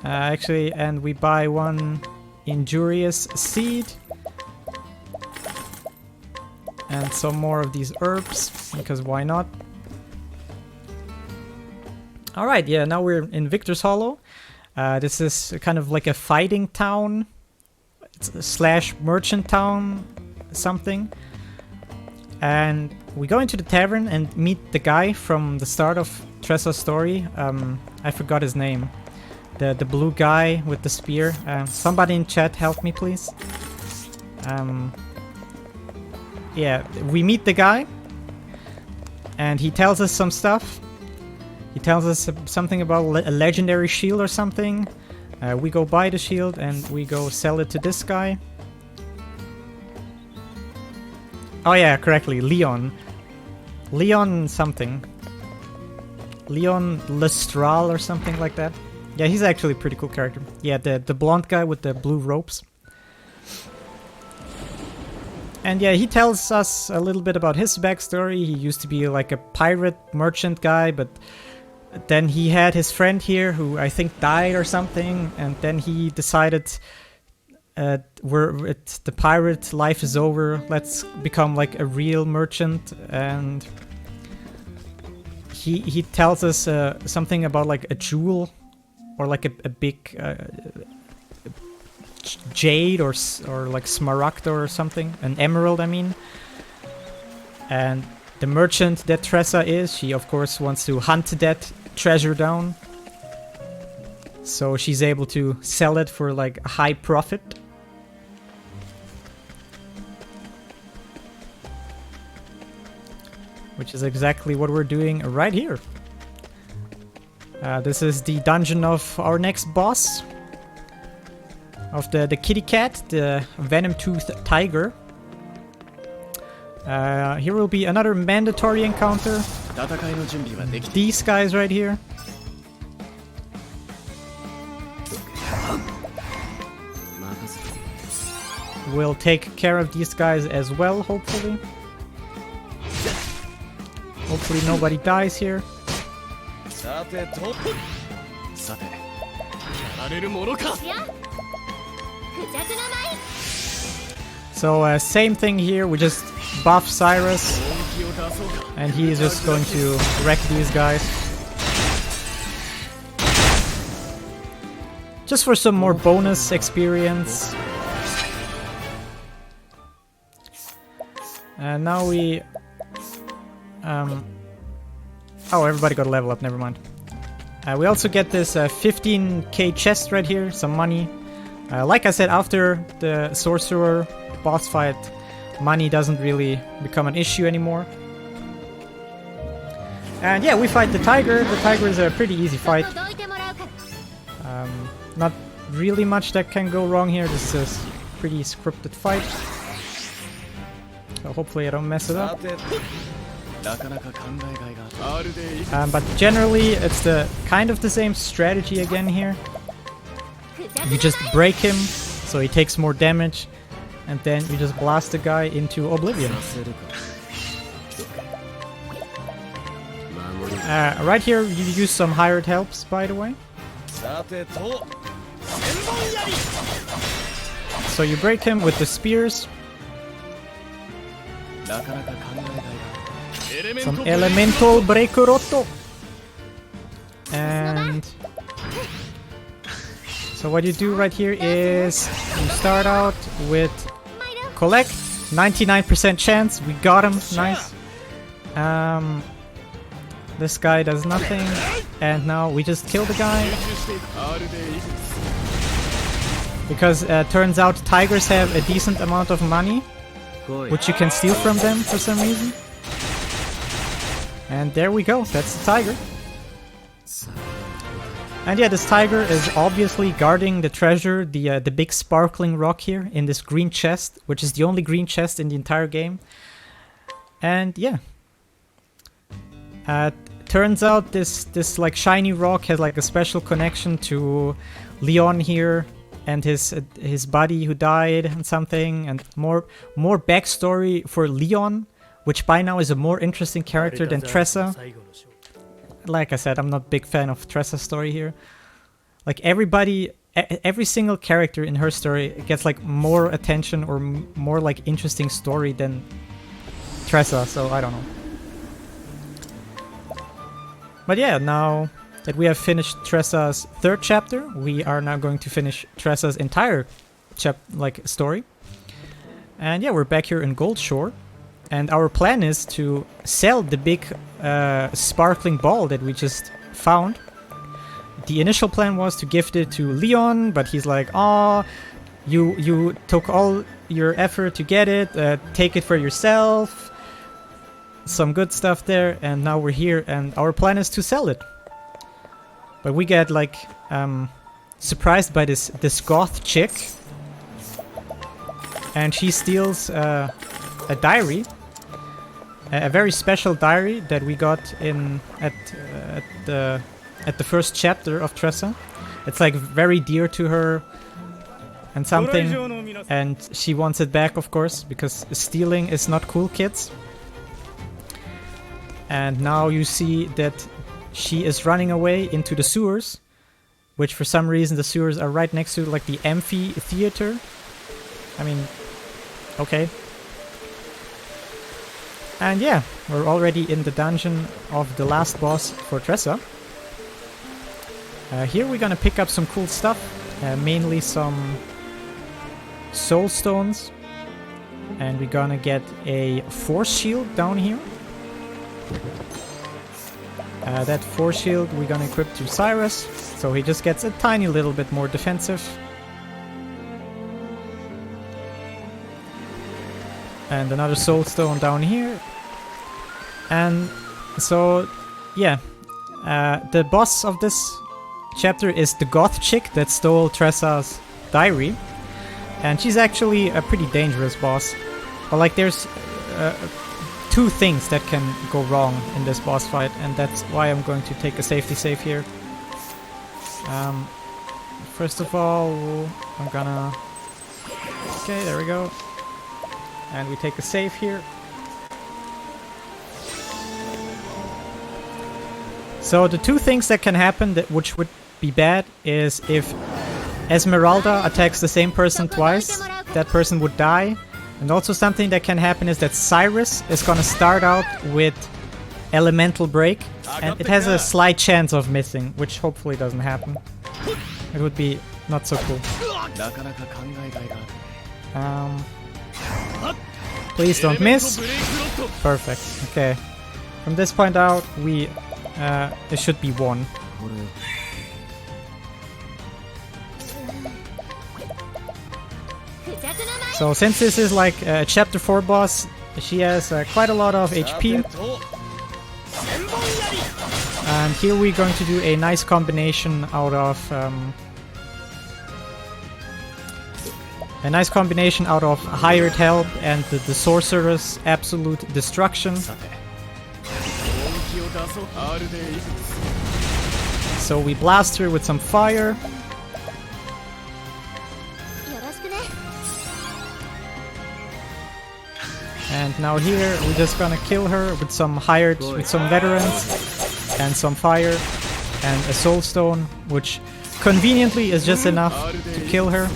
Actually, and we buy one injurious seed. And some more of these herbs, because why not? Alright, yeah, now we're in Victor's Hollow. This is kind of like a fighting town. It's a slash merchant town something. And we go into the tavern and meet the guy from the start of Tressa's story. I forgot his name. The blue guy with the spear. Somebody in chat help me please. Yeah, we meet the guy. And he tells us some stuff. He tells us something about a legendary shield or something. We go buy the shield and we go sell it to this guy. Oh yeah, correctly, Leon. Leon something. Leon Lestral or something like that. Yeah, he's actually a pretty cool character. Yeah, the blonde guy with the blue ropes. And yeah, he tells us a little bit about his backstory. He used to be like a pirate merchant guy, but then he had his friend here who I think died or something, and then he decided the pirate life is over, let's become like a real merchant. And he tells us something about like a jewel or like a big jade or like smaragd or something, an emerald I mean. And the merchant that Tressa is, she of course wants to hunt that treasure down, so she's able to sell it for like a high profit. Which is exactly what we're doing right here. This is the dungeon of our next boss. Of the kitty cat, the venom-toothed tiger. Here will be another mandatory encounter. These guys right here. We'll take care of these guys as well, hopefully. Hopefully nobody dies here. So same thing here, we just buff Cyrus and he is just going to wreck these guys. Just for some more bonus experience. And now we... oh, everybody got a level up, never mind. We also get this 15k chest right here, some money. Like I said, after the sorcerer boss fight, money doesn't really become an issue anymore. And yeah, we fight the tiger. The tiger is a pretty easy fight. Not really much that can go wrong here. This is a pretty scripted fight. So hopefully I don't mess it up. But generally it's the kind of the same strategy again here. You just break him so he takes more damage, and then you just blast the guy into oblivion. Right here you use some hired helps, by the way. So you break him with the spears. Some elemental breakerotto. And so what you do right here is you start out with collect, 99% chance, we got him, nice. This guy does nothing, and now we just kill the guy. Because turns out tigers have a decent amount of money, which you can steal from them for some reason. And there we go, that's the tiger. And yeah, this tiger is obviously guarding the treasure, the big sparkling rock here in this green chest, which is the only green chest in the entire game. And yeah. Turns out this like shiny rock has like a special connection to Leon here and his buddy who died and something, and more backstory for Leon, which by now is a more interesting character than Tressa. Like I said, I'm not a big fan of Tressa's story here. Like every single character in her story gets like more attention or more like interesting story than Tressa, so I don't know. But yeah, now that we have finished Tressa's third chapter, we are now going to finish Tressa's entire story. And yeah, we're back here in Goldshore. And our plan is to sell the big sparkling ball that we just found. The initial plan was to gift it to Leon, but he's like, "Aw, you took all your effort to get it, take it for yourself." Some good stuff there, and now we're here, and our plan is to sell it. But we get like surprised by this goth chick, and she steals a diary. A very special diary that we got at the first chapter of Tressa. It's like very dear to her and something, and she wants it back, of course, because stealing is not cool, kids. And now you see that she is running away into the sewers, which for some reason the sewers are right next to like the amphitheater. I mean, okay. And yeah, we're already in the dungeon of the last boss for Tressa. Here we're gonna pick up some cool stuff, mainly some soul stones. And we're gonna get a force shield down here. That force shield we're gonna equip to Cyrus, so he just gets a tiny little bit more defensive. And another soul stone down here. And so, yeah, the boss of this chapter is the goth chick that stole Tressa's diary. And she's actually a pretty dangerous boss. But like there's two things that can go wrong in this boss fight, and that's why I'm going to take a safety save here. First of all, I'm gonna... Okay, there we go. And we take a save here. So the two things that can happen which would be bad is if Esmeralda attacks the same person twice, that person would die. And also something that can happen is that Cyrus is gonna start out with Elemental Break, and it has a slight chance of missing, which hopefully doesn't happen. It would be not so cool. Please don't miss. Perfect. Okay. From this point out, it should be 1. So since this is like a chapter 4 boss, she has quite a lot of HP. And here we're going to do a nice combination out of hired help and the sorcerer's absolute destruction. So we blast her with some fire. And now here we're just gonna kill her with some veterans and some fire and a soul stone, which conveniently is just enough to kill her.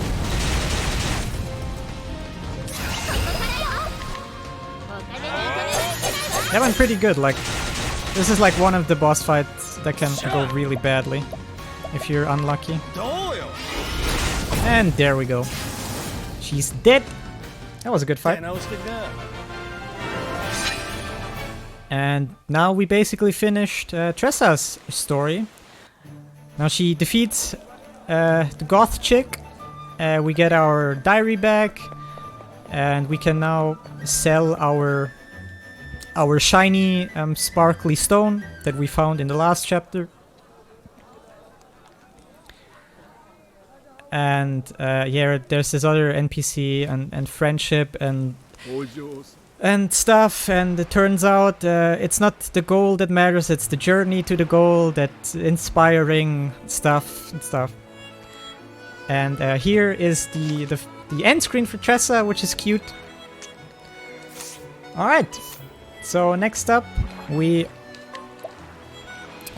That went pretty good. Like, this is like one of the boss fights that can go really badly if you're unlucky. And there we go. She's dead. That was a good fight. And now we basically finished Tressa's story. Now she defeats the goth chick. We get our diary back. And we can now sell our our shiny sparkly stone that we found in the last chapter. And yeah, there's this other NPC and friendship and stuff, and it turns out it's not the goal that matters, it's the journey to the goal that's inspiring stuff and stuff. And here is the end screen for Tressa, which is cute. Alright, so next up we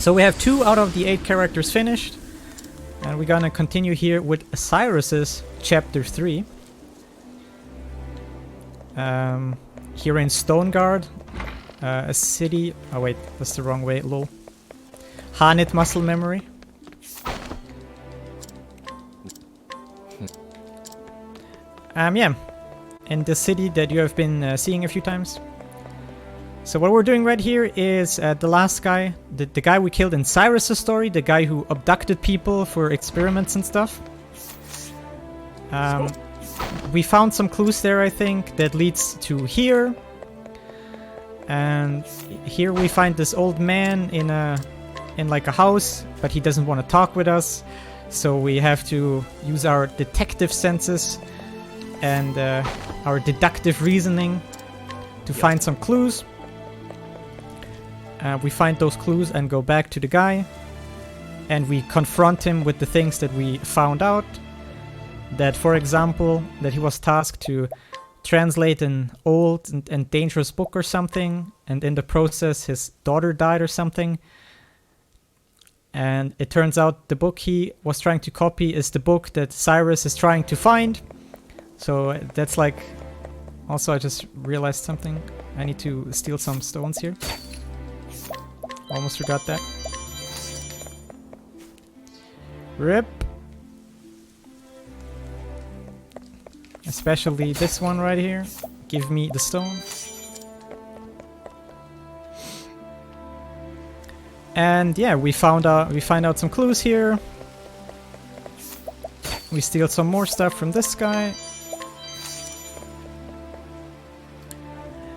have 2 out of the 8 characters finished, and we're gonna continue here with Cyrus's chapter 3. Here in Stoneguard, a city. Oh wait, that's the wrong way. Lol. Hanit muscle memory. Yeah, in the city that you have been seeing a few times. So what we're doing right here is the last guy, the guy we killed in Cyrus's story, the guy who abducted people for experiments and stuff. We found some clues there, I think, that leads to here. And here we find this old man in like a house, but he doesn't want to talk with us. So we have to use our detective senses and our deductive reasoning to find some clues. We find those clues and go back to the guy. And we confront him with the things that we found out. That, for example, that he was tasked to translate an old and dangerous book or something, and in the process his daughter died or something. And it turns out the book he was trying to copy is the book that Cyrus is trying to find. So that's like... Also, I just realized something. I need to steal some stones here. Almost forgot that. RIP. Especially this one right here. Give me the stone. And yeah, we find out some clues here. We steal some more stuff from this guy.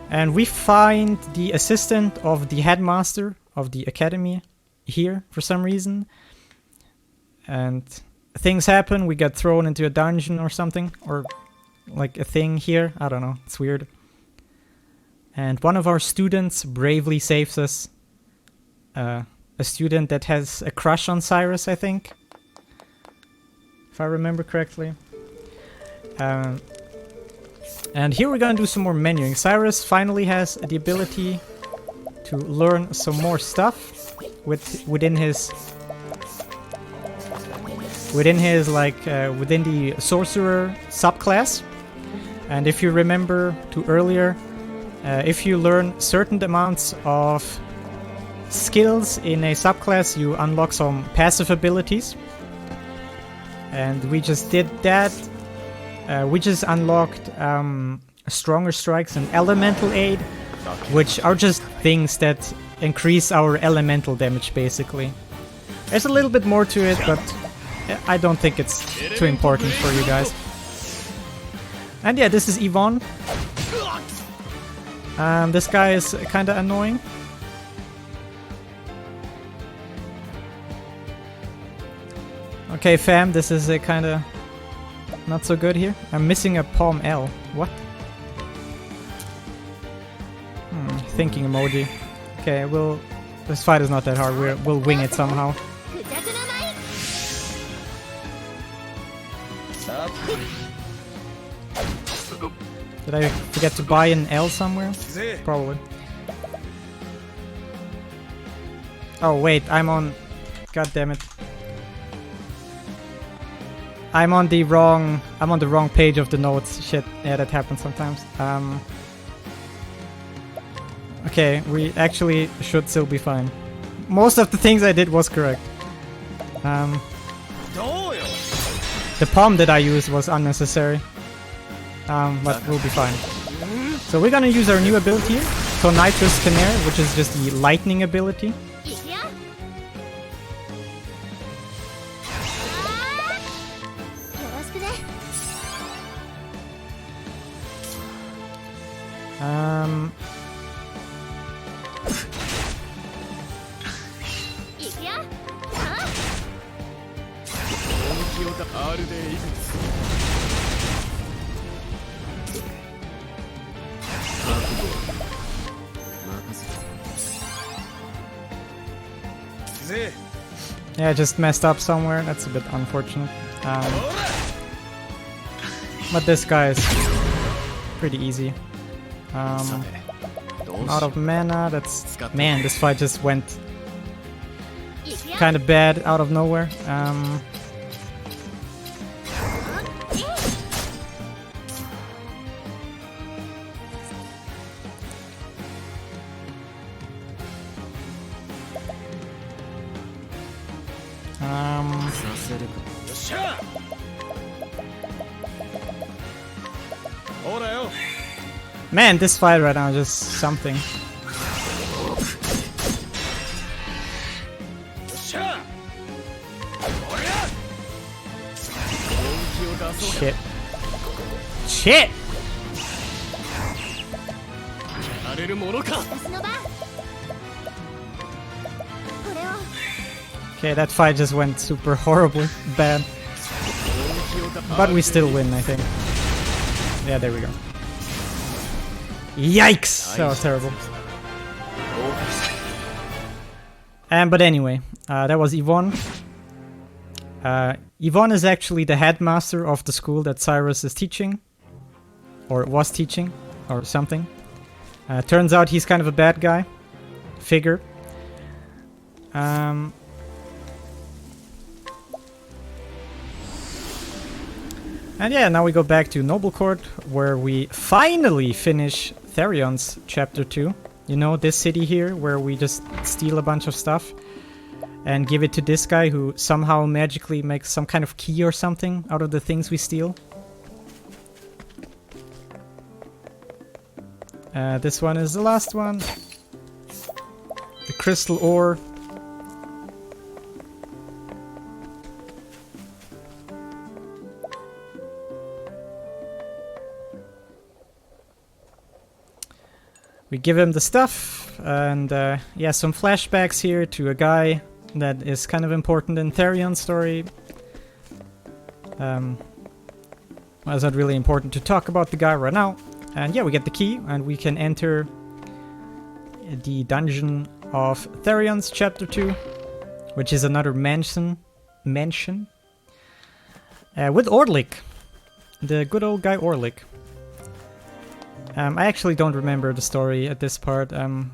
And we find the assistant of the headmaster of the academy here for some reason. And things happen, we get thrown into a dungeon or something, or like a thing here, I don't know, it's weird. And one of our students bravely saves us. A student that has a crush on Cyrus, I think. If I remember correctly. And here we're gonna do some more menuing. Cyrus finally has the ability to learn some more stuff within his within the sorcerer subclass. And if you remember to earlier, if you learn certain amounts of skills in a subclass, you unlock some passive abilities. And we just did that. We just unlocked stronger strikes and elemental aid, which are just things that increase our elemental damage, basically. There's a little bit more to it, but I don't think it's too important for you guys. And yeah, this is Yvonne. This guy is kinda annoying. Okay, fam, this is a kinda not so good here. I'm missing a palm L. What? Thinking emoji. Okay, this fight is not that hard. We'll wing it somehow. Did I forget to buy an L somewhere? Probably. Oh wait, I'm on... God damn it. I'm on the wrong page of the notes. Shit, yeah, that happens sometimes. Okay, we actually should still be fine. Most of the things I did was correct. The palm that I used was unnecessary. But we'll be fine. So we're gonna use our new ability here. So Nitrous Canary, which is just the lightning ability. Yeah, I just messed up somewhere. That's a bit unfortunate. But this guy is pretty easy. Out of mana. That's man. This fight just went kind of bad out of nowhere. Man, this fight right now is just something. Shit. Shit! Okay, that fight just went super horribly bad. But we still win, I think. Yeah, there we go. Yikes! That was terrible. But anyway, that was Yvonne. Yvonne is actually the headmaster of the school that Cyrus is teaching. Or was teaching, or something. Turns out he's kind of a bad guy. Figured. And yeah, now we go back to Noble Court, where we finally finish Therion's Chapter 2. You know, this city here, where we just steal a bunch of stuff and give it to this guy who somehow magically makes some kind of key or something out of the things we steal. This one is the last one. The crystal ore. We give him the stuff, and yeah, some flashbacks here to a guy that is kind of important in Therion's story. Well, it's not really important to talk about the guy right now. And yeah, we get the key, and we can enter the dungeon of Therion's Chapter 2, which is another mansion. With Orlik, the good old guy Orlik. I actually don't remember the story at this part. Oh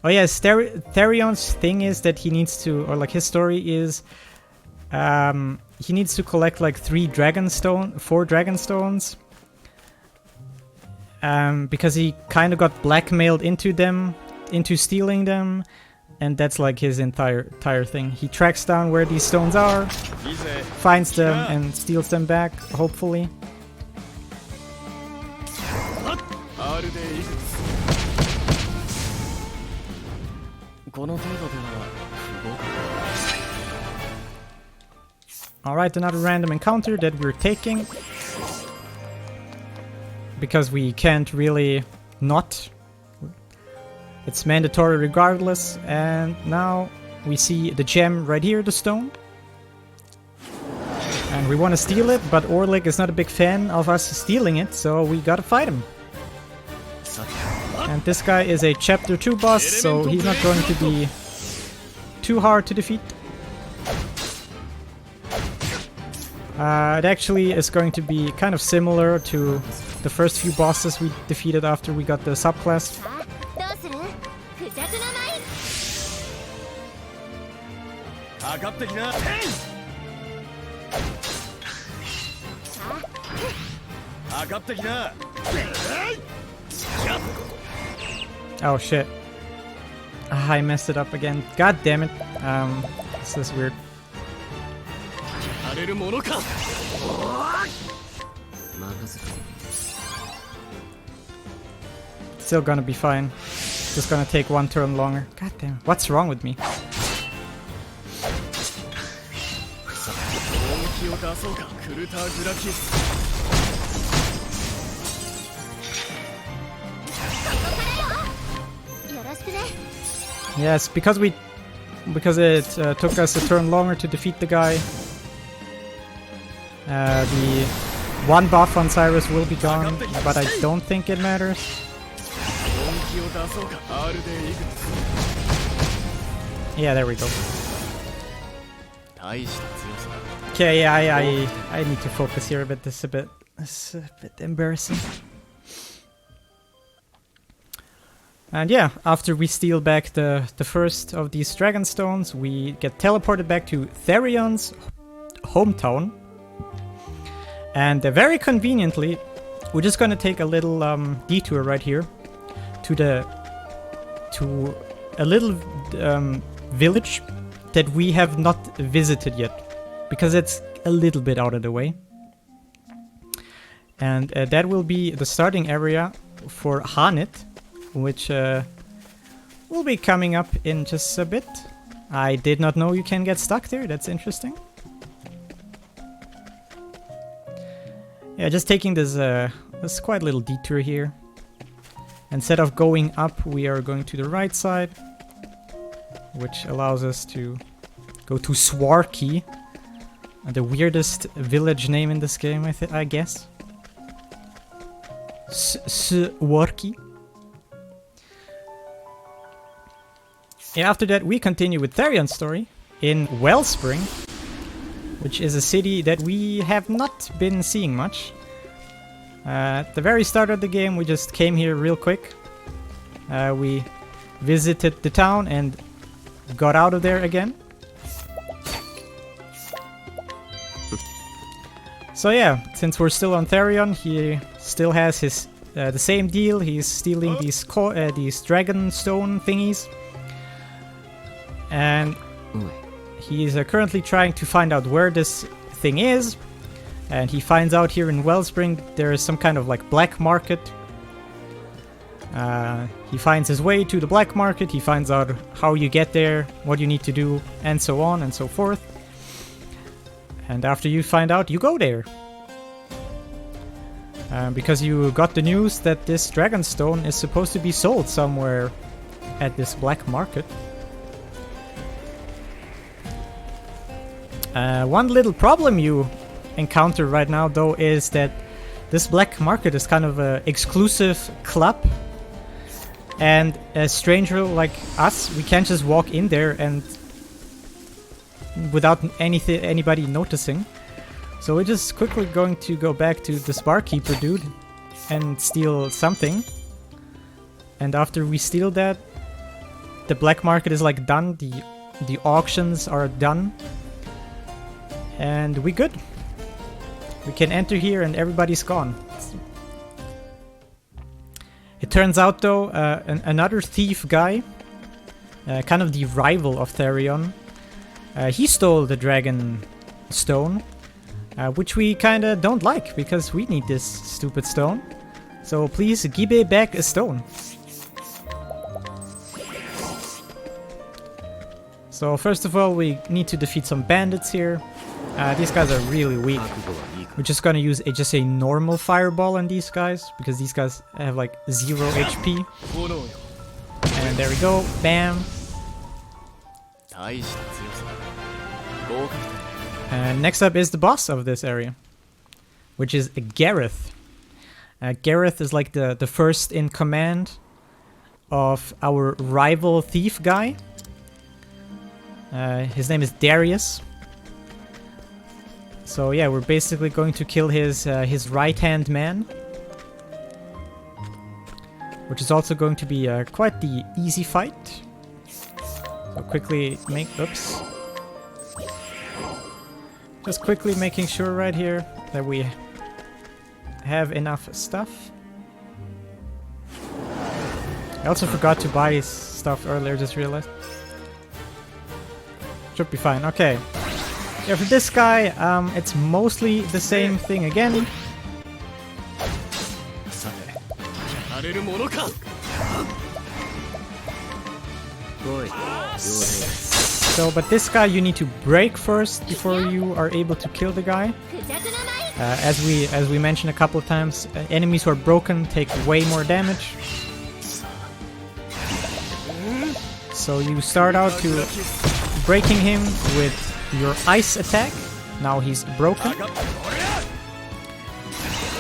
yes, Therion's thing is that he needs to, or like his story is, he needs to collect like 4 Dragonstones. Because he kind of got blackmailed into stealing them, and that's like his entire thing. He tracks down where these stones are, finds them, and steals them back, hopefully. Alright, another random encounter that we're taking. Because we can't really not. It's mandatory regardless. And now we see the gem right here, the stone. And we want to steal it, but Orlik is not a big fan of us stealing it, so we gotta fight him. And this guy is a Chapter 2 boss, so he's not going to be too hard to defeat. It actually is going to be kind of similar to the first few bosses we defeated after we got the subclass. Oh shit. I messed it up again. God damn it. This is weird. Still gonna be fine. Just gonna take 1 turn longer. God damn. What's wrong with me? Yes, because it took us a turn longer to defeat the guy. The one buff on Cyrus will be gone, but I don't think it matters. Yeah, there we go. Okay, yeah, I need to focus here a bit. This is a bit embarrassing. And yeah, after we steal back the first of these dragon stones, we get teleported back to Therion's hometown. And very conveniently, we're just gonna take a little detour right here to a little village that we have not visited yet, because it's a little bit out of the way. And that will be the starting area for Hanit, which will be coming up in just a bit. I did not know you can get stuck there, that's interesting. Yeah, just taking this quite little detour here. Instead of going up, we are going to the right side, which allows us to go to Swarky, the weirdest village name in this game, I guess. Swarky. Yeah, after that, we continue with Therion's story in Wellspring, which is a city that we have not been seeing much. At the very start of the game, we just came here real quick. We visited the town and got out of there again. So yeah, since we're still on Therion, he still has his the same deal. He's stealing these dragon stone thingies, and he's currently trying to find out where this thing is. And he finds out here in Wellspring there is some kind of like black market. He finds his way to the black market. He finds out how you get there, what you need to do, and so on and so forth. And after you find out, you go there. Because you got the news that this Dragonstone is supposed to be sold somewhere at this black market. One little problem you encounter right now, though, is that this black market is kind of an exclusive club. And a stranger like us, we can't just walk in there and without anybody noticing. So we're just quickly going to go back to this barkeeper dude and steal something. And after we steal that, the black market is like done, the auctions are done. And we good. We can enter here and everybody's gone. It turns out though, another thief guy, kind of the rival of Therion, he stole the dragon stone, which we kinda don't like, because we need this stupid stone. So please give back a stone. So first of all, we need to defeat some bandits here. These guys are really weak. We're just gonna use just a normal fireball on these guys, because these guys have like 0 HP. And there we go, bam. And next up is the boss of this area, which is Gareth. Gareth is like the first in command of our rival thief guy. His name is Darius. So yeah, we're basically going to kill his right-hand man, which is also going to be quite the easy fight. So quickly just quickly making sure right here that we have enough stuff. I also forgot to buy stuff earlier, just realized. Should be fine, okay. Yeah, for this guy, it's mostly the same thing again. So, but this guy you need to break first before you are able to kill the guy. As we mentioned a couple of times, enemies who are broken take way more damage. So you start out to breaking him with your ice attack, Now he's broken.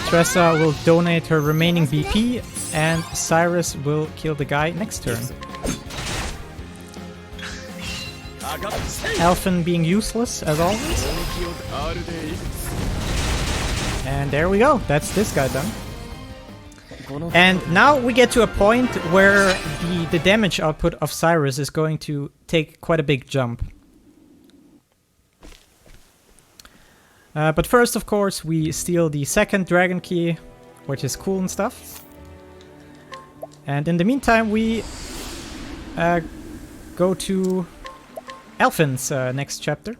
Tressa will donate her remaining BP, and Cyrus will kill the guy next turn. Elfin being useless, as always. And there we go, that's this guy done. And now we get to a point where the damage output of Cyrus is going to take quite a big jump. But first, of course, we steal the second dragon key, which is cool and stuff. And in the meantime, we go to Elfin's next chapter.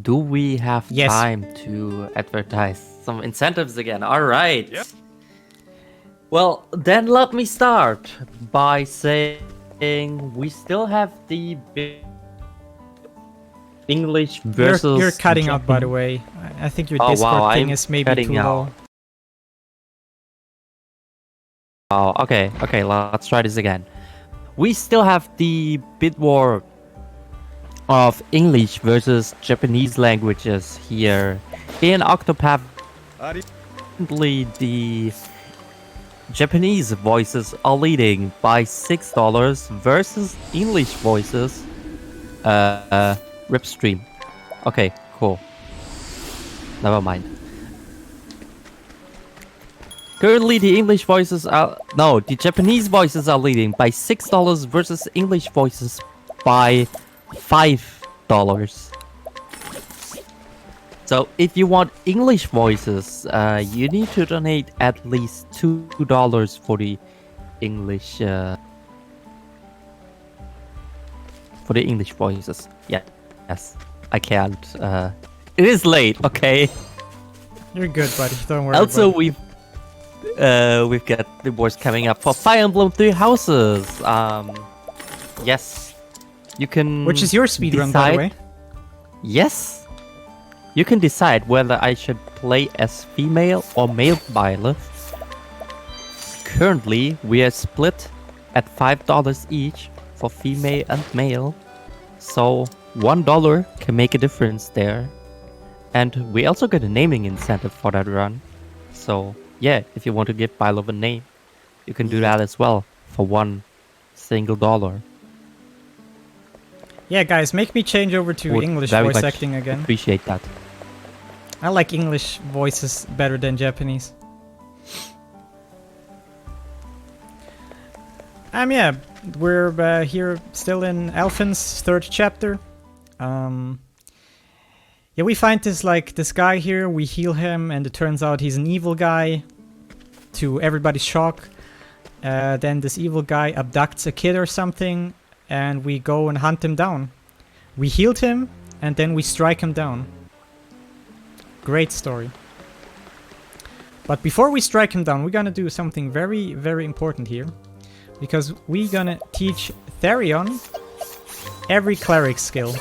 Do we have Yes. time to advertise some incentives again? All right. Yep. Well, then let me start by saying we still have the English versus You're cutting out, by the Japanese. way. I think your Oh, Discord wow, thing I'm is maybe cutting too low. Oh, okay, let's try this again. We still have the bid war of English versus Japanese languages here in Octopath. Currently, the Japanese voices are leading by $6 versus English voices. Ripstream. Okay, cool. Never mind. Currently, the English voices are... No, the Japanese voices are leading by $6 versus English voices by $5. So, if you want English voices, you need to donate at least $2 for the English... for the English voices. Yeah, yes. I can't... It is late, okay? You're good, buddy. Don't worry. Also, buddy. we've got the wars coming up for Fire Emblem Three Houses. Yes, you can. Which is your speedrun, by the way. Yes, you can decide whether I should play as female or male Byleth. Currently, we are split at $5 each for female and male, so $1 can make a difference there. And we also get a naming incentive for that run. So yeah, if you want to give Byleth a name, you can do that as well for $1 single. Yeah, guys, make me change over to Would English very voice much acting again. Appreciate that. I like English voices better than Japanese. Yeah, we're here still in Elfin's third chapter. Yeah, we find this guy here, we heal him, and it turns out he's an evil guy, to everybody's shock. Then this evil guy abducts a kid or something, and we go and hunt him down. We healed him, and then we strike him down. Great story. But before we strike him down, we're gonna do something very, very important here. Because we're gonna teach Therion every cleric skill.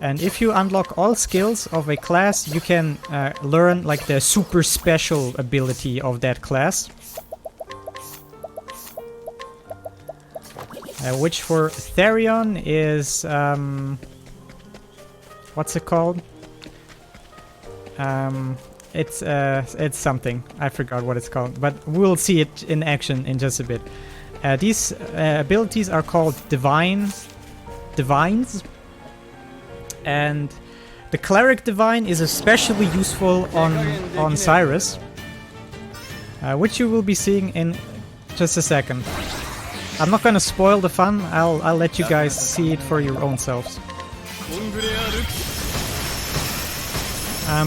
And if you unlock all skills of a class, you can learn like the super special ability of that class. Which for Therion is... what's it called? It's something. I forgot what it's called. But we'll see it in action in just a bit. These abilities are called Divines. And the Cleric Divine is especially useful on Cyrus, which you will be seeing in just a second. I'm not gonna spoil the fun, I'll let you guys see it for your own selves.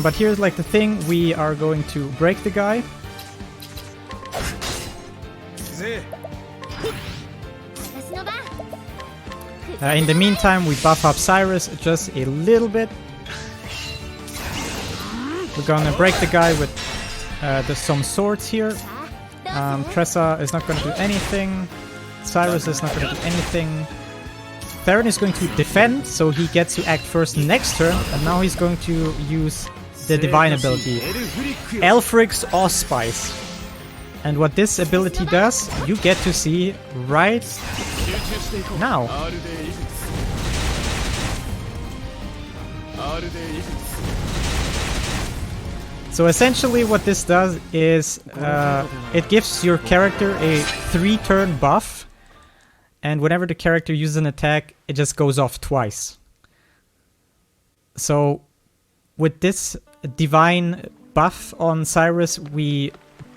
But here's like the thing, we are going to break the guy. In the meantime, we buff up Cyrus just a little bit. We're gonna break the guy with some swords here. Tressa is not gonna do anything. Cyrus is not gonna do anything. Theron is going to defend, so he gets to act first next turn, and now he's going to use the divine ability, Elfric's Auspice. And what this ability does, you get to see right now. So essentially what this does is it gives your character a 3-turn buff, and whenever the character uses an attack, it just goes off twice. So with this divine buff on Cyrus, we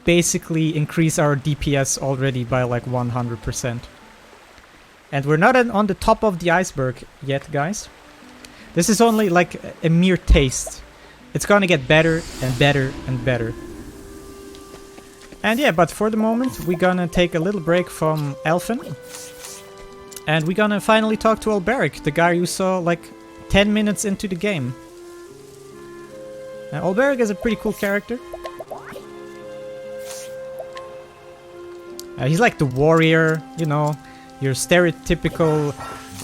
basically increase our DPS already by like 100%. And we're not on the top of the iceberg yet, guys. This is only like a mere taste. It's gonna get better and better and better. And yeah, but for the moment, we're gonna take a little break from Elfin. And we're gonna finally talk to Alberic, the guy you saw like 10 minutes into the game. Alberic is a pretty cool character. He's like the warrior, you know, your stereotypical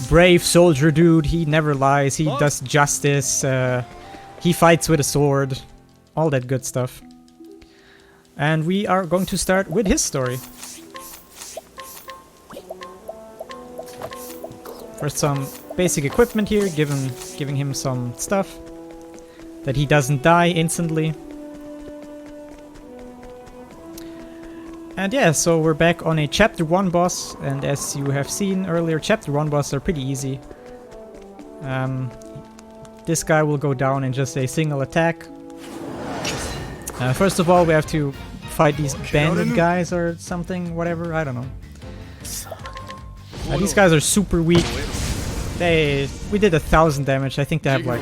brave soldier dude. He never lies, he does justice, he fights with a sword, all that good stuff. And we are going to start with his story. First some basic equipment here, giving him some stuff. That he doesn't die instantly. And yeah, so we're back on a Chapter 1 boss, and as you have seen earlier, Chapter 1 bosses are pretty easy. This guy will go down in just a single attack. First of all, we have to fight these bandit guys or something, whatever, I don't know. These guys are super weak. We did 1000 damage, I think they have like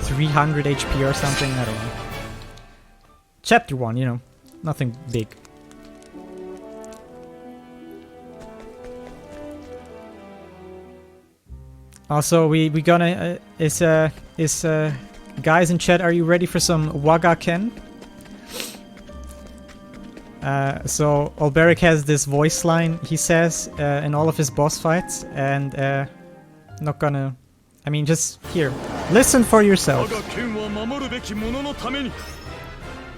300 HP or something, I don't know. Chapter 1, you know, nothing big. Also, we gonna guys in chat, are you ready for some Waga Ken? So Alberic has this voice line he says in all of his boss fights, and not gonna, I mean, just here, listen for yourself.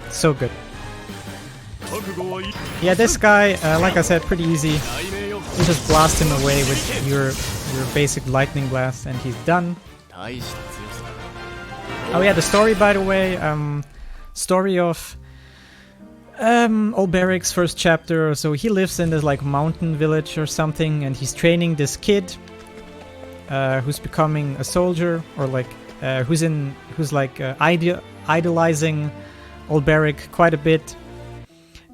So good. Yeah, this guy, like I said, pretty easy. You just blast him away with your basic lightning blast, and he's done. Oh yeah, the story, by the way, story of Alberic's first chapter. So he lives in this like mountain village or something, and he's training this kid who's becoming a soldier, or like who's idolizing Alberic quite a bit.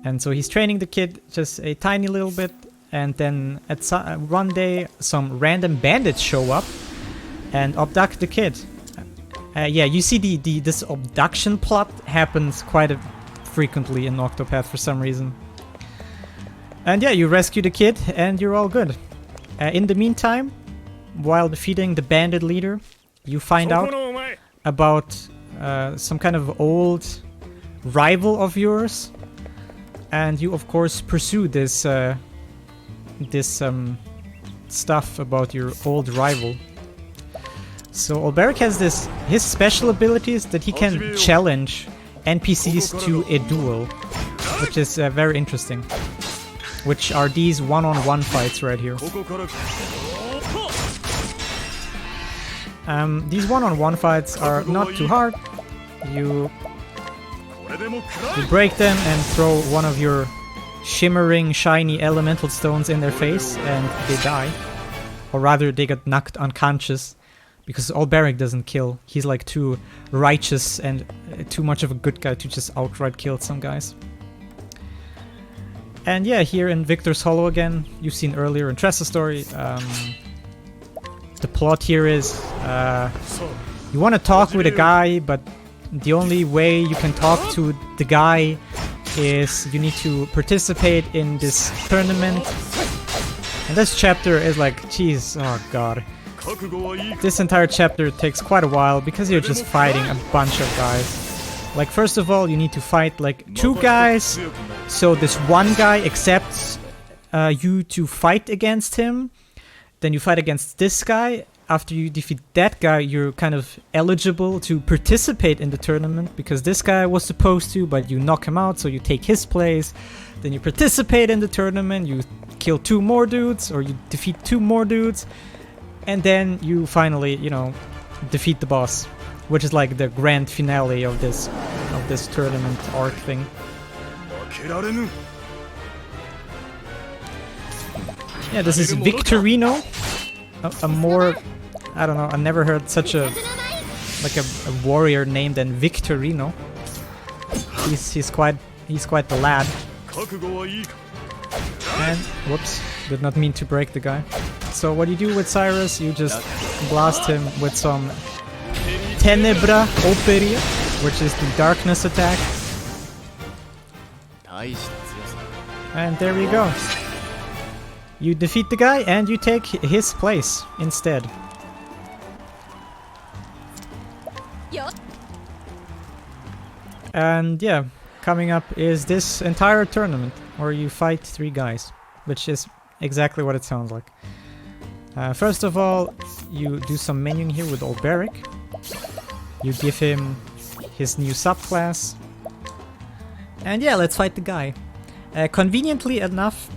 And so he's training the kid just a tiny little bit, and then at one day some random bandits show up and abduct the kid. Yeah, you see this abduction plot happens quite frequently in Octopath for some reason. And yeah, you rescue the kid and you're all good. In the meantime, while defeating the bandit leader, you find out about some kind of old rival of yours, and you of course pursue this stuff about your old rival. So Alberic has his special abilities that he can challenge NPCs to a duel, which is very interesting. Which are these one-on-one fights right here. These one-on-one fights are not too hard. You break them and throw one of your shimmering, shiny elemental stones in their face, and they die. Or rather, they got knocked unconscious, because Alberic doesn't kill. He's like too righteous and too much of a good guy to just outright kill some guys. And yeah, here in Victor's Hollow again, you've seen earlier in Tressa's story, the plot here is you want to talk with a guy, but the only way you can talk to the guy is you need to participate in this tournament. And this chapter is like, jeez, oh god. This entire chapter takes quite a while because you're just fighting a bunch of guys. Like, first of all, you need to fight like 2 guys, so this one guy accepts you to fight against him. Then you fight against this guy. After you defeat that guy, you're kind of eligible to participate in the tournament, because this guy was supposed to, but you knock him out, so you take his place. Then you participate in the tournament, you kill 2 more dudes, or you defeat 2 more dudes, and then you finally, you know, defeat the boss. which is like the grand finale of this tournament arc thing. Yeah, this is Victorino, a more, I don't know, I never heard such a warrior name than Victorino. He's quite the lad. And whoops, did not mean to break the guy. So what you do with Cyrus, you just blast him with some Tenebra Operia, which is the darkness attack. And there you go. You defeat the guy and you take his place instead. And yeah, coming up is this entire tournament where you fight 3 guys, which is exactly what it sounds like. First of all, you do some menuing here with Olberic. You give him his new subclass. And yeah, let's fight the guy. Conveniently enough,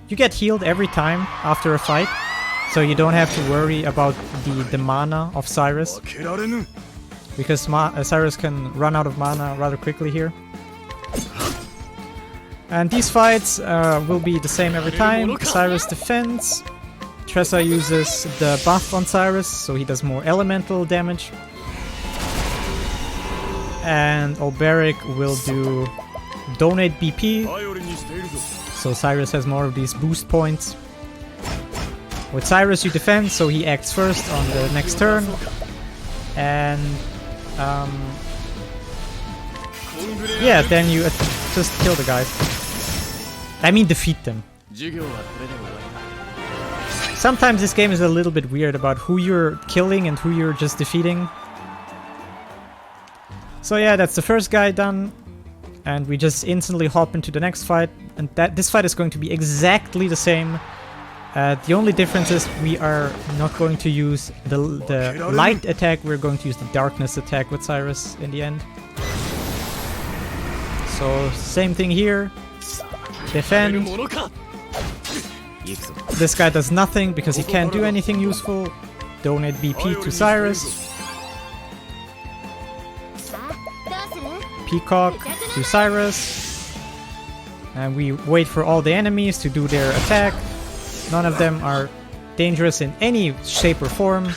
you get healed every time after a fight, so you don't have to worry about the mana of Cyrus, because Cyrus can run out of mana rather quickly here. And these fights will be the same every time. Cyrus defends, Tressa uses the buff on Cyrus, so he does more elemental damage. And Olberic will do donate BP, so Cyrus has more of these boost points. With Cyrus you defend, so he acts first on the next turn. And yeah, then you just kill the guys. I mean defeat them. Sometimes this game is a little bit weird about who you're killing and who you're just defeating. So yeah, that's the first guy done. And we just instantly hop into the next fight. And this fight is going to be exactly the same. The only difference is we are not going to use the light attack, we're going to use the darkness attack with Cyrus in the end. So same thing here. Defend. This guy does nothing because he can't do anything useful. Donate BP to Cyrus. Peacock to Cyrus. And we wait for all the enemies to do their attack. None of them are dangerous in any shape or form.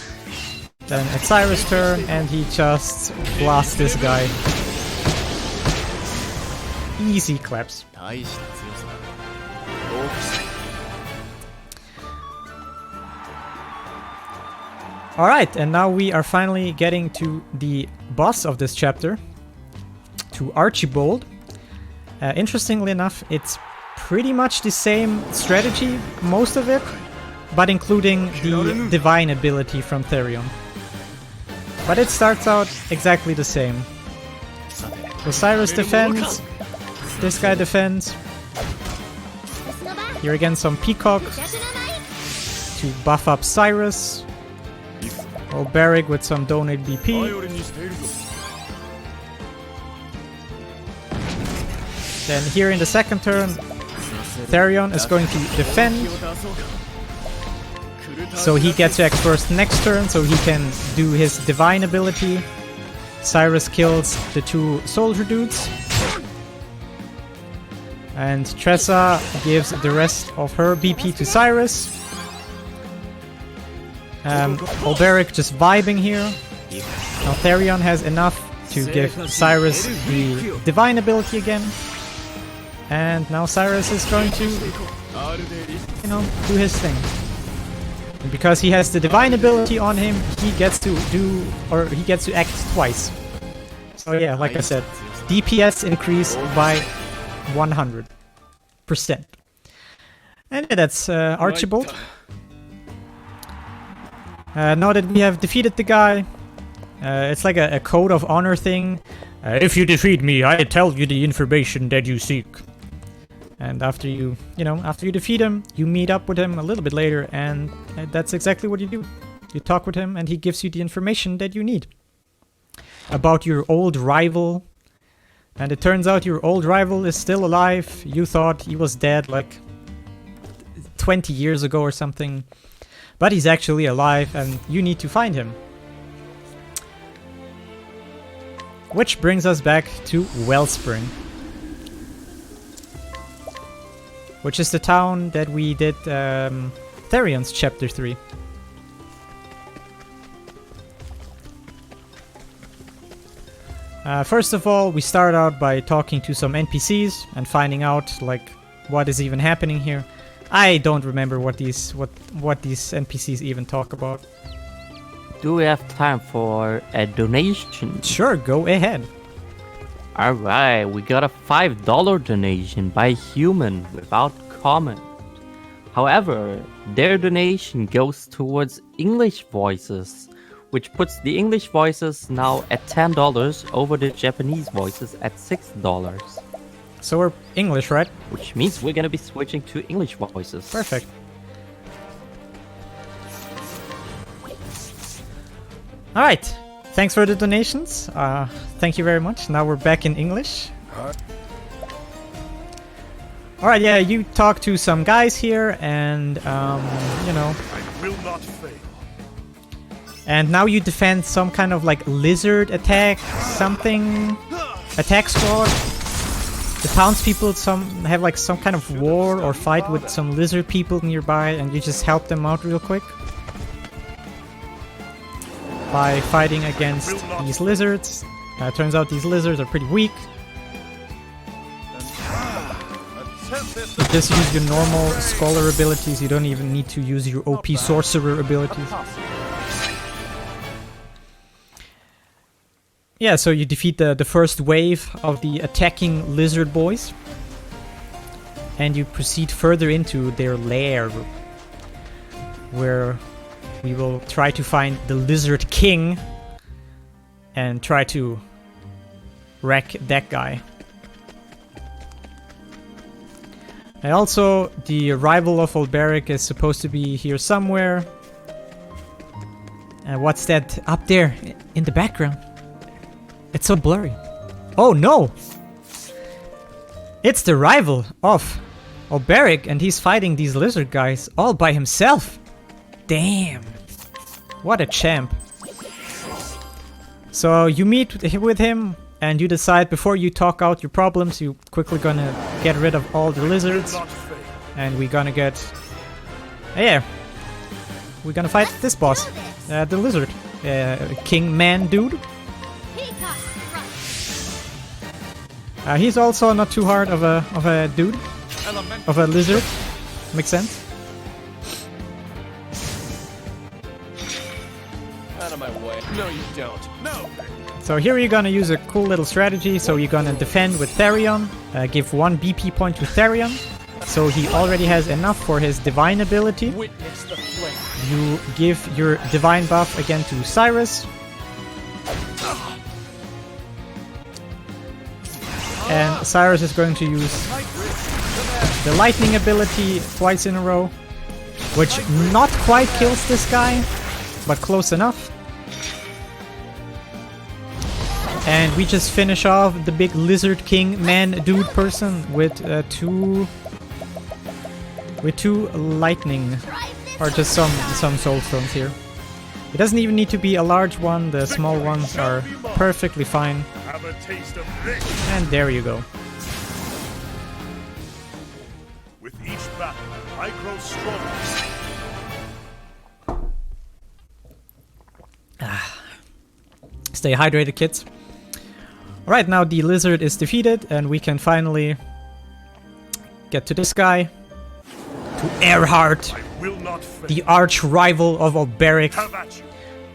Then it's Cyrus' turn and he just blasts this guy. Easy claps. Alright, and now we are finally getting to the boss of this chapter, to Archibald. Interestingly enough, it's pretty much the same strategy, most of it, but including the divine ability from Therion. But it starts out exactly the same. So Cyrus defends, this guy defends. Here again some Peacock to buff up Cyrus. Olberic with some donate BP. Then here in the second turn, Therion is going to defend. So he gets to act first next turn, so he can do his divine ability. Cyrus kills the 2 soldier dudes. And Tressa gives the rest of her BP to Cyrus. Olberic just vibing here. Now Therion has enough to give Cyrus the divine ability again. And now Cyrus is going to, you know, do his thing. And because he has the divine ability on him, he gets to act twice. So yeah, like I said, DPS increase by 100%. And yeah, that's Archibald. Now that we have defeated the guy, it's like a code of honor thing. If you defeat me, I tell you the information that you seek. And after you defeat him, you meet up with him a little bit later, and that's exactly what you do. You talk with him, and he gives you the information that you need about your old rival. And it turns out your old rival is still alive. You thought he was dead like 20 years ago or something. But he's actually alive, and you need to find him. Which brings us back to Wellspring, which is the town that we did Therion's Chapter 3. First of all, we start out by talking to some NPCs and finding out like what is even happening here. I don't remember what these NPCs even talk about. Do we have time for a donation? Sure, go ahead. Alright, we got a $5 donation by human without comment. However, their donation goes towards English voices, which puts the English voices now at $10 over the Japanese voices at $6. So we're English, right? Which means we're gonna be switching to English voices. Perfect. Alright, thanks for the donations. Thank you very much. Now we're back in English. Alright, yeah, you talk to some guys here and, you know. I will not fail. And now you defend some kind of like lizard attack, something. Attack squad. The townspeople have like some kind of war or fight with some lizard people nearby and you just help them out real quick. By fighting against these lizards. Turns out these lizards are pretty weak. You just use your normal scholar abilities, you don't even need to use your OP sorcerer abilities. Yeah, so you defeat the first wave of the attacking lizard boys. And you proceed further into their lair. Where we will try to find the Lizard King and try to wreck that guy. And also, the rival of Olberic is supposed to be here somewhere. And what's that up there in the background? It's so blurry. Oh no! It's the rival of Olberic and he's fighting these lizard guys all by himself. Damn. What a champ. So you meet with him and you decide before you talk out your problems, you quickly gonna get rid of all the lizards. And we're gonna get... yeah. We're gonna fight this boss. The lizard. King man dude. He's also not too hard of a dude. Of a lizard. Makes sense. Out of my way. No, you don't. No! So here you're gonna use a cool little strategy. So you're gonna defend with Therion, give 1 BP point to Therion. So he already has enough for his divine ability. Witness the flame. You give your divine buff again to Cyrus. And Cyrus is going to use the lightning ability twice in a row. Which not quite kills this guy, but close enough. And we just finish off the big Lizard King man dude person with two lightning, or just some soul stones here. It doesn't even need to be a large one, the small ones are perfectly fine. And there you go. With each battle, I grow stronger. Stay hydrated, kids. Alright, now the lizard is defeated and we can finally get to this guy. To Erhard, the arch rival of Olberic.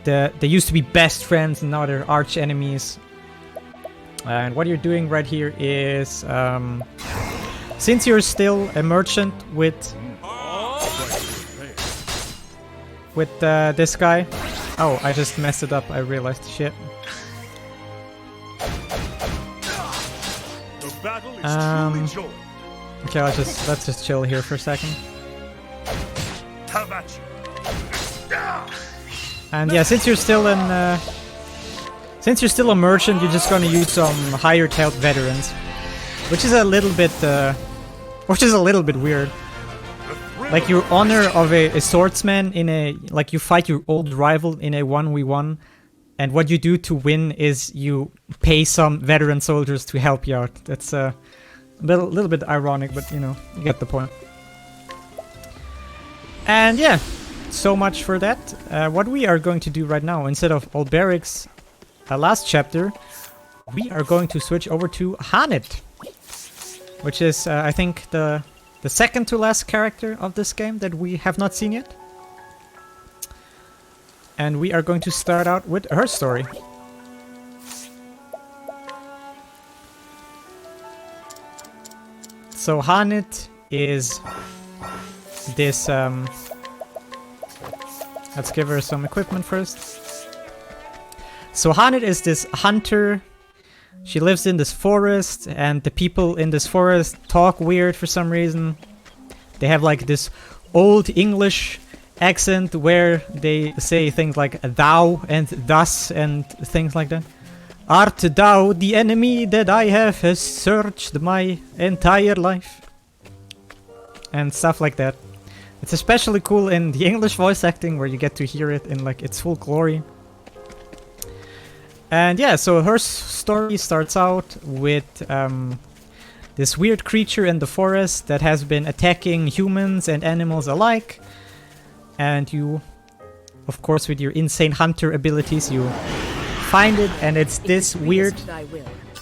They used to be best friends and now they're arch enemies. And what you're doing right here is, since you're still a merchant with this guy. Oh, I just messed it up. I realized shit. Okay, let's just chill here for a second. And yeah, since you're still a merchant, you're just gonna use some higher tailed veterans, which is a little bit weird. Like your honor of a swordsman in a, like you fight your old rival in a 1v1, And what you do to win is you pay some veteran soldiers to help you out. That's a little bit ironic, but you know, you get the point. And yeah, so much for that. What we are going to do right now, instead of Olberic's last chapter, we are going to switch over to Hanit, which is, I think, the second to last character of this game that we have not seen yet. And we are going to start out with her story. So Hanit is this, let's give her some equipment first. So Hanit is this hunter. She lives in this forest, and the people in this forest talk weird for some reason. They have like this old English accent where they say things like thou and thus and things like that. Art thou the enemy that I have searched my entire life? And stuff like that. It's especially cool in the English voice acting where you get to hear it in like its full glory. And yeah, so her story starts out with this weird creature in the forest that has been attacking humans and animals alike. And you, of course, with your insane hunter abilities, you find it, and it's this weird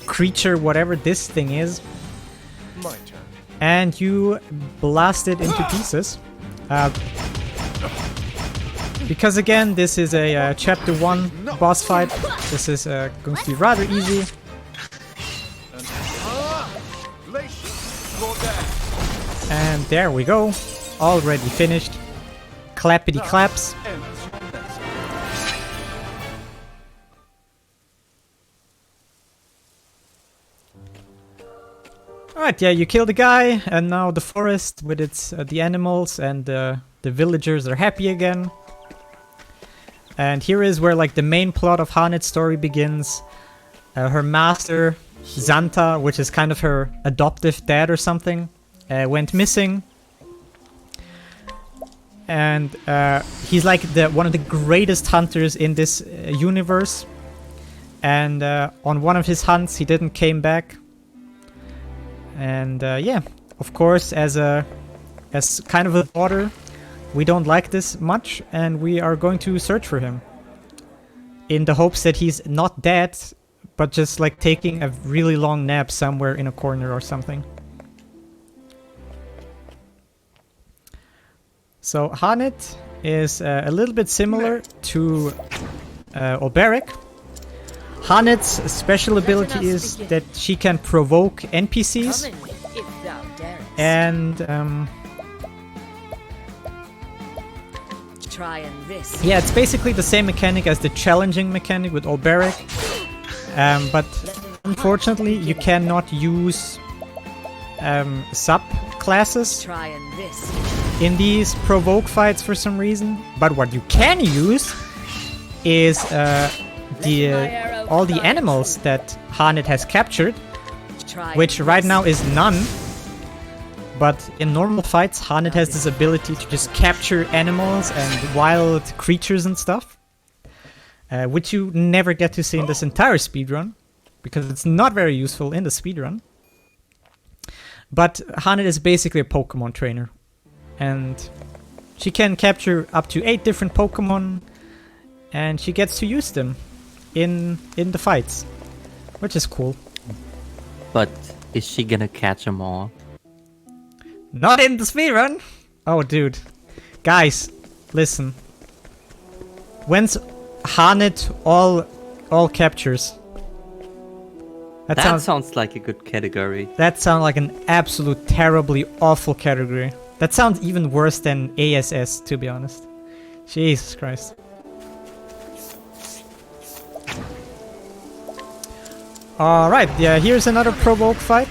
creature, whatever this thing is. And you blast it into pieces. Because again, this is a chapter 1 boss fight. This is going to be rather easy. And there we go. Already finished. Clappity claps. Alright, yeah, you kill the guy, and now the forest with its the animals and the villagers are happy again. And here is where like the main plot of Hanit's story begins. Her master, Xanta, which is kind of her adoptive dad or something, went missing. And he's like one of the greatest hunters in this universe. And on one of his hunts, he didn't came back. And yeah, of course, as kind of a daughter, we don't like this much, and we are going to search for him. In the hopes that he's not dead, but just like taking a really long nap somewhere in a corner or something. So Hanit is a little bit similar to Olberic. Hanit's special ability is that she can provoke NPCs. And yeah, it's basically the same mechanic as the challenging mechanic with Olberic. But unfortunately, you cannot use sub-classes in these provoke fights for some reason. But what you can use is all the animals that Hanit has captured, which right now is none. But in normal fights, Hanit has this ability to just capture animals and wild creatures and stuff, which you never get to see in this entire speedrun, because it's not very useful in the speedrun. But Hanit is basically a Pokemon trainer, and she can capture up to 8 different Pokemon, and she gets to use them in the fights, which is cool. But is she gonna catch them all? Not in the speedrun! Oh, dude. Guys, listen. When's Hanit all captures? That sounds like a good category. That sounds like an absolute terribly awful category. That sounds even worse than ASS, to be honest. Jesus Christ. Alright, yeah, here's another provoke fight.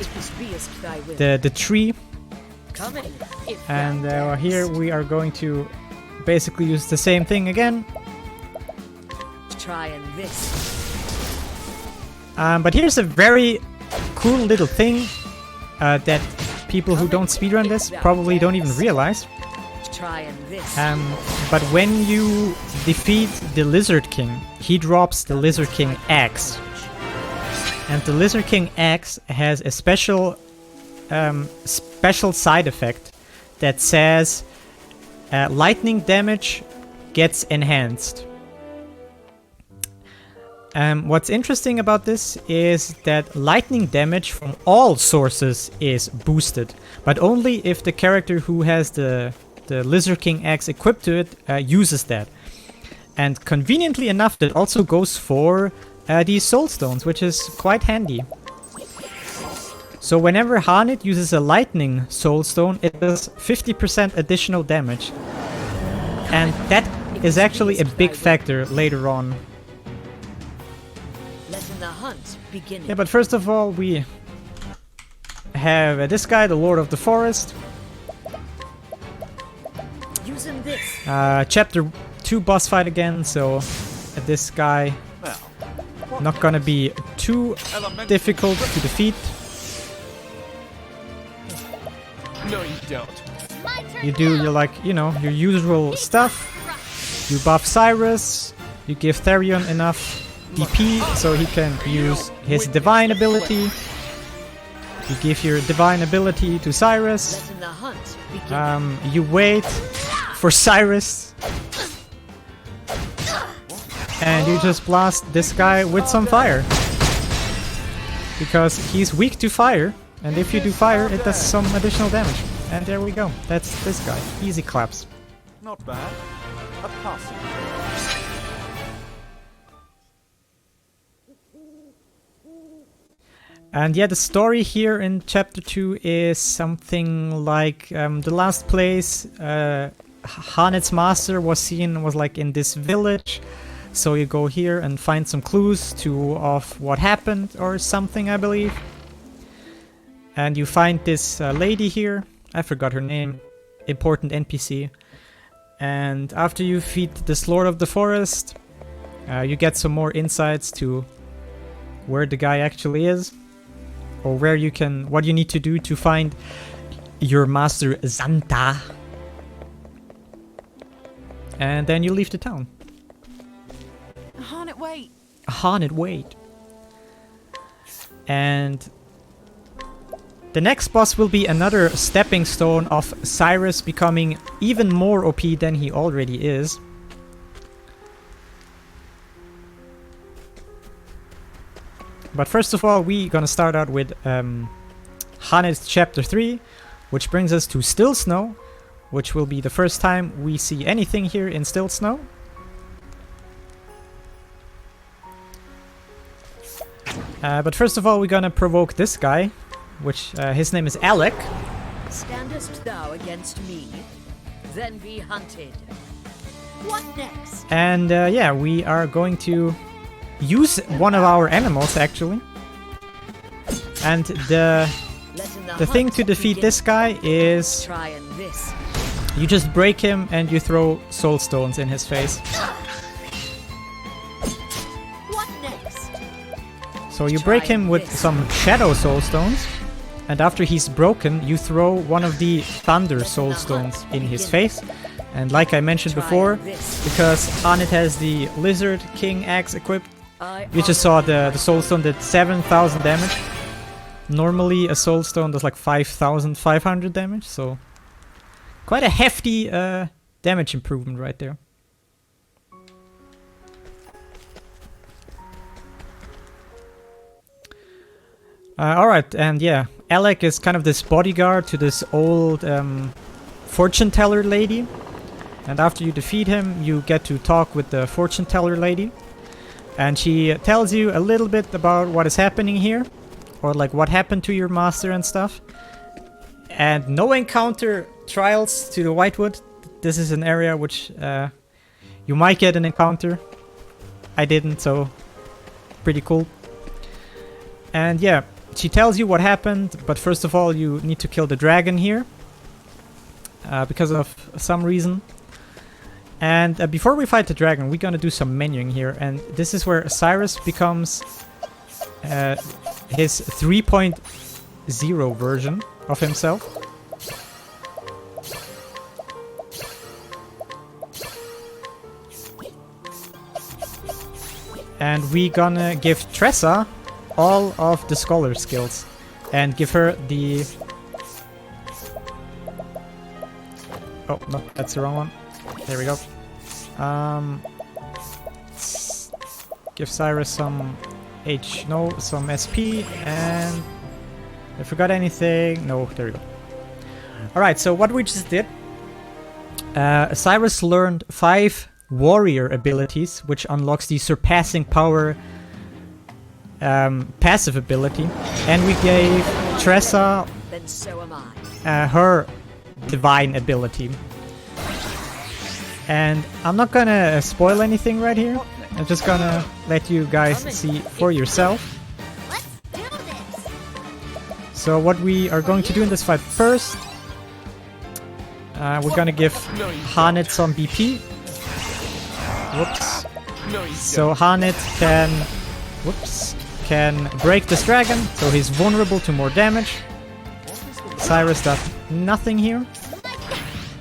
The tree. And here we are going to basically use the same thing again. But here's a very cool little thing that people who don't speedrun this probably don't even realize. Trying this. But when you defeat the Lizard King, he drops the Lizard King Axe. And the Lizard King Axe has a special side effect that says lightning damage gets enhanced. What's interesting about this is that lightning damage from all sources is boosted, but only if the character who has the Lizard King Axe equipped to it uses that. And conveniently enough, that also goes for these soul stones, which is quite handy. So whenever Hanit uses a lightning soul stone, it does 50% additional damage. And that is actually a big factor later on. Letting the hunt begin. Yeah, but first of all, we have this guy, the Lord of the Forest. Using this. Chapter 2 boss fight again, so this guy not gonna be too difficult to defeat. No, you don't. You do your, like, you know, your usual stuff. You buff Cyrus, you give Therion enough DP so he can use his divine ability. You give your divine ability to Cyrus. Letting the hunt begin. You wait for Cyrus. And you just blast this guy with some fire. Because he's weak to fire. And if you do fire, it does some additional damage. And there we go. That's this guy. Easy claps. Not bad. A passing. And yeah, the story here in chapter 2 is something like the last place Hanit's master was like in this village. So you go here and find some clues of what happened or something, I believe. And you find this lady here. I forgot her name. Important NPC. And after you defeat this Lord of the Forest, you get some more insights to where the guy actually is. Or where you can, what you need to do to find your master Xanta. And then you leave the town. Hanit, wait. Hanit, wait. And the next boss will be another stepping stone of Cyrus becoming even more OP than he already is. But first of all, we're gonna start out with Hanit's chapter 3, which brings us to Still Snow, which will be the first time we see anything here in Still Snow. But first of all, we're gonna provoke this guy, which his name is Alec. Standest thou against me, then be hunted. What next? And yeah, we are going to use one of our animals actually. And the thing to defeat this guy is Trying this. you just break him and you throw soul stones in his face. What next? So you break him with some shadow soul stones, and after he's broken, you throw one of the thunder soul stones in his face. And like I mentioned before, because Hanit has the Lizard King Axe equipped, you just saw the soul stone did 7,000 damage. Normally a soul stone does like 5,500 damage, so quite a hefty damage improvement right there. Alright, and yeah, Alec is kind of this bodyguard to this old fortune teller lady. And after you defeat him, you get to talk with the fortune teller lady. And she tells you a little bit about what is happening here. Or like what happened to your master and stuff. And no encounter trials to the Whitewood. This is an area which you might get an encounter. I didn't, so pretty cool. And yeah, she tells you what happened, but first of all you need to kill the dragon here. Because of some reason. And before we fight the dragon, we're gonna do some menuing here, and this is where Cyrus becomes his 3.0 version of himself. And we gonna give Tressa all of the Scholar skills. And give her the... Oh, no, that's the wrong one. There we go. Give Cyrus some some SP, and I forgot anything. No, there we go. Alright, so what we just did, Cyrus learned 5 warrior abilities, which unlocks the surpassing power passive ability, and we gave Tressa Then so am I. her divine ability. And I'm not gonna spoil anything right here. I'm just gonna let you guys see for yourself. Let's do this. So what we are going to do in this fight first, we're gonna give Hanit some BP. Whoops. So Hanit can break this dragon, so he's vulnerable to more damage. Cyrus does nothing here.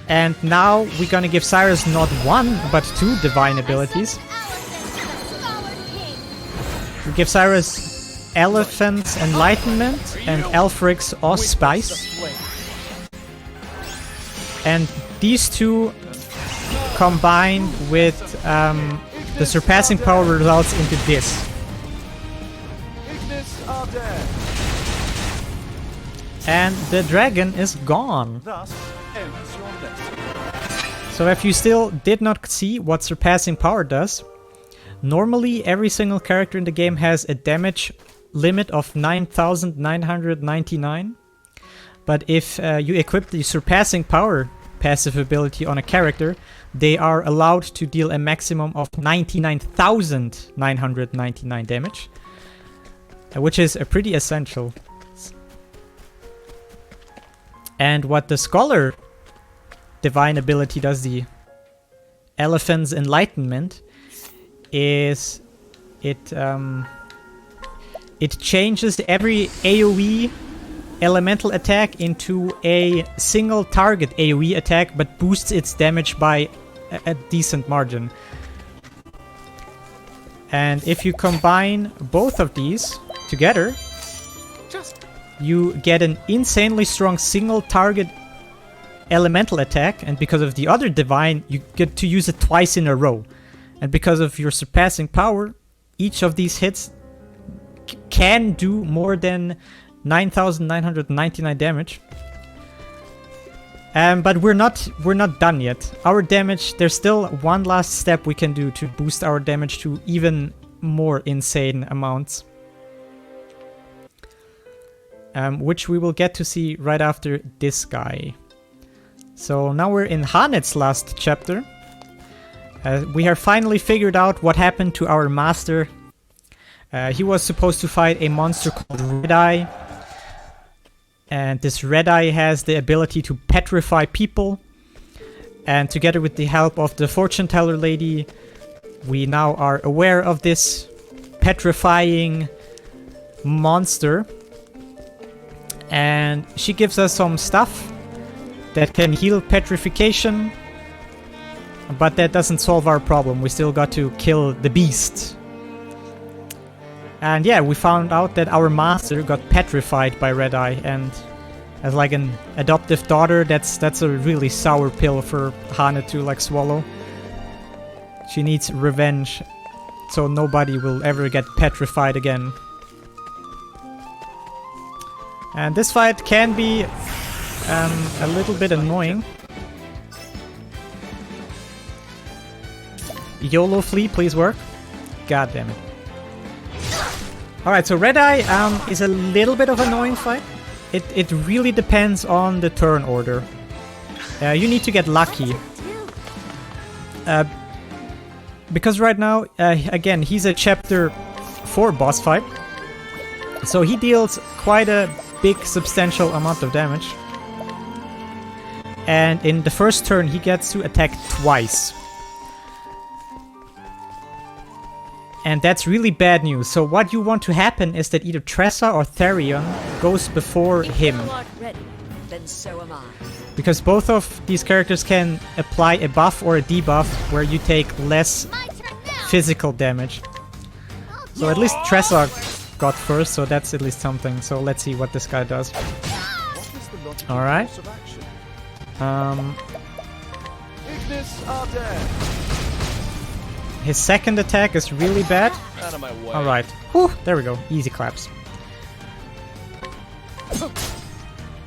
And now we're gonna give Cyrus not 1, but 2 divine abilities. We give Cyrus Elephant's Enlightenment and Elfric's Auspice. And these two combined with the surpassing power results into this. And the dragon is gone. Thus ends your lesson. So if you still did not see what surpassing power does, normally every single character in the game has a damage limit of 9,999. But if you equip the surpassing power passive ability on a character, they are allowed to deal a maximum of 99,999 damage, which is pretty essential. And what the Scholar divine ability does, the Elephant's Enlightenment, is it changes every AoE elemental attack into a single target AoE attack, but boosts its damage by a decent margin. And if you combine both of these together, you get an insanely strong single target elemental attack, and because of the other divine, you get to use it twice in a row. And because of your surpassing power, each of these hits can do more than 9,999 damage. But we're not done yet. Our damage, there's still one last step we can do to boost our damage to even more insane amounts. Which we will get to see right after this guy. So now we're in Hanit's last chapter. We have finally figured out what happened to our master. He was supposed to fight a monster called Red Eye. And this Red Eye has the ability to petrify people. And together with the help of the fortune teller lady, we now are aware of this petrifying monster. And she gives us some stuff that can heal petrification, but that doesn't solve our problem. We still got to kill the beast. And yeah, we found out that our master got petrified by Red Eye, and as like an adoptive daughter, that's a really sour pill for Hana to like swallow. She needs revenge, so nobody will ever get petrified again. And this fight can be a little bit annoying. YOLO Flea, please work. God damn it. Alright, so Red Eye is a little bit of an annoying fight. It really depends on the turn order. You need to get lucky. Because right now, again, he's a chapter 4 boss fight. So he deals quite a big substantial amount of damage. And in the first turn he gets to attack twice. And that's really bad news. So what you want to happen is that either Tressa or Therion goes before him. Ready, then so am I. Because both of these characters can apply a buff or a debuff where you take less physical damage. So at least Tressor got first, so that's at least something. So let's see what this guy does. Alright. His second attack is really bad. Alright. Whew, there we go. Easy claps.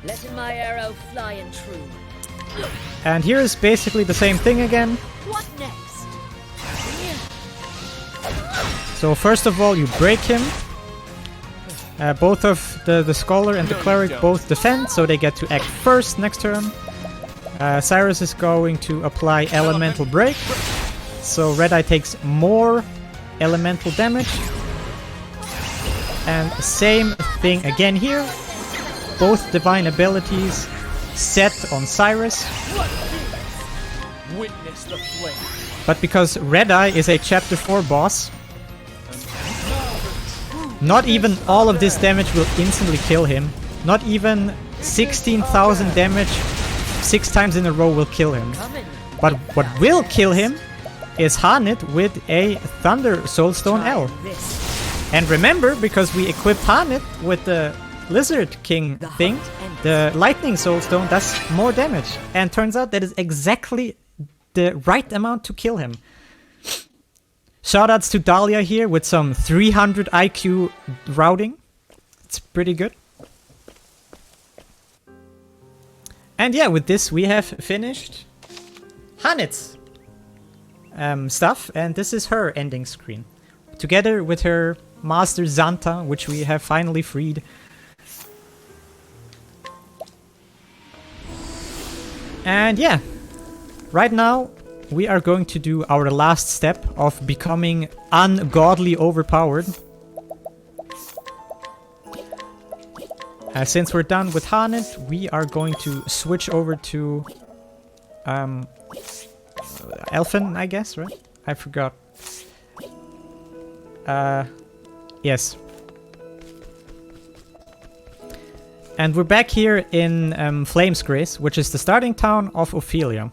Letting my arrow fly and true. And here is basically the same thing again. What next? So first of all, you break him. Both of the Scholar and the Cleric both defend, so they get to act first next turn. Cyrus is going to apply Elemental Break. So Red Eye takes more elemental damage. And same thing again here. Both divine abilities set on Cyrus. Witness the flame. But because Red Eye is a Chapter 4 boss, not even all of this damage will instantly kill him. Not even 16,000 damage 6 times in a row will kill him. But what will kill him is Hanit with a Thunder Soulstone L. And remember, because we equipped Hanit with the Lizard King thing, the Lightning Soulstone does more damage. And turns out that is exactly the right amount to kill him. Shoutouts to Dahlia here with some 300 IQ routing. It's pretty good. And yeah, with this we have finished Hanit's stuff, and this is her ending screen. Together with her master Xanta, which we have finally freed. And yeah, right now we are going to do our last step of becoming ungodly overpowered. Since we're done with Hanit, we are going to switch over to Elfin, I guess, right? I forgot. Yes. And we're back here in Flamesgrace, which is the starting town of Ophelia.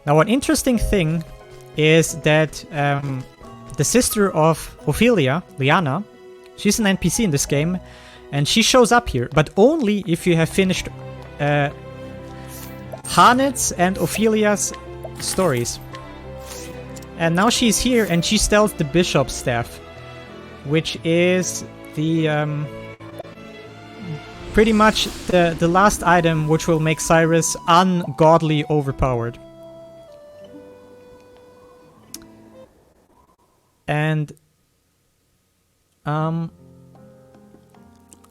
Now, one interesting thing is that the sister of Ophelia, Liana, she's an NPC in this game, and she shows up here, but only if you have finished Hanit's and Ophelia's stories. And now she's here, and she steals the Bishop's Staff, which is the pretty much the last item which will make Cyrus ungodly overpowered. And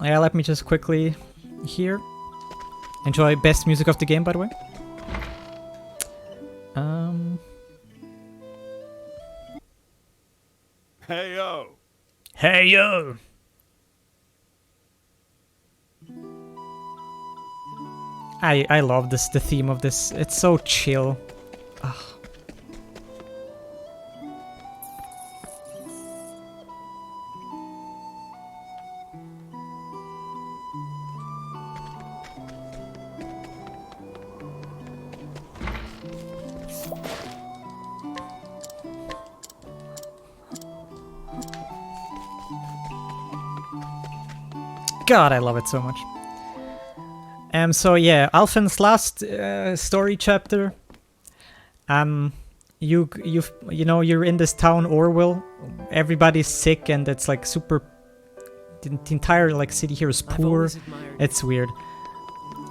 yeah, let me just quickly here enjoy best music of the game, by the way. Hey yo. Hey yo. I love this, the theme of this. It's so chill. Ugh. God, I love it so much. So yeah, Alphen's last story chapter. You know, you're in this town Orwell. Everybody's sick, and it's like super. The entire like city here is poor. It's weird.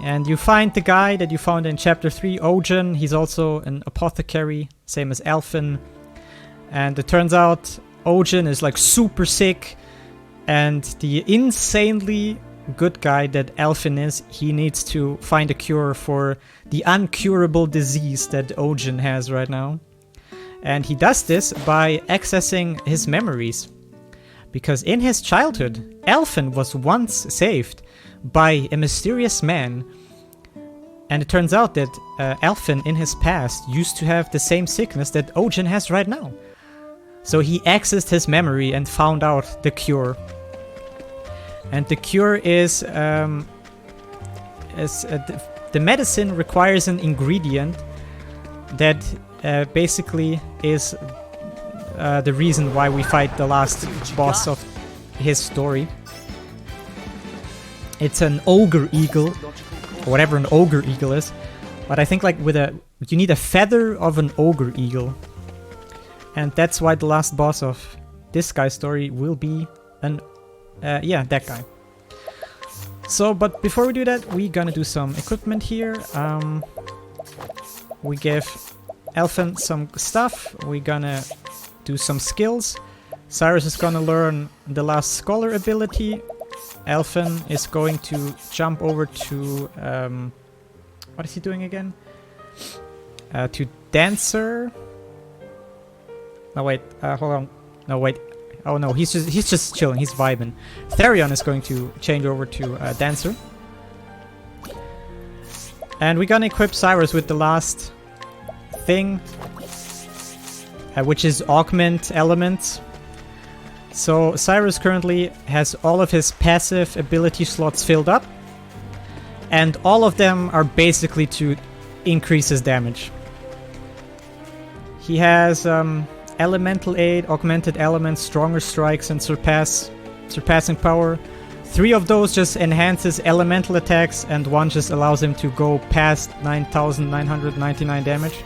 And you find the guy that you found in chapter 3, Ogen. He's also an apothecary, same as Alphen. And it turns out Ogen is like super sick. And the insanely good guy that Alphen is, he needs to find a cure for the uncurable disease that Ogen has right now. And he does this by accessing his memories. Because in his childhood, Alphen was once saved by a mysterious man. And it turns out that Alphen in his past used to have the same sickness that Ogen has right now. So he accessed his memory and found out the cure. And the cure is the medicine requires an ingredient that basically is the reason why we fight the last boss of his story. It's an ogre eagle, or whatever an ogre eagle is. But I think like you need a feather of an ogre eagle. And that's why the last boss of this guy's story will be an, yeah, that guy. So, but before we do that, we're gonna do some equipment here. We give Elfin some stuff. We're gonna do some skills. Cyrus is gonna learn the last scholar ability. Elfin is going to jump over to, what is he doing again? To Dancer. No wait, hold on. No wait. Oh no, he's just chilling. He's vibing. Therion is going to change over to Dancer. And we're gonna equip Cyrus with the last thing, which is Augment Element. So Cyrus currently has all of his passive ability slots filled up, and all of them are basically to increase his damage. He has Elemental Aid, Augmented Elements, Stronger Strikes, and Surpassing Power. 3 of those just enhances elemental attacks, and 1 just allows him to go past 9,999 damage.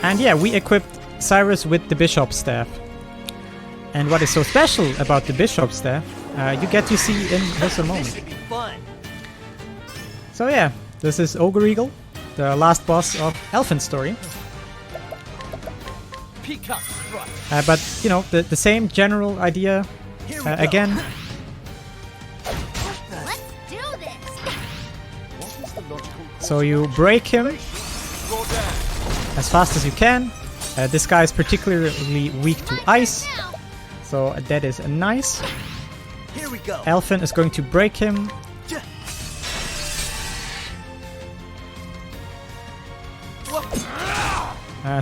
And yeah, we equipped Cyrus with the Bishop Staff. And what is so special about the Bishop Staff, you get to see in just a moment. So yeah, this is Ogre Eagle, the last boss of Elfin's story. But, you know, the same general idea again. Let's do this. So you break him as fast as you can. This guy is particularly weak to ice, so that is nice. Here we go. Elfin is going to break him.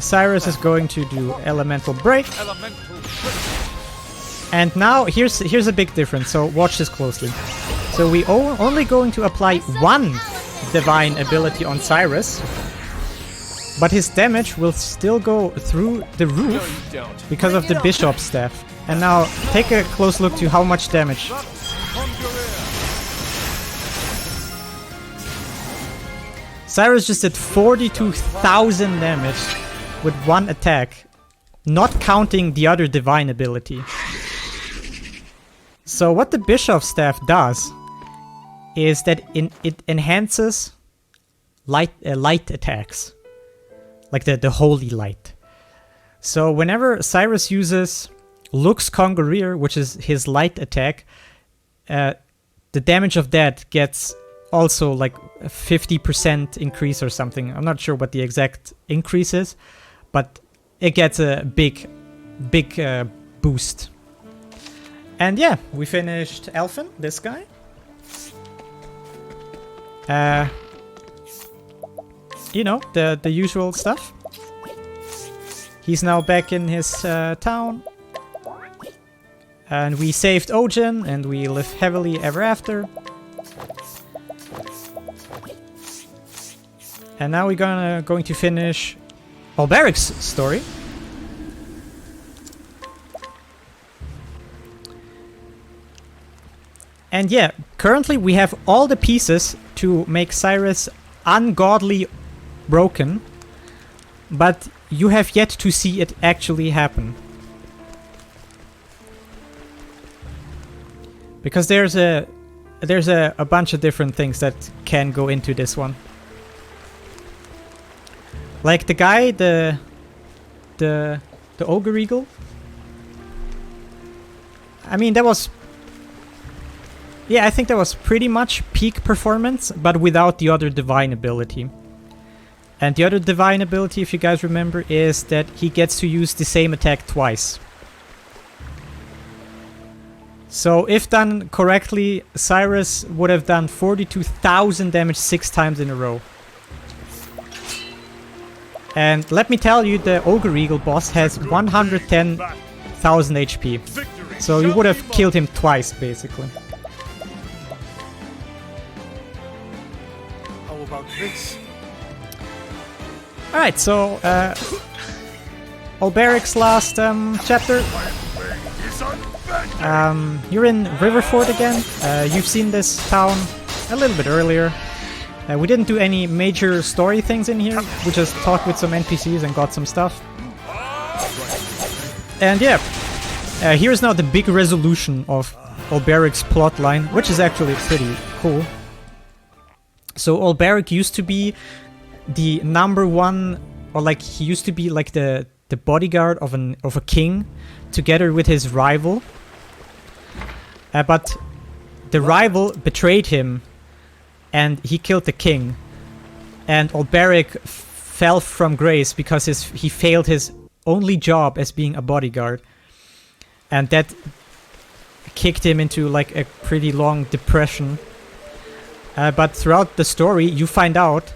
Cyrus is going to do Elemental Break. And now here's a big difference, so watch this closely. So we only going to apply 1 divine ability on Cyrus, but his damage will still go through the roof because of the Bishop Staff. And now take a close look to how much damage. Cyrus just did 42,000 damage with 1 attack, not counting the other divine ability. So what the Bishop Staff does is that it enhances light attacks, like the holy light. So whenever Cyrus uses Lux Conjurer, which is his light attack, the damage of that gets also like a 50% increase or something. I'm not sure what the exact increase is, but it gets a big boost. And yeah, we finished Elfin, this guy. You know, the usual stuff. He's now back in his town. And we saved Ojin, and we live happily ever after. And now we're going to finish Alberic's story. And yeah, currently we have all the pieces to make Cyrus ungodly broken, but you have yet to see it actually happen. Because there's a bunch of different things that can go into this one. Like the guy, the Ogre Eagle. I mean, that was... Yeah, I think that was pretty much peak performance, but without the other divine ability. And the other divine ability, if you guys remember, is that he gets to use the same attack twice. So if done correctly, Cyrus would have done 42,000 damage 6 times in a row. And let me tell you, the Ogre Eagle boss has 110,000 HP. So you would have killed him twice, basically. How about this? Alright, so Olberic's last chapter. You're in Riverford again. You've seen this town a little bit earlier. We didn't do any major story things in here. We just talked with some NPCs and got some stuff. And yeah, here's now the big resolution of Olberic's plotline, which is actually pretty cool. So Olberic used to be the #1, or like he used to be like the bodyguard of a king, together with his rival. But the rival betrayed him, and he killed the king. And Olberic fell from grace because he failed his only job as being a bodyguard, and that kicked him into like a pretty long depression. But throughout the story, you find out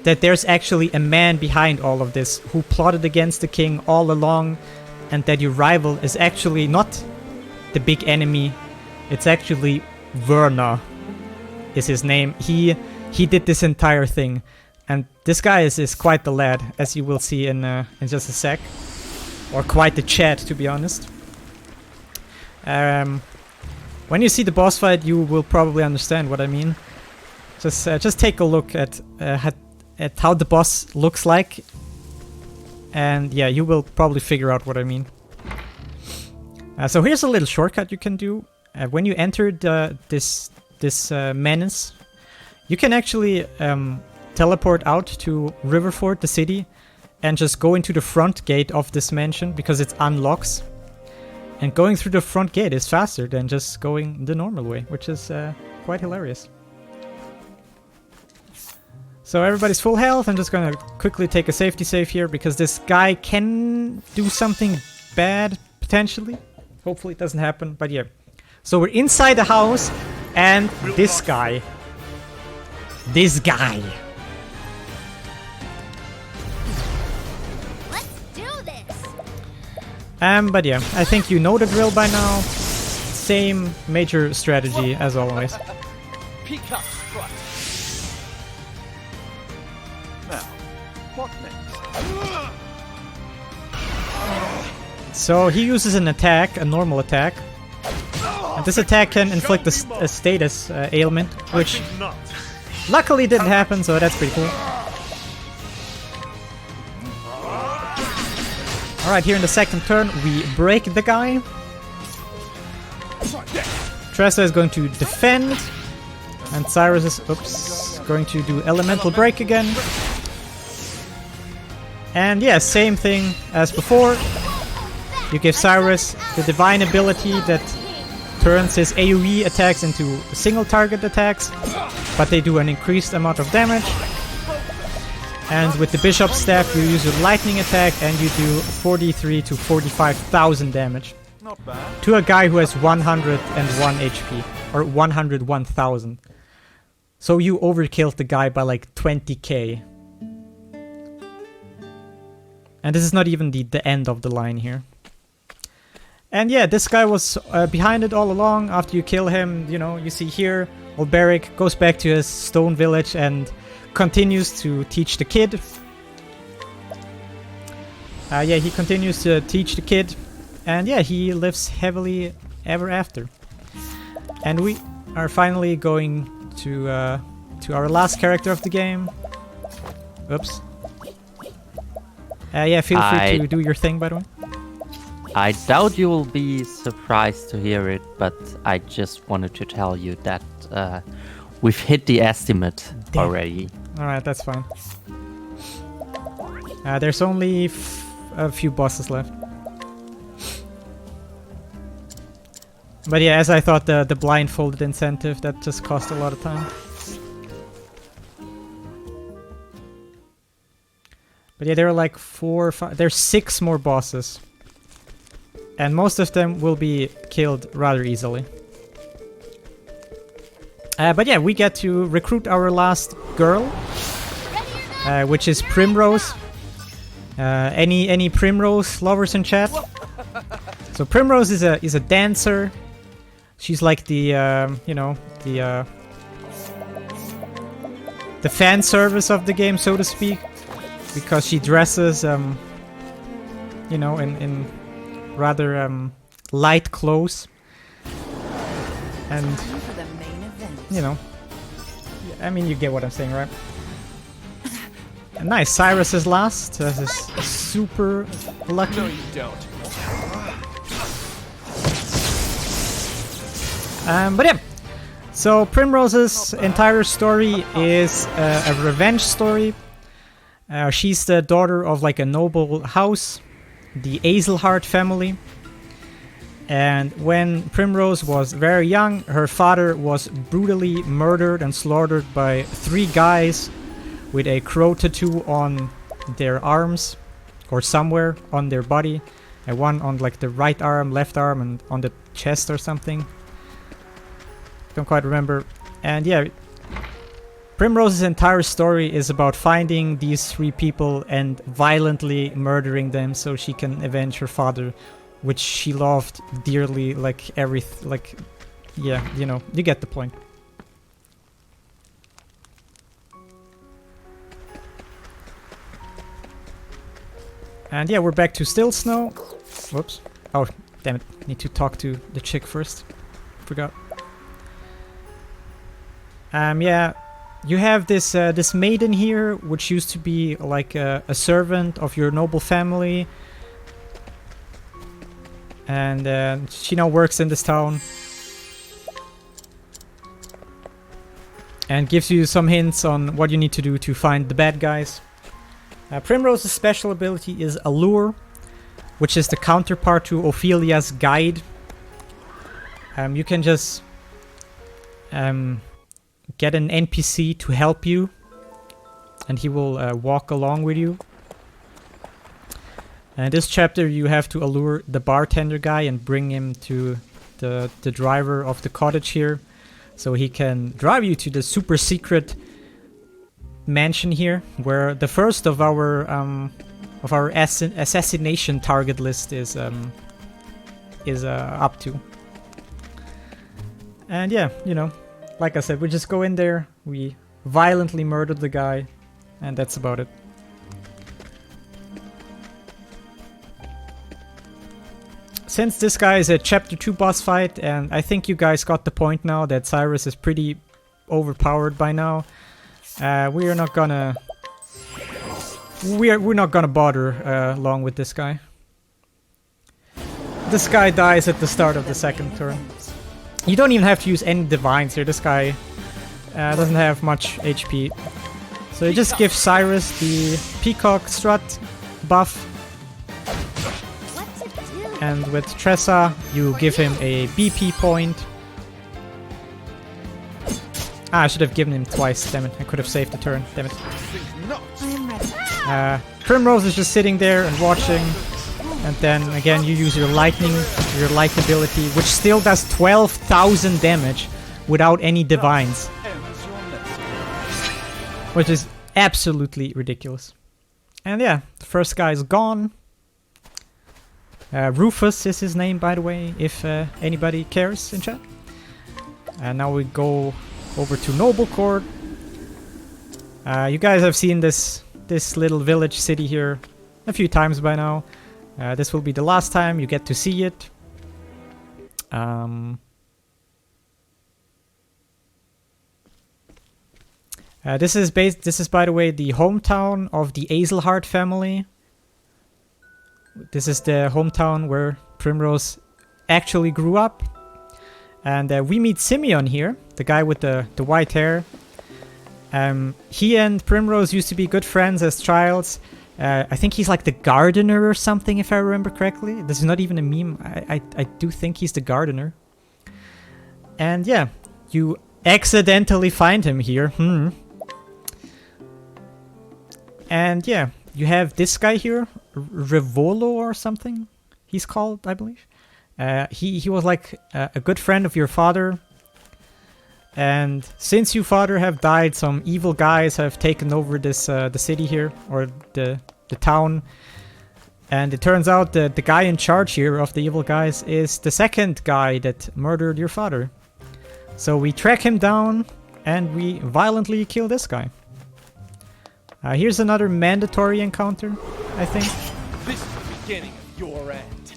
that there's actually a man behind all of this who plotted against the king all along, and that your rival is actually not the big enemy. It's actually Verna is his name. He did this entire thing, and this guy is quite the lad, as you will see in just a sec, or quite the chat, to be honest. When you see the boss fight, you will probably understand what I mean. Just take a look at how the boss looks like, and yeah, you will probably figure out what I mean. So here's a little shortcut you can do. When you enter this menace, you can actually teleport out to Riverford, the city, and just go into the front gate of this mansion because it unlocks. And going through the front gate is faster than just going the normal way, which is quite hilarious. So everybody's full health. I'm just gonna quickly take a safety save here because this guy can do something bad, potentially. Hopefully it doesn't happen, but yeah. So we're inside the house, and this guy. This guy. Let's do this. But yeah, I think you know the drill by now. Same major strategy as always. Peacock strut. Now, what next? So he uses an attack, a normal attack. And this attack can inflict a status ailment, which luckily didn't happen, so that's pretty cool. Alright, here in the second turn, we break the guy. Tressa is going to defend. And Cyrus is, going to do elemental break again. And yeah, same thing as before. You give Cyrus the divine ability that turns his AoE attacks into single target attacks, but they do an increased amount of damage. And with the Bishop's Staff, you use a lightning attack and you do 43 to 45,000 damage. Not bad. To a guy who has 101 HP, or 101,000. So you overkilled the guy by like 20k. And this is not even the end of the line here. And yeah, this guy was behind it all along. After you kill him, you know, you see here, Olberic goes back to his stone village and continues to teach the kid. Yeah, he continues to teach the kid. And yeah, he lives happily ever after. And we are finally going to our last character of the game. Oops. Yeah, feel free to do your thing, by the way. I doubt you will be surprised to hear it, but I just wanted to tell you that we've hit the estimate already. Alright, that's fine. There's only a few bosses left. But yeah, as I thought, the blindfolded incentive, that just cost a lot of time. But yeah, there are like 4 or 5... There's 6 more bosses. And most of them will be killed rather easily. But yeah, we get to recruit our last girl. Which is Primrose. Any Primrose lovers in chat? So Primrose is a dancer. She's like the, you know, the fan service of the game, so to speak. because she dresses, you know, in rather light clothes. And, you know, I mean, you get what I'm saying, right? Nice, Cyrus is last. This is super lucky. No, you don't. But yeah, so Primrose's entire story is a revenge story. She's the daughter of like a noble house, the Azelhart family. And when Primrose was very young, her father was brutally murdered and slaughtered by 3 guys with a crow tattoo on their arms or somewhere on their body. And one on like the right arm, left arm, and on the chest or something. Don't quite remember. And yeah, Primrose's entire story is about finding these 3 people and violently murdering them so she can avenge her father, which she loved dearly, like yeah, you know, you get the point. And yeah, we're back to still snow. Whoops. Oh, damn it. Need to talk to the chick first. Forgot. Yeah, you have this this maiden here, which used to be like a servant of your noble family, and she now works in this town and gives you some hints on what you need to do to find the bad guys. Primrose's special ability is Allure, which is the counterpart to Ophelia's Guide. You can just get an NPC to help you, and he will walk along with you. And this chapter you have to allure the bartender guy and bring him to the driver of the cottage here, so he can drive you to the super secret mansion here, where the first of our assassination target list is up to. And yeah, you know, like I said, we just go in there, we violently murder the guy, and that's about it. Since this guy is a chapter 2 boss fight, and I think you guys got the point now that Cyrus is pretty overpowered by now, we're not gonna bother long with this guy. This guy dies at the start of the second turn. You don't even have to use any divines here. This guy doesn't have much HP. So you just give Cyrus the Peacock Strut buff. And with Tressa, you give him a BP point. Ah, I should have given him twice, damn it. I could have saved the turn, damn it. Primrose is just sitting there and watching. And then again you use your light ability, which still does 12,000 damage without any divines. Which is absolutely ridiculous. And yeah, the first guy is gone. Rufus is his name, by the way, if anybody cares in chat. And now we go over to Noble Court. You guys have seen this little village city here a few times by now. This will be the last time you get to see it. This is by the way the hometown of the Azelhart family. This is the hometown where Primrose actually grew up. And we meet Simeon here, the guy with the white hair. He and Primrose used to be good friends as childs. I think he's like the gardener or something, if I remember correctly. This is not even a meme. I do think he's the gardener. And yeah, you accidentally find him here. And yeah, you have this guy here, Revolo or something he's called, I believe. He was like a good friend of your father. And since your father have died, some evil guys have taken over this the city here, or the town. And it turns out that the guy in charge here of the evil guys is the second guy that murdered your father. So we track him down and we violently kill this guy. Here's another mandatory encounter, I think. This is the beginning of your end.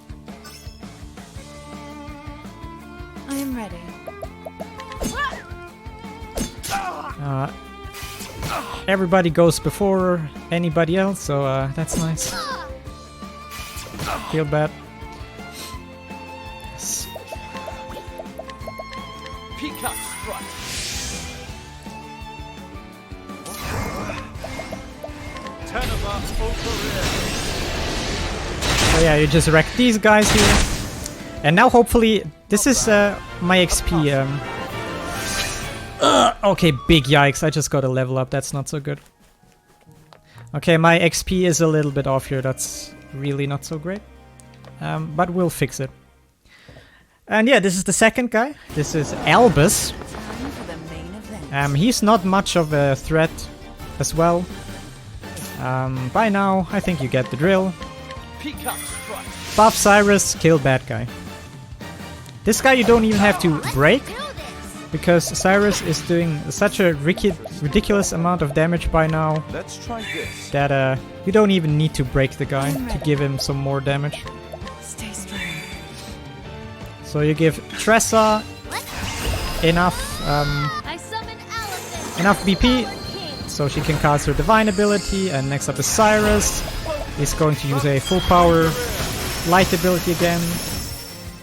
I am ready. Everybody goes before anybody else, so that's nice. Feel bad. Peacock strut. So yeah, you just wreck these guys here. And now hopefully, this is my XP. Okay, big yikes, I just got a level up, that's not so good. Okay, my XP is a little bit off here, that's really not so great. But we'll fix it. And yeah, this is the second guy. This is Albus. Time for the main event. He's not much of a threat as well. By now, I think you get the drill. Peacock strut. Buff Cyrus, kill bad guy. This guy you don't even have to break, because Cyrus is doing such a ridiculous amount of damage by now. Let's try this. That you don't even need to break the guy to give him some more damage. Stay strong. So you give Tressa enough I summon Allison. enough BP King. so she can cast her divine ability, and next up is Cyrus. He's going to use a full power light ability again.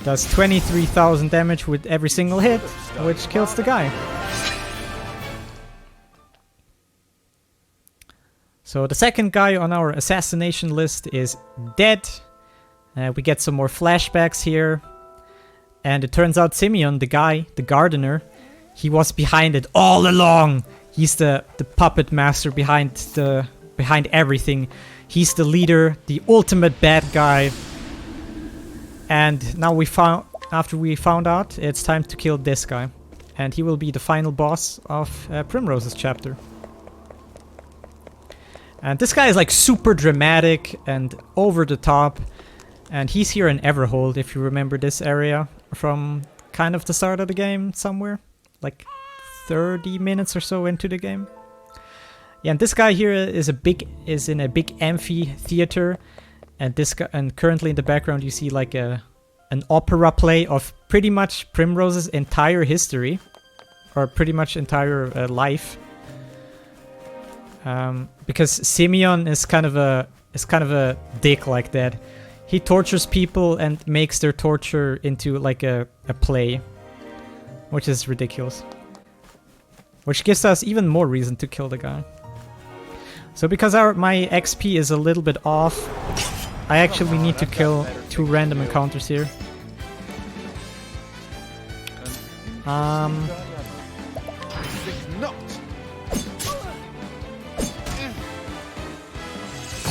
Does 23,000 damage with every single hit, which kills the guy. So the second guy on our assassination list is dead. We get some more flashbacks here. And it turns out Simeon, the guy, the gardener, he was behind it all along. He's the puppet master behind everything. He's the leader, the ultimate bad guy. And now after we found out, it's time to kill this guy. And he will be the final boss of Primrose's chapter. And this guy is like super dramatic and over the top. And he's here in Everhold, if you remember this area from kind of the start of the game somewhere. Like 30 minutes or so into the game. Yeah, and this guy here is in a big amphitheater. And this guy, and currently in the background you see like an opera play of pretty much Primrose's entire history, or pretty much entire life. Because Simeon is kind of a dick like that. He tortures people and makes their torture into like a play, which is ridiculous. Which gives us even more reason to kill the guy. So because my XP is a little bit off, I actually need to kill 2 random encounters here.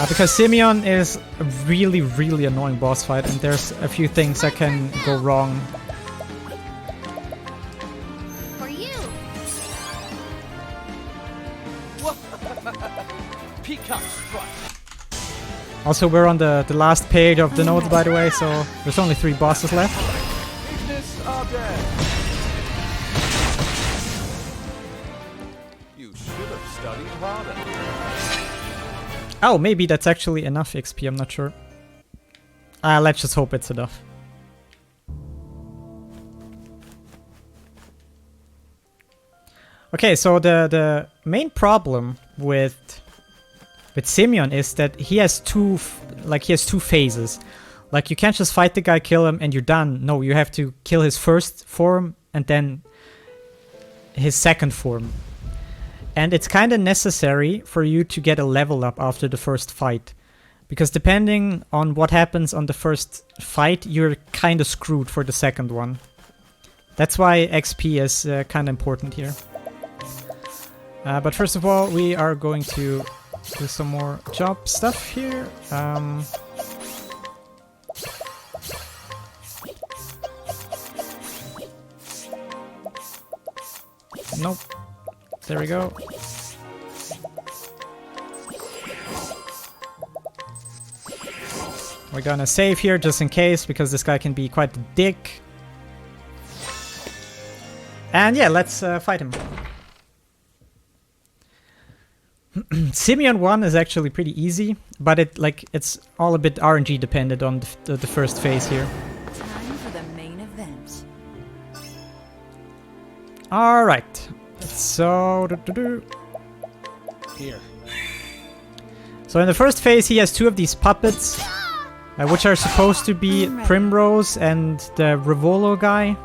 Because Simeon is a really, really annoying boss fight, and there's a few things that can go wrong. For you. Peacock strut. Also, we're on the last page of the notes, by the way, so there's only 3 bosses left. Ignis Arden. You should have studied harder. Oh, maybe that's actually enough XP, I'm not sure. Let's just hope it's enough. Okay, so the main problem with Simeon is that he has two phases. Like, you can't just fight the guy, kill him, and you're done. No, you have to kill his first form and then his second form. And it's kind of necessary for you to get a level up after the first fight. Because depending on what happens on the first fight, you're kind of screwed for the second one. That's why XP is kind of important here. But first of all, we are going to do some more job stuff here. Nope. There we go. We're gonna save here just in case, because this guy can be quite a dick. And yeah, let's fight him. Simeon 1 is actually pretty easy, but it's all a bit RNG dependent on the first phase here. Time for the main event. Alright. So... Here. So in the first phase he has 2 of these puppets, which are supposed to be Primrose and the Rivolo guy.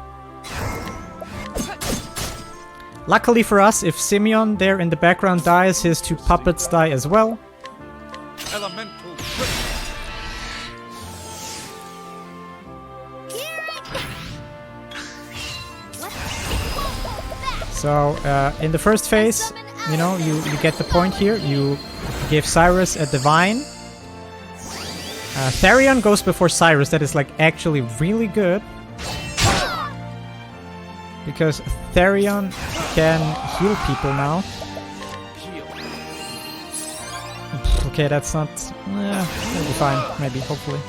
Luckily for us, if Simeon there in the background dies, his 2 puppets die as well. Elemental So in the first phase, you know, you get the point here. You give Cyrus a divine. Therion goes before Cyrus. That is like actually really good. Because Therion can heal people now. Okay, that's not... it'll be fine, maybe, hopefully.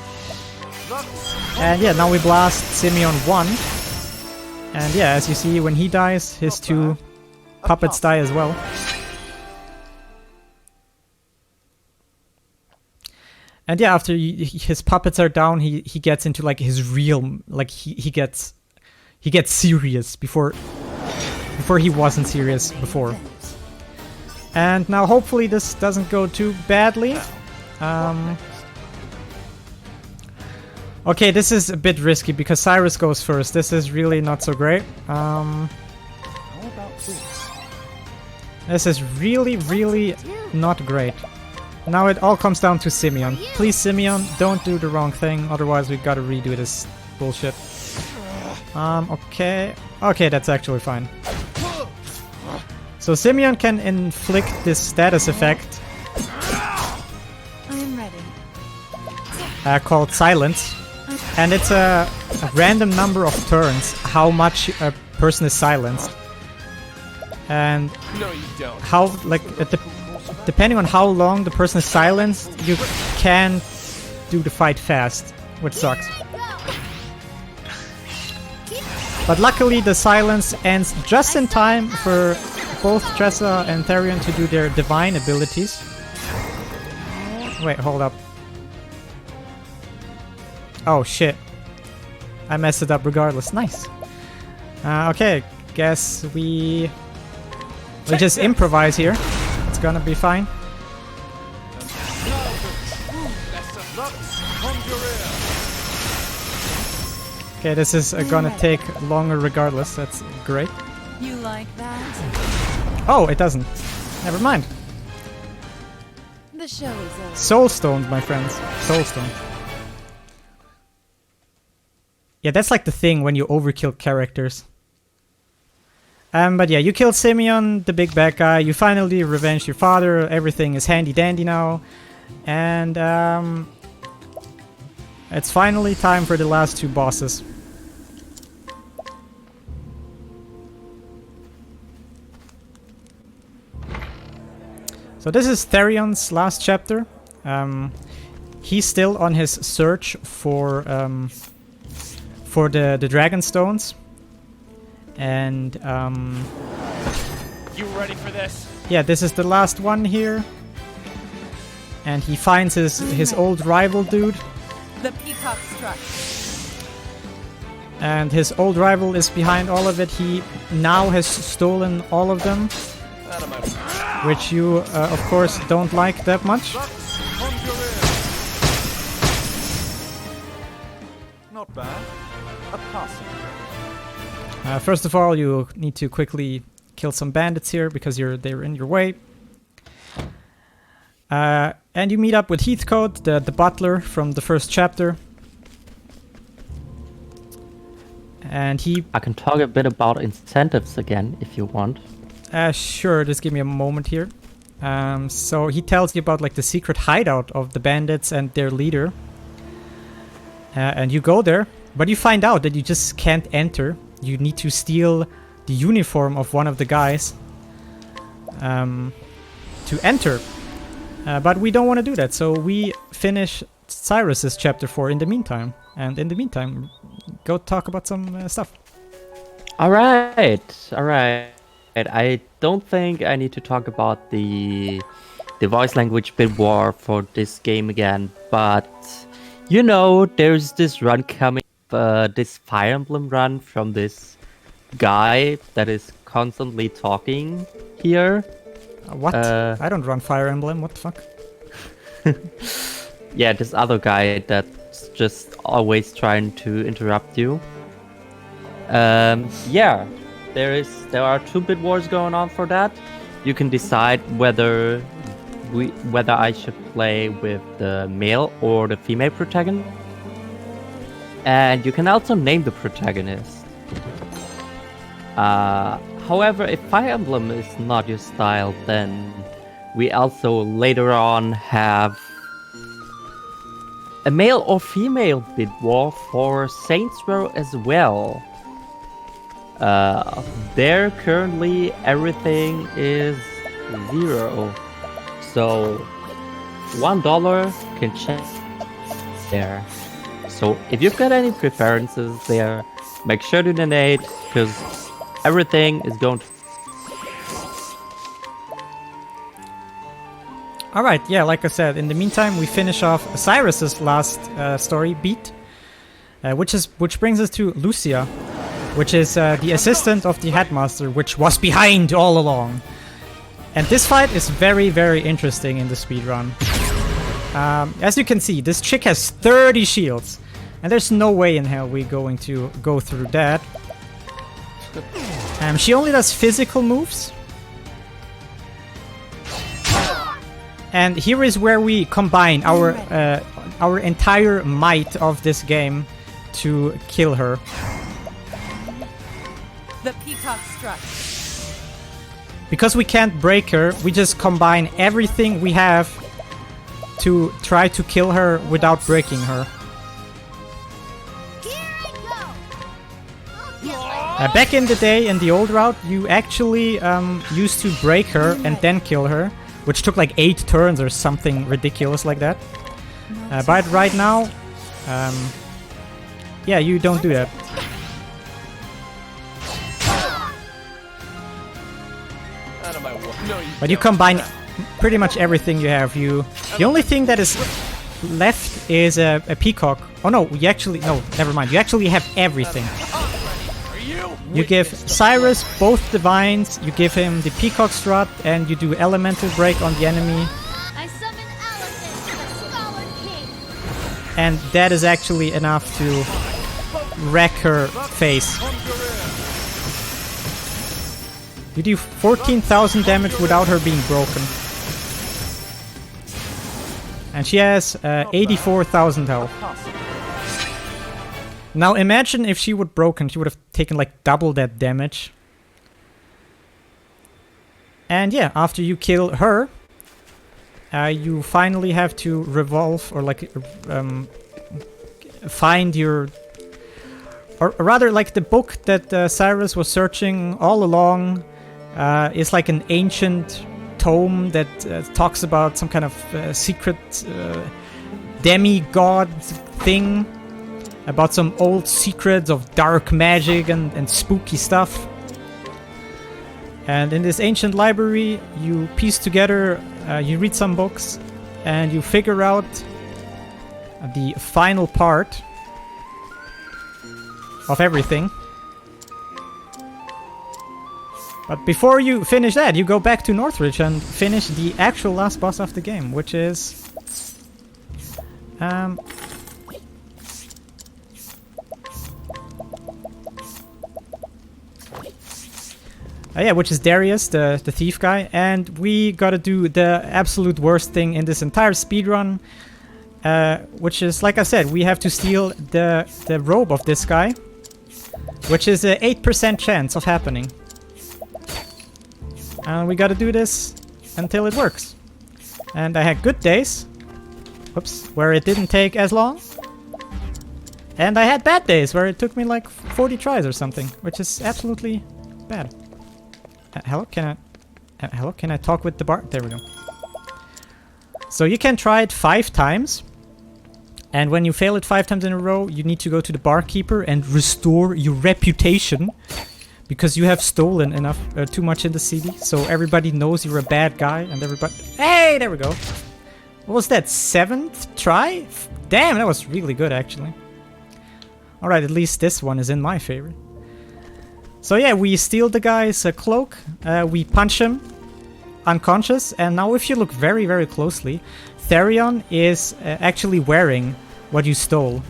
And yeah, now we blast Simeon 1. And yeah, as you see, when he dies, his 2 puppets die as well. And yeah, after his puppets are down, he gets into like his real... Like he gets serious before he wasn't serious before. And now hopefully this doesn't go too badly. Okay, this is a bit risky because Cyrus goes first. This is really not so great. This is really, really not great. Now it all comes down to Simeon. Please, Simeon, don't do the wrong thing. Otherwise we gotta redo this bullshit. Okay. Okay, that's actually fine. So Simeon can inflict this status effect. I'm ready. Called Silence. And it's a random number of turns how much a person is silenced. And No, you don't. how, like, depending on how long the person is silenced, you can do the fight fast, which sucks. But luckily the silence ends just in time for both Tressa and Therion to do their divine abilities. Wait, hold up. Oh shit. I messed it up regardless. Nice. Okay, guess we just improvise here. It's gonna be fine. Okay, this is gonna take longer regardless. That's great. You like that? Oh, it doesn't. Never mind. The show is over. Soulstoned, my friends. Soulstoned. Yeah, that's like the thing when you overkill characters. But yeah, you killed Simeon, the big bad guy. You finally revenged your father. Everything is handy dandy now. And it's finally time for the last 2 bosses. So this is Therion's last chapter. He's still on his search for the Dragon Stones. And You ready for this? yeah, this is the last one here. And he finds his old rival dude. The peacock struck. And his old rival is behind all of it. He now has stolen all of them. Out of my way. Which you, of course, don't like that much. Not bad. A passing. First of all, you need to quickly kill some bandits here because they're in your way. And you meet up with Heathcote, the butler from the first chapter. And I can talk a bit about incentives again if you want. Sure, just give me a moment here. So he tells you about like the secret hideout of the bandits and their leader. And you go there, but you find out that you just can't enter. You need to steal the uniform of one of the guys to enter. But we don't want to do that, so we finish Cyrus's chapter 4 in the meantime. And in the meantime, go talk about some stuff. Alright. I don't think I need to talk about the the voice language bit war for this game again, but you know, there's this run coming, this Fire Emblem run from this guy that is constantly talking here. What? I don't run Fire Emblem, what the fuck? Yeah, this other guy that's just always trying to interrupt you. Yeah, there are 2 bit wars going on for that. You can decide whether I should play with the male or the female protagonist. And you can also name the protagonist. However, if Fire Emblem is not your style, then we also later on have a male or female bid war for Saints Row as well. There currently everything is 0. So $1 can change there. So if you've got any preferences there, make sure to donate, because everything is going to... Alright, yeah, like I said, in the meantime we finish off Cyrus's last story beat, which brings us to Lucia, which is the assistant of the headmaster, which was behind all along. And this fight is very, very interesting in the speedrun. As you can see, this chick has 30 shields, and there's no way in hell we're going to go through that. She only does physical moves. And here is where we combine our entire might of this game to kill her. The peacock struck. Because we can't break her, we just combine everything we have to try to kill her without breaking her. Back in the day, in the old route, you actually used to break her and then kill her, which took like 8 turns or something ridiculous like that. But right now, yeah, you don't do that. But you combine pretty much everything you have. The only thing that is left is a peacock. Oh no, no, never mind. You actually have everything. You give Cyrus both divines, you give him the peacock strut, and you do elemental break on the enemy. I summon Allison, the Scholar King. And that is actually enough to wreck her face. You do 14,000 damage without her being broken. And she has 84,000 health. Now imagine if she would broken, she would have taken like double that damage. And yeah, after you kill her, you finally have to revolve or like find your... Or rather, like the book that Cyrus was searching all along is like an ancient tome that talks about some kind of secret demigod thing, about some old secrets of dark magic and spooky stuff. And in this ancient library, you piece together, you read some books, and you figure out the final part of everything. But before you finish that, you go back to Northridge and finish the actual last boss of the game, which is... yeah, which is Darius, the thief guy, and we gotta do the absolute worst thing in this entire speedrun, which is, like I said, we have to steal the robe of this guy, which is a 8% chance of happening. And we gotta do this until it works. And I had good days, whoops, where it didn't take as long, and I had bad days where it took me like 40 tries or something, which is absolutely bad. Hello, can I talk with the bar? There we go. So you can try it 5 times, and when you fail it 5 times in a row, you need to go to the barkeeper and restore your reputation, because you have stolen enough too much in the city, so everybody knows you're a bad guy, and everybody. Hey, there we go. What was that? 7th try? Damn, that was really good actually. All right, at least this one is in my favor. So yeah, we steal the guy's cloak, we punch him unconscious, and now if you look very, very closely, Therion is actually wearing what you stole.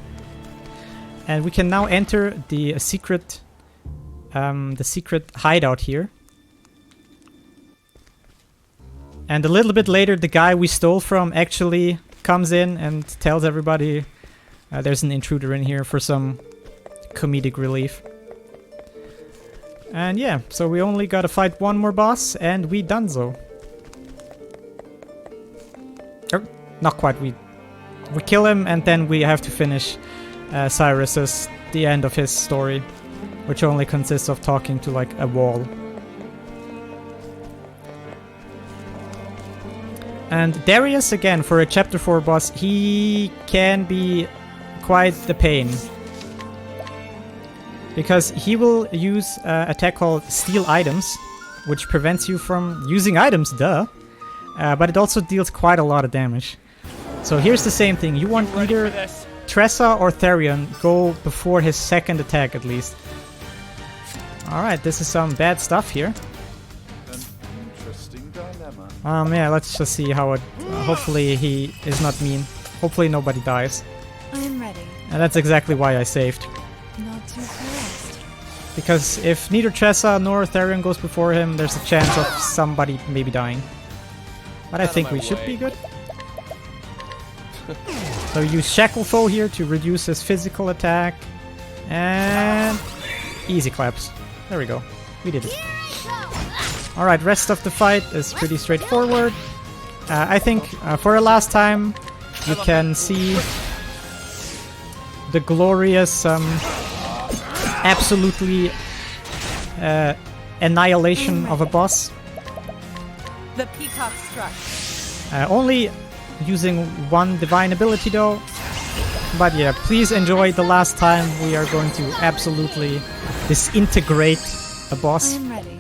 And we can now enter the secret hideout here. And a little bit later, the guy we stole from actually comes in and tells everybody there's an intruder in here for some comedic relief. And yeah, so we only gotta fight one more boss, and we done so. Not quite, we kill him, and then we have to finish Cyrus's, the end of his story, which only consists of talking to like a wall. And Darius, again, for a chapter 4 boss, he can be quite the pain. Because he will use an attack called Steal Items, which prevents you from using items, duh. But it also deals quite a lot of damage. So here's the same thing, you want either Tressa or Therion go before his second attack at least. Alright, this is some bad stuff here. An interesting dilemma. Yeah, let's just see how it... hopefully he is not mean. Hopefully nobody dies. I am ready. And that's exactly why I saved. Not too fast. Because if neither Tressa nor Therion goes before him, there's a chance of somebody maybe dying. But I think we should be good. So use Shackle Foe here to reduce his physical attack. And... easy claps. There we go. We did it. Alright, rest of the fight is pretty straightforward. I think for the last time you can see the glorious absolutely annihilation of a boss. The peacock struck. Only using one divine ability though. But yeah, please enjoy the last time we are going to absolutely disintegrate a boss. I am ready.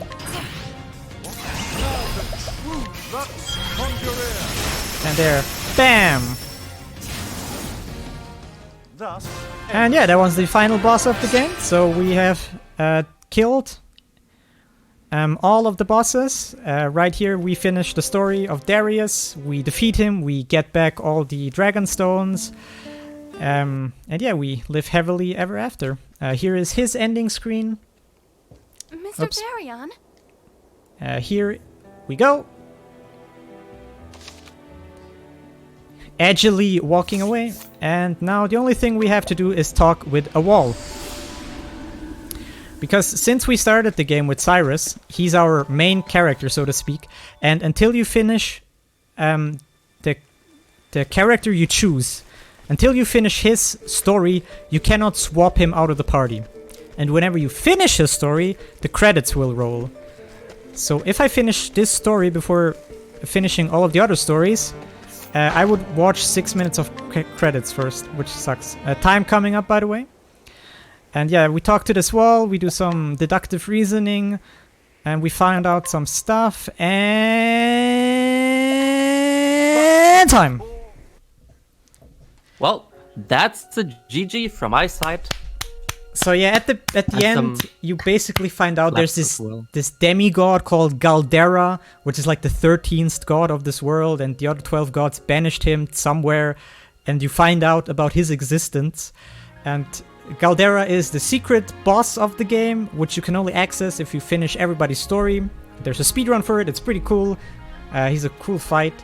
And there, bam! Thus, And yeah, that was the final boss of the game. So we have killed all of the bosses. Right here we finish the story of Darius. We defeat him, we get back all the dragon stones. And yeah, we live happily ever after. Here is his ending screen. Mr. Oops. Therion? Here we go. Agilely walking away. And now the only thing we have to do is talk with a wall. Because since we started the game with Cyrus, he's our main character, so to speak. And until you finish the character you choose, until you finish his story, you cannot swap him out of the party. And whenever you finish his story, the credits will roll. So if I finish this story before finishing all of the other stories, I would watch 6 minutes of credits first, which sucks. Time coming up, by the way. And yeah, we talk to this wall, we do some deductive reasoning, and we find out some stuff, and time! Well, that's the GG from my side. So yeah, at the end, you basically find out there's this demigod called Galdera, which is like the 13th god of this world, and the other 12 gods banished him somewhere, and you find out about his existence. And Galdera is the secret boss of the game, which you can only access if you finish everybody's story. There's a speedrun for it, it's pretty cool. He's a cool fight.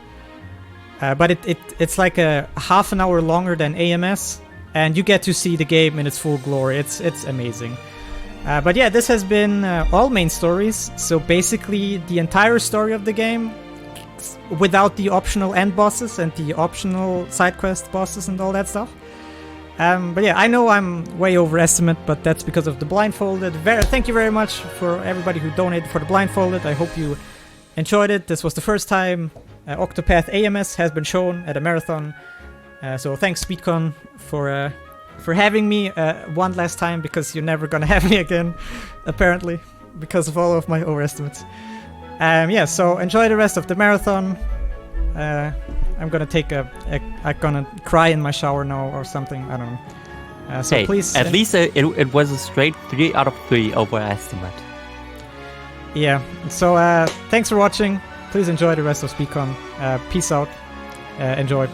But it's like a half an hour longer than AMS, and you get to see the game in its full glory. It's amazing. But yeah, this has been all main stories, so basically the entire story of the game without the optional end bosses and the optional side quest bosses and all that stuff. But yeah, I know I'm way overestimate, but that's because of the blindfolded. Thank you very much for everybody who donated for the blindfolded. I hope you enjoyed it. This was the first time Octopath AMS has been shown at a marathon. So thanks SpeedCon for having me one last time, because you're never gonna have me again, apparently. because of all of my overestimates. Yeah, so enjoy the rest of the marathon. I'm gonna take I'm gonna cry in my shower now or something. I don't know. So Hey, please. at least it was a straight 3 out of 3 overestimate. Yeah. So thanks for watching. Please enjoy the rest of SpeedCon. Peace out. Enjoy.